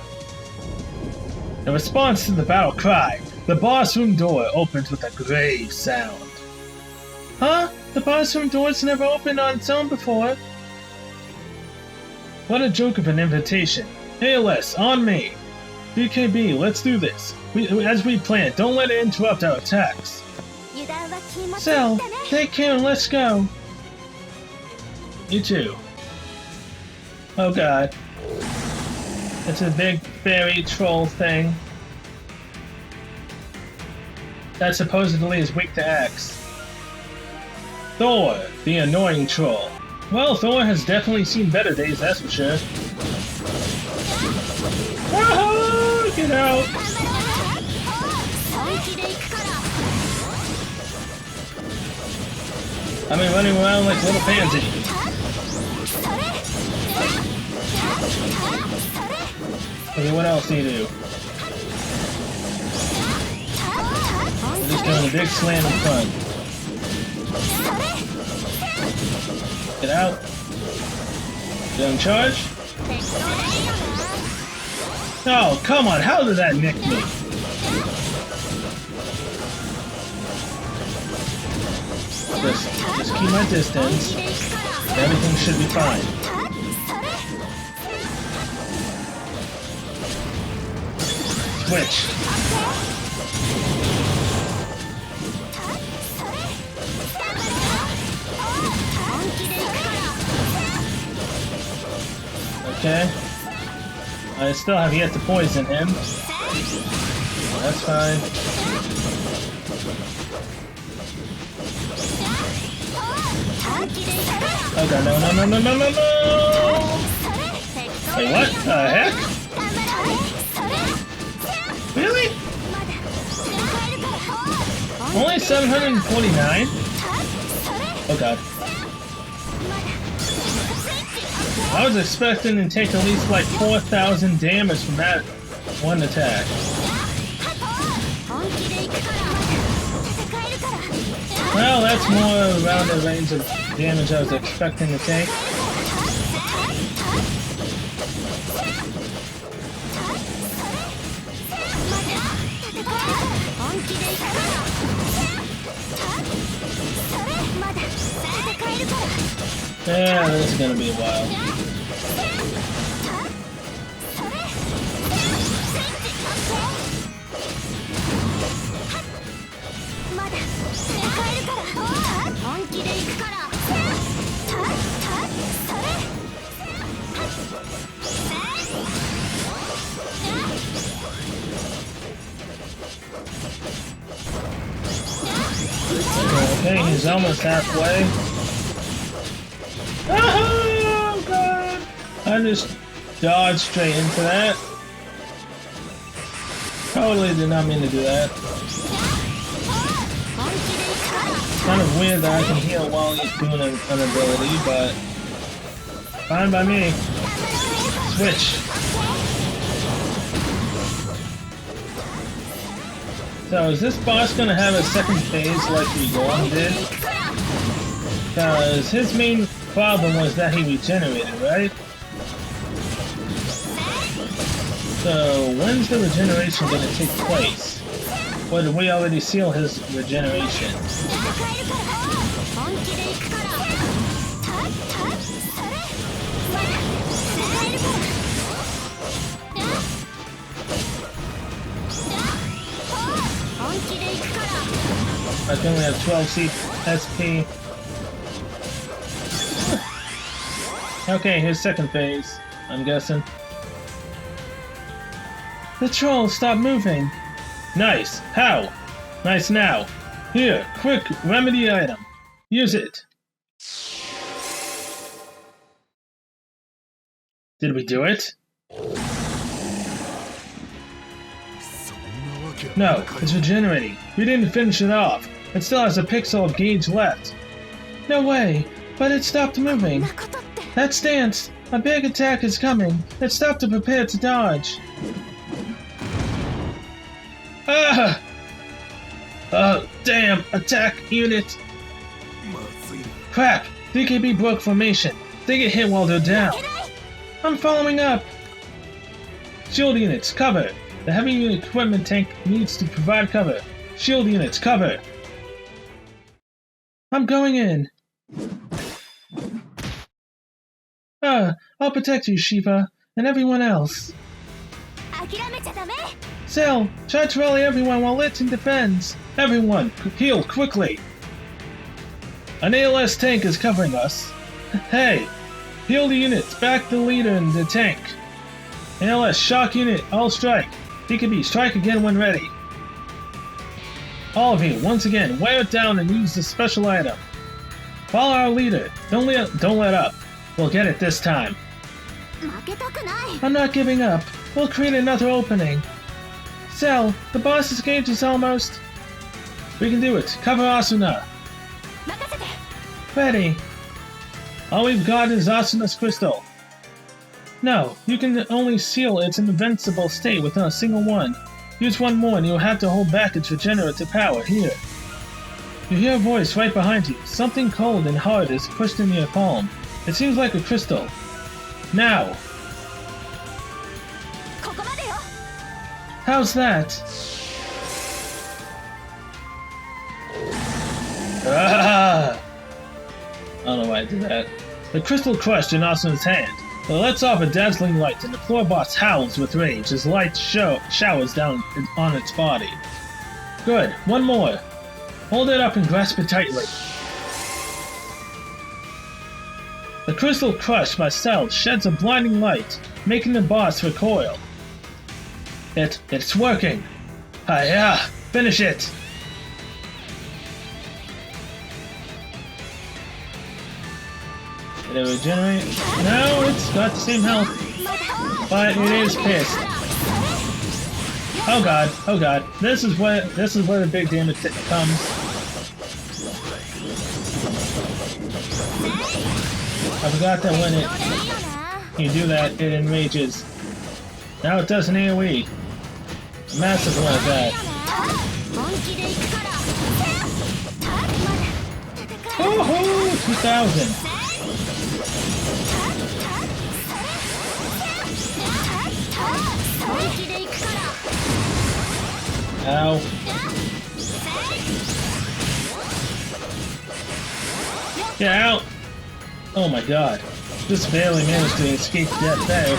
In response to the battle cry, the boss room door opens with a grave sound. Huh? The boss room door's never opened on its own before. What a joke of an invitation. ALS, on me! BKB, let's do this. As we planned, don't let it interrupt our attacks. Cell, take care and let's go. You too. Oh god. It's a big fairy troll thing that supposedly is weak to X. Thor, the annoying troll. Well, Thor has definitely seen better days, that's for sure. Woohoo! Get out! I've been running around like a little pansy. Okay, what else do you do? I'm just doing a big slam in front. Get out. Get in charge. Oh, come on, how did that nick me? Just keep my distance. Everything should be fine. Switch. Okay. I still have yet to poison him. That's fine. Oh god, no, no, no, no, no, no, no! Wait, what the heck? Really? Only 749? Oh god. I was expecting to take at least like 4,000 damage from that one attack. Well, that's more around the range of damage I was expecting to take. Yeah, this is gonna be a while. Okay, he's almost halfway. Oh god! I just dodged straight into that. Totally did not mean to do that. Kind of weird that I can heal while he's doing an ability, but fine by me. Switch. So is this boss gonna have a second phase like Reborn did? Because his main problem was that he regenerated, right? So when's the regeneration gonna take place? Or did we already seal his regeneration? I think we have 12 SP. Okay, his second phase, I'm guessing. The troll stopped moving. Nice. How? Nice now. Here, quick remedy item. Use it. Did we do it? No, it's regenerating. We didn't finish it off. It still has a pixel of gauge left. No way, but it stopped moving. That stance. A big attack is coming. It stopped to prepare to dodge. Ah! Oh, damn! Attack unit! Crap! DKB broke formation. They get hit while they're down. I'm following up! Shield units, cover! The heavy equipment tank needs to provide cover. Shield units, cover! I'm going in! I'll protect you, Shiva, and everyone else. Cell, try to rally everyone while Litton defends. Everyone, heal quickly. An ALS tank is covering us. Hey, heal the units, back the leader in the tank. ALS, shock unit, all strike. PKB, strike again when ready. All of you, once again, wear it down and use the special item. Follow our leader. Don't let up. We'll get it this time. I'm not giving up. We'll create another opening. Cell, the boss's gauge is almost... We can do it. Cover Asuna. Ready. All we've got is Asuna's crystal. No, you can only seal its invincible state with a single one. Use one more and you'll have to hold back its regenerative power. Here. You hear a voice right behind you. Something cold and hard is pushed into your palm. It seems like a crystal. Now! How's that? Ah! I don't know why I did that. The crystal crushed in Asuna's hand. It lets off a dazzling light and the floor boss howls with rage as light showers down on its body. Good. One more. Hold it up and grasp it tightly. The crystal crushed by Cell sheds a blinding light, making the boss recoil. It's working. Hiya! Finish it! Did it regenerate? No, it's got the same health. But it is pissed. Oh god. This is where the big damage comes. I forgot that when you do that, it enrages. Now it does an AoE. A massive one at that. Woohoo! 2000! Ow. Get out! Oh my god. Just barely managed to escape death there.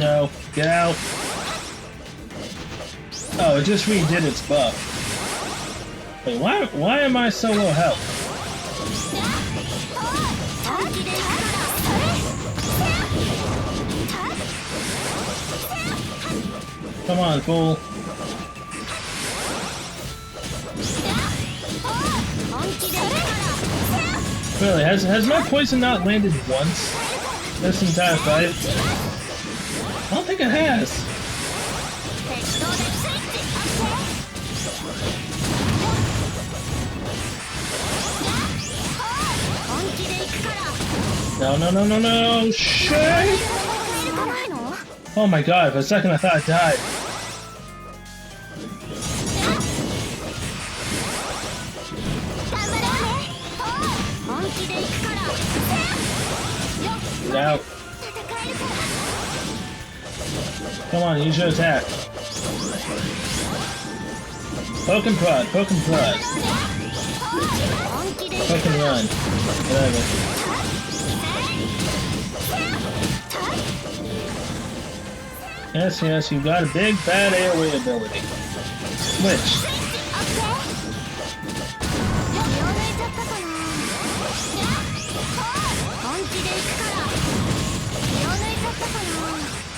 No, get out. Oh, it just redid its buff. Wait, why am I so low health? Come on, fool. Really, has my poison not landed once this entire fight? I don't think it has. No, shit! Oh my god, for a second I thought I died. Get out. Come on, use your attack. Poke and prod, poke and prod. Poke and run. Whatever. Yes, you got a big bad AoE ability. Switch.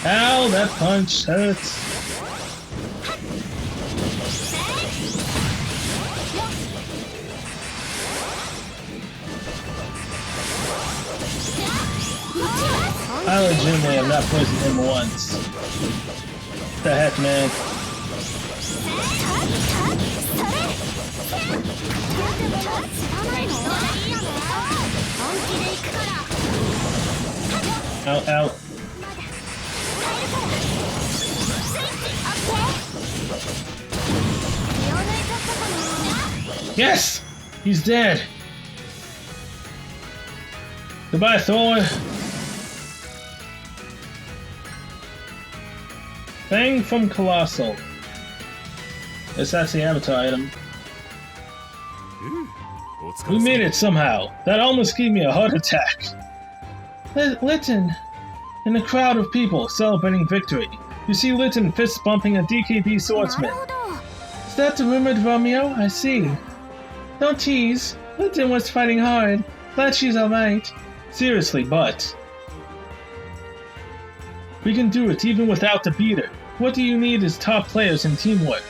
Ow, that punch hurts. I legitimately have not poisoned him once. What the heck, man? Ow. Yes! He's dead! Goodbye, Thor! Thing from Colossal. Yes, that's the avatar item. We made it somehow. That almost gave me a heart attack. Litten! In a crowd of people celebrating victory, you see Litten fist bumping a DKB swordsman. Is that the rumored Romeo? I see. Don't tease. Litten was fighting hard. Glad she's alright. Seriously, but... we can do it even without the beater. What do you need is top players and teamwork.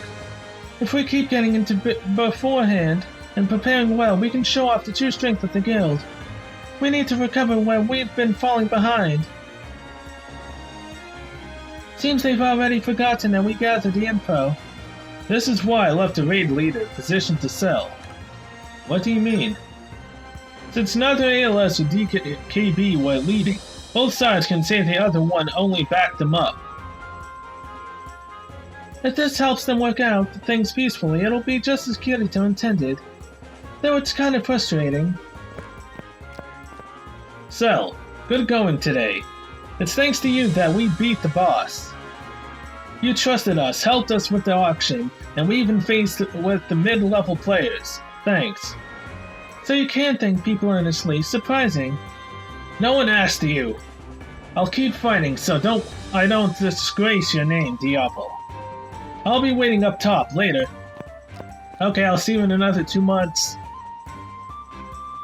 If we keep getting into beforehand and preparing well, we can show off the true strength of the guild. We need to recover where we've been falling behind. Seems they've already forgotten that we gathered the info. This is why I left a raid leader positioned to sell. What do you mean? Since neither ALS or DKB were leading, both sides can say the other one only backed them up. If this helps them work out things peacefully, it'll be just as Kirito intended. Though it's kind of frustrating. Cell, good going today. It's thanks to you that we beat the boss. You trusted us, helped us with the auction, and we even faced with the mid-level players. Thanks. So you can thank people earnestly. Surprising. No one asked you. I'll keep fighting, so I don't disgrace your name, Diablo. I'll be waiting up top later. Okay, I'll see you in another 2 months.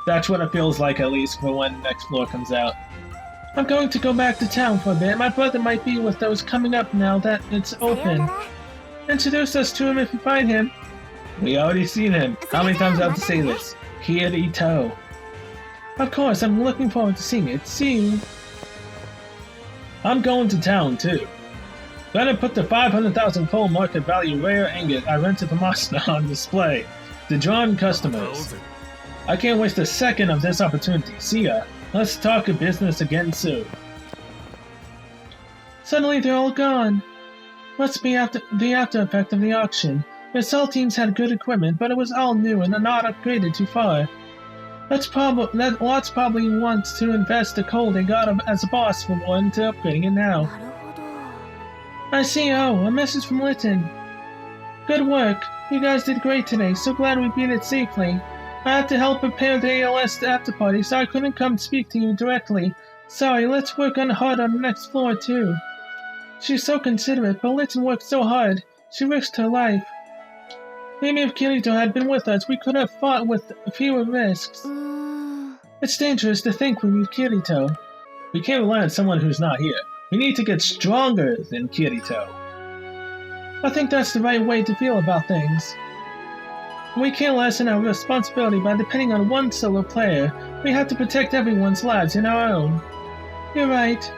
That's what it feels like, at least, for when the next floor comes out. I'm going to go back to town for a bit. My brother might be with those coming up now that it's open. Introduce us to him if you find him. We already seen him. How many times do I have to say this? Kirito. Of course, I'm looking forward to seeing it. See you. I'm going to town, too. Gonna put the 500,000 coal market value rare ingot I rented from Asuna on display to draw in customers. I can't waste a second of this opportunity. See ya. Let's talk business again soon. Suddenly they're all gone. Must be the after effect of the auction. The assault teams had good equipment, but it was all new and not upgraded too far. Lots probably wants to invest the coal they got as a boss for one into upgrading it now. I see. Oh, a message from Litten. Good work. You guys did great today. So glad we beat it safely. I had to help prepare the ALS after party, so I couldn't come speak to you directly. Sorry, let's work hard on the next floor, too. She's so considerate, but Litten worked so hard. She risked her life. Maybe if Kirito had been with us, we could have fought with fewer risks. It's dangerous to think we need Kirito. We can't rely on someone who's not here. We need to get stronger than Kirito. I think that's the right way to feel about things. We can't lessen our responsibility by depending on one solo player. We have to protect everyone's lives and our own. You're right.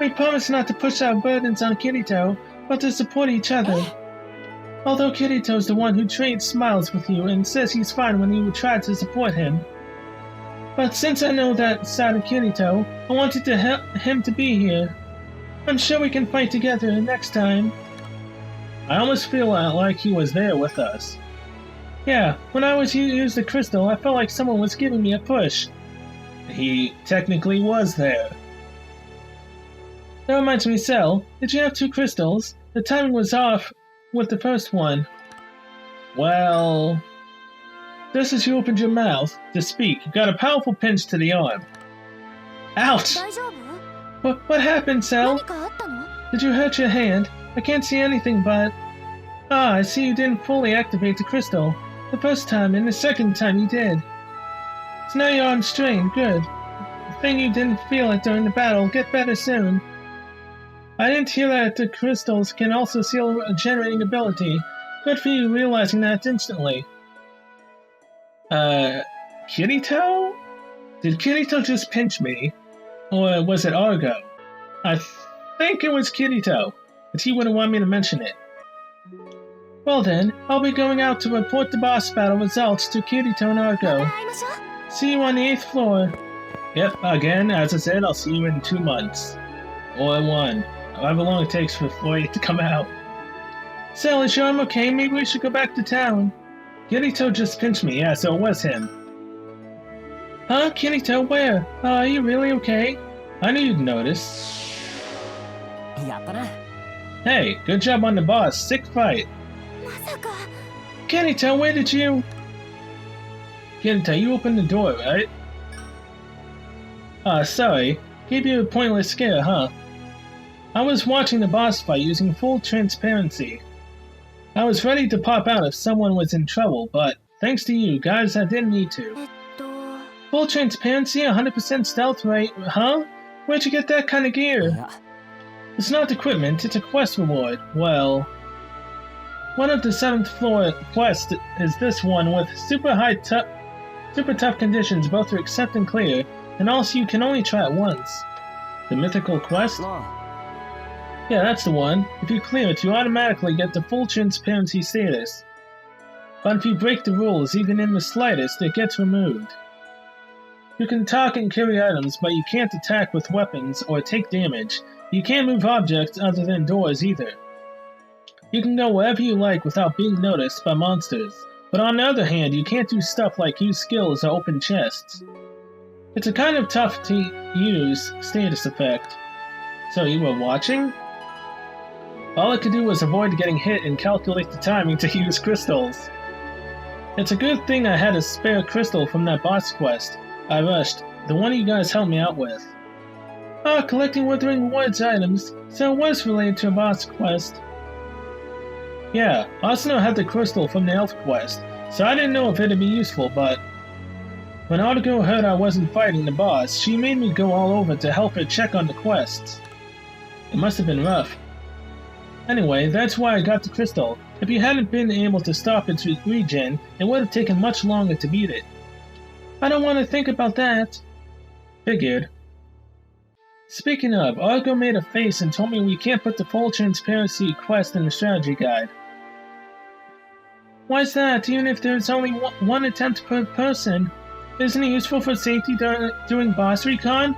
We promise not to push our burdens on Kirito, but to support each other. Although Kirito's the one who trades smiles with you and says he's fine when you try to support him. But since I know that side of Kirito, I wanted to help him to be here. I'm sure we can fight together next time. I almost feel like he was there with us. Yeah, when I used the crystal, I felt like someone was giving me a push. He technically was there. That reminds me, Cell, did you have 2 crystals? The timing was off with the first one. Well... just as you opened your mouth to speak, you got a powerful pinch to the arm. Ouch! What happened, Cell? Did you hurt your hand? I can't see anything but... Ah, I see you didn't fully activate the crystal. The first time and the second time you did. So now you're on strain. Good. The thing you didn't feel it during the battle will get better soon. I didn't hear that the crystals can also seal a generating ability. Good for you realizing that instantly. Kirito? Did Kirito just pinch me? Or was it Argo? I think it was Kirito, but he wouldn't want me to mention it. Well then, I'll be going out to report the boss battle results to Kirito and Argo. See you on the 8th floor. Yep, again, as I said, I'll see you in 2 months. Or 1. However long it takes for Floyd to come out. Cell, is your arm okay? Maybe we should go back to town. Kirito just pinched me, yeah, so it was him. Huh? Kirito, where? Are you really okay? I knew you'd notice. Hey, good job on the boss. Sick fight. まさか Kirito, where did you... Kirito, you opened the door, right? Sorry. Gave you a pointless scare, huh? I was watching the boss fight using full transparency. I was ready to pop out if someone was in trouble, but thanks to you guys, I didn't need to. えっと Full transparency, 100% stealth rate, huh? Where'd you get that kind of gear? いや It's not equipment, it's a quest reward. Well, one of the 7th floor quests is this one with super tough conditions both to accept and clear, and also you can only try it once. The mythical quest? な Yeah, that's the one. If you clear it, you automatically get the full transparency status. But if you break the rules, even in the slightest, it gets removed. You can talk and carry items, but you can't attack with weapons or take damage. You can't move objects other than doors either. You can go wherever you like without being noticed by monsters, but on the other hand, you can't do stuff like use skills or open chests. It's a kind of tough to use status effect. So you were watching? All I could do was avoid getting hit and calculate the timing to use crystals. It's a good thing I had a spare crystal from that boss quest. I rushed, the one you guys helped me out with. Ah, collecting Withering Woods items, so it was related to a boss quest. Yeah, Asuna had the crystal from the elf quest, so I didn't know if it'd be useful, but... When Artigo heard I wasn't fighting the boss, she made me go all over to help her check on the quests. It must have been rough. Anyway, that's why I got the crystal. If you hadn't been able to stop its regen, it would have taken much longer to beat it. I don't want to think about that. Figured. Speaking of, Argo made a face and told me we can't put the full transparency quest in the strategy guide. Why's that? Even if there's only one attempt per person, isn't it useful for safety during boss recon?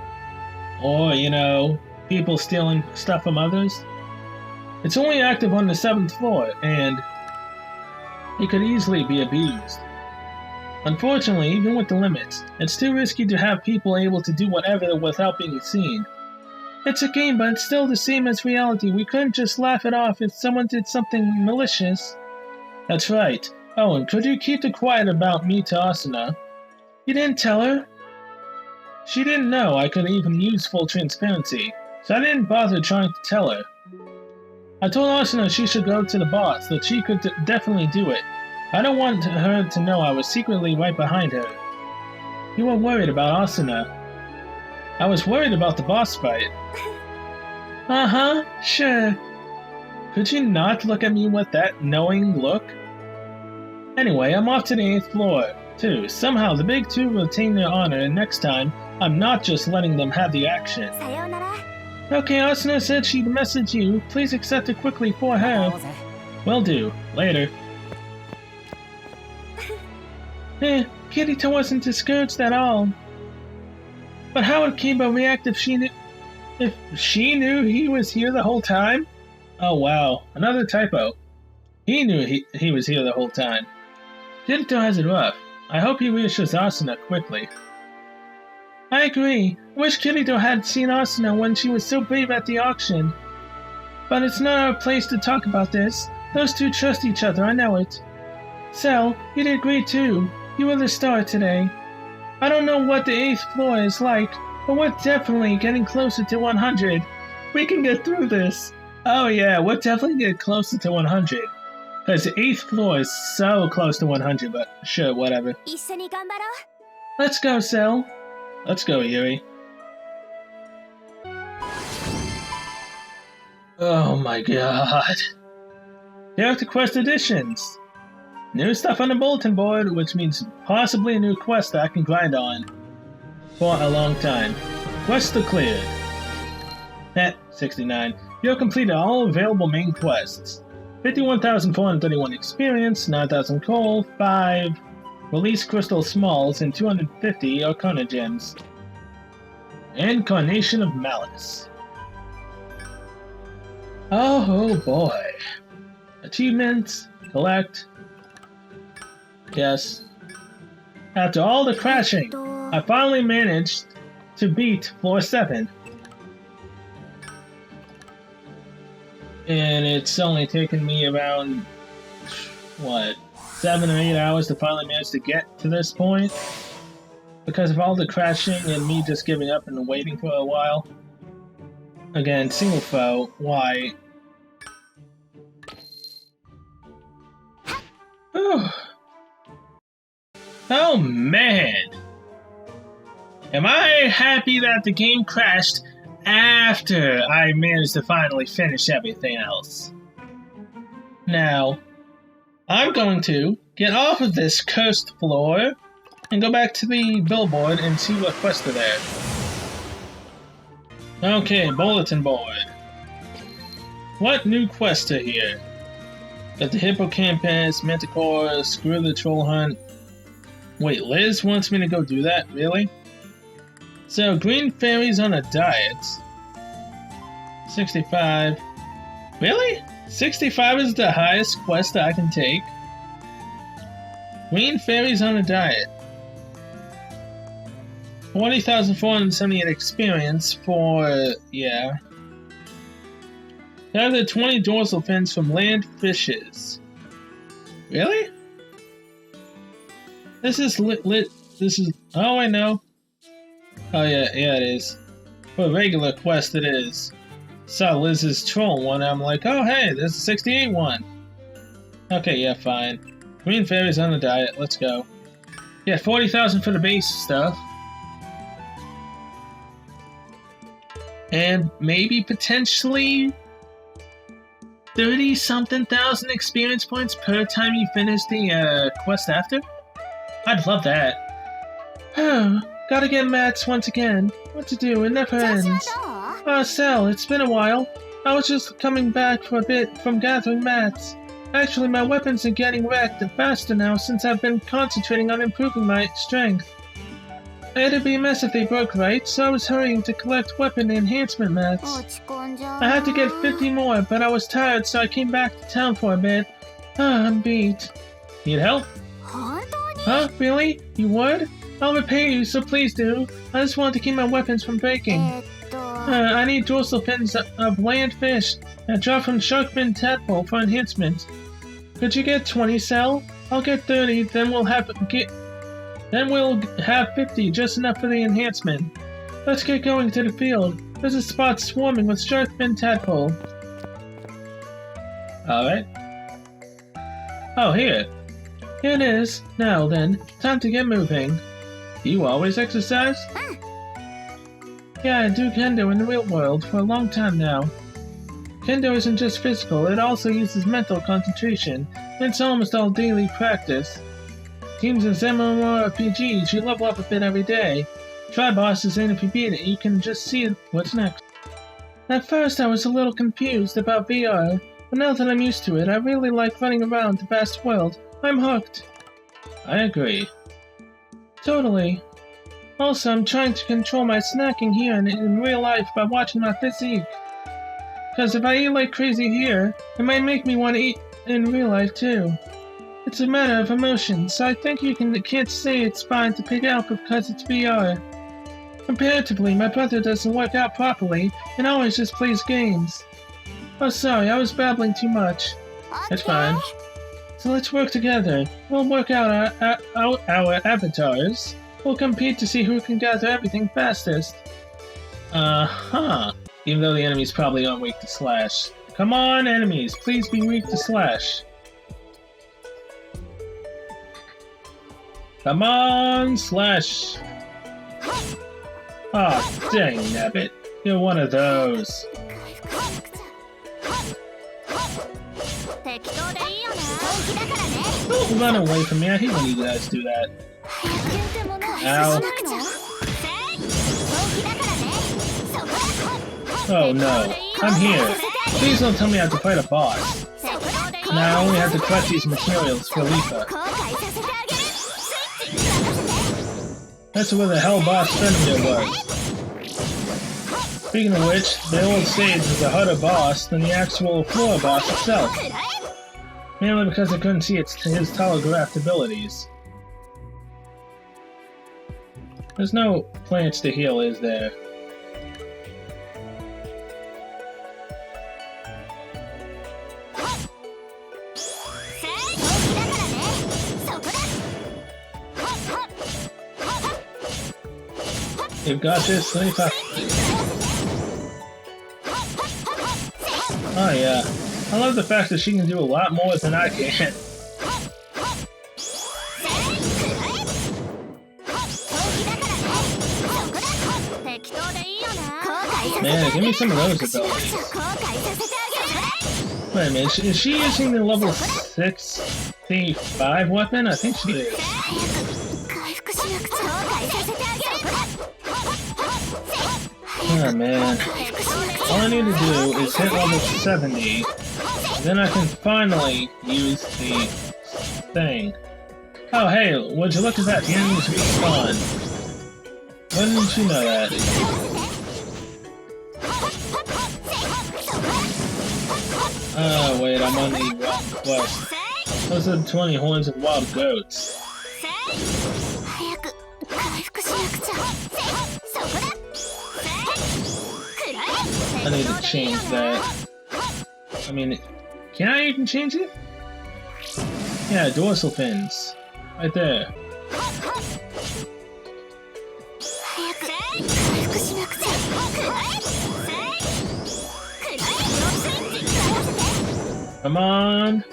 Or, you know, people stealing stuff from others? It's only active on the 7th floor, and it could easily be abused. Unfortunately, even with the limits, it's too risky to have people able to do whatever without being seen. It's a game, but it's still the same as reality. We couldn't just laugh it off if someone did something malicious. That's right. Oh, and could you keep it quiet about me to Asuna? You didn't tell her? She didn't know I could even use full transparency, so I didn't bother trying to tell her. I told Asuna she should go to the boss, that she could definitely do it. I don't want her to know I was secretly right behind her. You were worried about Asuna. I was worried about the boss fight. Uh-huh, sure. Could you not look at me with that knowing look? Anyway, I'm off to the 8th floor, too. Somehow the big two retain their honor, and next time, I'm not just letting them have the action. さようなら Okay, Asuna said she'd message you. Please accept it quickly for 会 her. おうぜ Will do. Later. Kirito wasn't discouraged at all. But how would Kiba react if she knew he was here the whole time? Oh wow, another typo. He knew he was here the whole time. Kirito has it rough. I hope he reassures Asuna quickly. I agree. I wish Kirito had seen Asuna when she was so brave at the auction. But it's not our place to talk about this. Those two trust each other, I know it. Cell, you did great too. You were the star today. I don't know what the 8th floor is like, but we're definitely getting closer to 100. We can get through this. Oh yeah, we're definitely getting closer to 100. Because the 8th floor is so close to 100, but sure, whatever. 一緒に頑張ろう Let's go, Cell. Let's go, Yuri. Oh my god. Character Quest Editions. New stuff on the bulletin board, which means possibly a new quest that I can grind on for a long time. Quest to clear. 69. You have completed all available main quests. 51,431 experience, 9,000 coal, 5 release crystal smalls, and 250 Arcana gems. Incarnation of Malice. Oh boy. Achievements, collect. Yes. After all the crashing, I finally managed to beat floor 7. And it's only taken me around, what, 7 or 8 hours to finally manage to get to this point. Because of all the crashing and me just giving up and waiting for a while. Again, single foe, why? Oh man! Am I happy that the game crashed after I managed to finally finish everything else? Now, I'm going to get off of this cursed floor and go back to the billboard and see what quests are there. Okay, bulletin board. What new quests are here? Got the Hippocampus, Manticore, Screw the Troll Hunt. Wait, Liz wants me to go do that? Really? So, Green Fairy's on a diet. 65. Really? 65 is the highest quest that I can take? Green Fairy's on a diet. 40,478 experience for... yeah. Gather 20 dorsal fins from land fishes. Really? This is this is... oh, I know. Oh yeah, it is. For a regular quest it is. Saw Liz's troll one, I'm like, oh hey, there's a 68 one. Okay, yeah, fine. Green Fairy's on a diet, let's go. Yeah, 40,000 for the base stuff. And maybe potentially 30-something thousand experience points per time you finish the quest after? I'd love that. Oh, gotta get mats once again. What to do, it never ends. Cell, it's been a while. I was just coming back for a bit from gathering mats. Actually, my weapons are getting wrecked faster now since I've been concentrating on improving my strength. It'd be a mess if they broke right, so I was hurrying to collect weapon enhancement mats. I had to get 50 more, but I was tired, so I came back to town for a bit. I'm beat. Need help? Huh? Really? You would? I'll repay you, so please do. I just want to keep my weapons from breaking. I need dorsal fins of land fish that drop from shark fin tadpole for enhancement. Could you get 20, Cell? I'll get 30, then we'll have 50, just enough for the enhancement. Let's get going to the field. There's a spot swarming with shark fin tadpole. Alright. Oh, here. Here it is. Now then, time to get moving. Do you always exercise? Yeah, I do kendo in the real world for a long time now. Kendo isn't just physical, it also uses mental concentration. It's almost all daily practice. Teams in MMORPGs, you level up a bit every day. Try bosses, and if you beat it, you can just see what's next. At first I was a little confused about VR, but now that I'm used to it, I really like running around the vast world. I'm hooked. I agree. Totally. Also, I'm trying to control my snacking here and in real life by watching my physique. Because if I eat like crazy here, it might make me want to eat in real life too. It's a matter of emotion, so I think you can't say it's fine to pick out because it's VR. Comparatively, my brother doesn't work out properly and always just plays games. Oh sorry, I was babbling too much. That's fine. So let's work together. We'll work out our avatars. We'll compete to see who can gather everything fastest. Uh-huh. Even though the enemies probably aren't weak to slash. Come on, enemies, please be weak to slash. Come on, slash. Oh, dang nabbit. You're one of those. Don't run away from me. I hate when you guys do that. Ow. Oh no. I'm here. Please don't tell me I have to fight a boss. Now I only have to collect these materials for Lifa. That's where the hell boss Fenrir was. Speaking of which, the old stage was a harder boss than the actual floor boss itself. Mainly because I couldn't see his telegraphed abilities. There's no plants to heal, is there? You've got this, Leafa. Oh yeah. I love the fact that she can do a lot more than I can. Man, give me some of those abilities. Wait a minute, is she using the level 65 weapon? I think she is. Oh man. All I need to do is hit level 70, then I can finally use the thing. Oh hey, would you look at that? The enemies respawn. Why didn't you know that? Oh wait, I'm on the wrong quest. Those are the 20 horns of wild goats. I need to change that. I mean, can I even change it? Yeah, dorsal fins. Right there. Come on!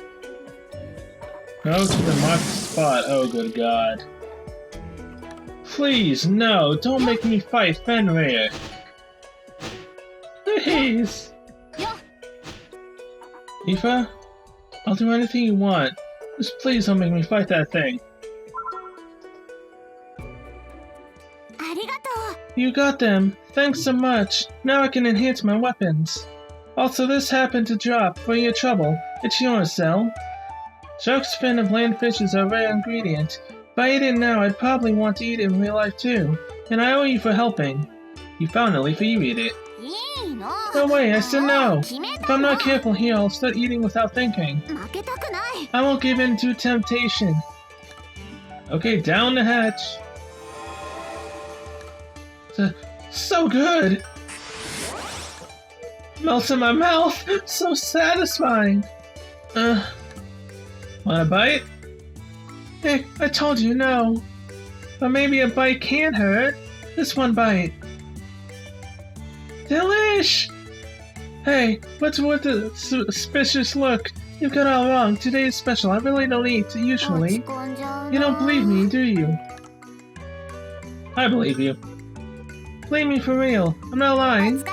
Go to the marked spot. Oh, good God. Please, no! Don't make me fight Fenrir! Please! Aoife? I'll do anything you want. Just please don't make me fight that thing. You got them. Thanks so much. Now I can enhance my weapons. Also, this happened to drop. For your trouble. It's yours, Cell. Shark's fin of land fishes are a rare ingredient. If I ate it now, I'd probably want to eat it in real life too. And I owe you for helping. You found it, Leafa, you eat it. No way, I said no. If I'm not careful here, I'll start eating without thinking. I won't give in to temptation. Okay, down the hatch. So good! Melts in my mouth! So satisfying! Want a bite? Hey, I told you no. But maybe a bite can't hurt. This one bite. Delish! Hey, what's with the suspicious look? You got it all wrong. Today is special. I really don't eat, usually. You don't believe me, do you? I believe you. Believe me for real. I'm not lying.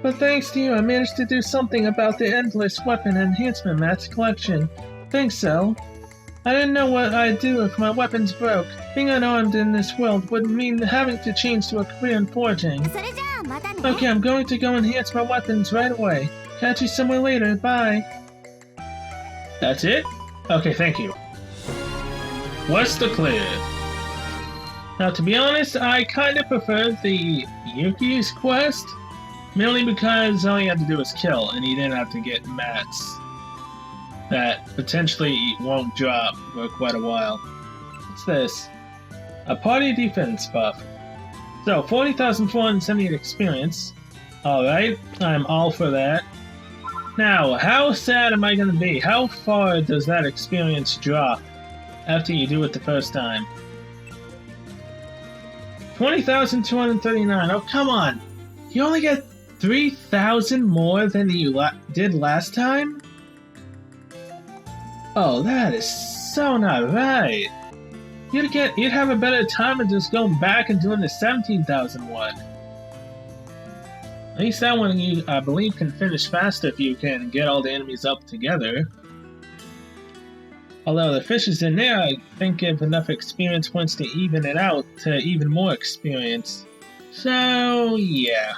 But thanks to you, I managed to do something about the endless weapon enhancement match collection. Thanks, Cell. I didn't know what I'd do if my weapons broke. Being unarmed in this world would mean having to change to a career in forging. Okay, I'm going to go enhance my weapons right away. Catch you somewhere later. Bye. That's it? Okay, thank you. What's the clear? Now, to be honest, I kind of prefer the Yuki's quest, merely because all you had to do was kill, and you didn't have to get mats that potentially won't drop for quite a while. What's this? A party defense buff. So, 40,478 experience. Alright, I'm all for that. Now, how sad am I going to be? How far does that experience drop after you do it the first time? 20,239. Oh, come on! You only get 3,000 more than you did last time? Oh, that is so not right. You'd have a better time of just going back and doing the 17,000 one. At least that one you, I believe, can finish faster if you can get all the enemies up together. Although the fishes in there, I think, give enough experience points to even it out to even more experience. So, yeah.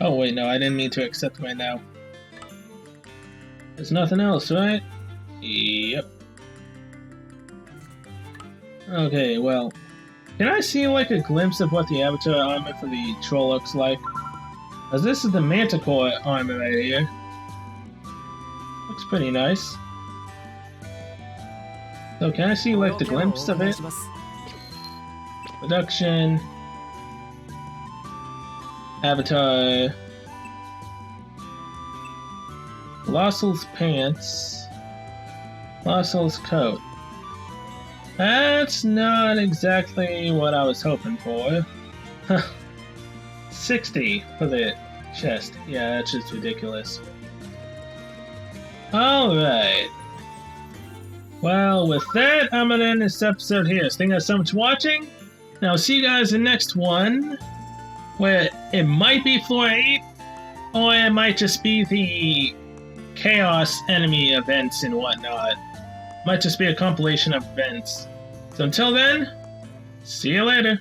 Oh wait, no, I didn't mean to accept right now. There's nothing else, right? Yep. Okay, well, can I see like a glimpse of what the avatar armor for the troll looks like? As this is the Manticore armor right here. Looks pretty nice. So can I see like the glimpse of it? Production. Avatar. Colossal's pants. Colossal's coat. That's not exactly what I was hoping for. 60 for the chest. Yeah, that's just ridiculous. Alright. Well, with that, I'm gonna end this episode here. So thank you guys so much for watching. And I'll see you guys in the next one, where it might be floor 8, or it might just be the chaos enemy events and whatnot. Might just be a compilation of events. So until then, see you later.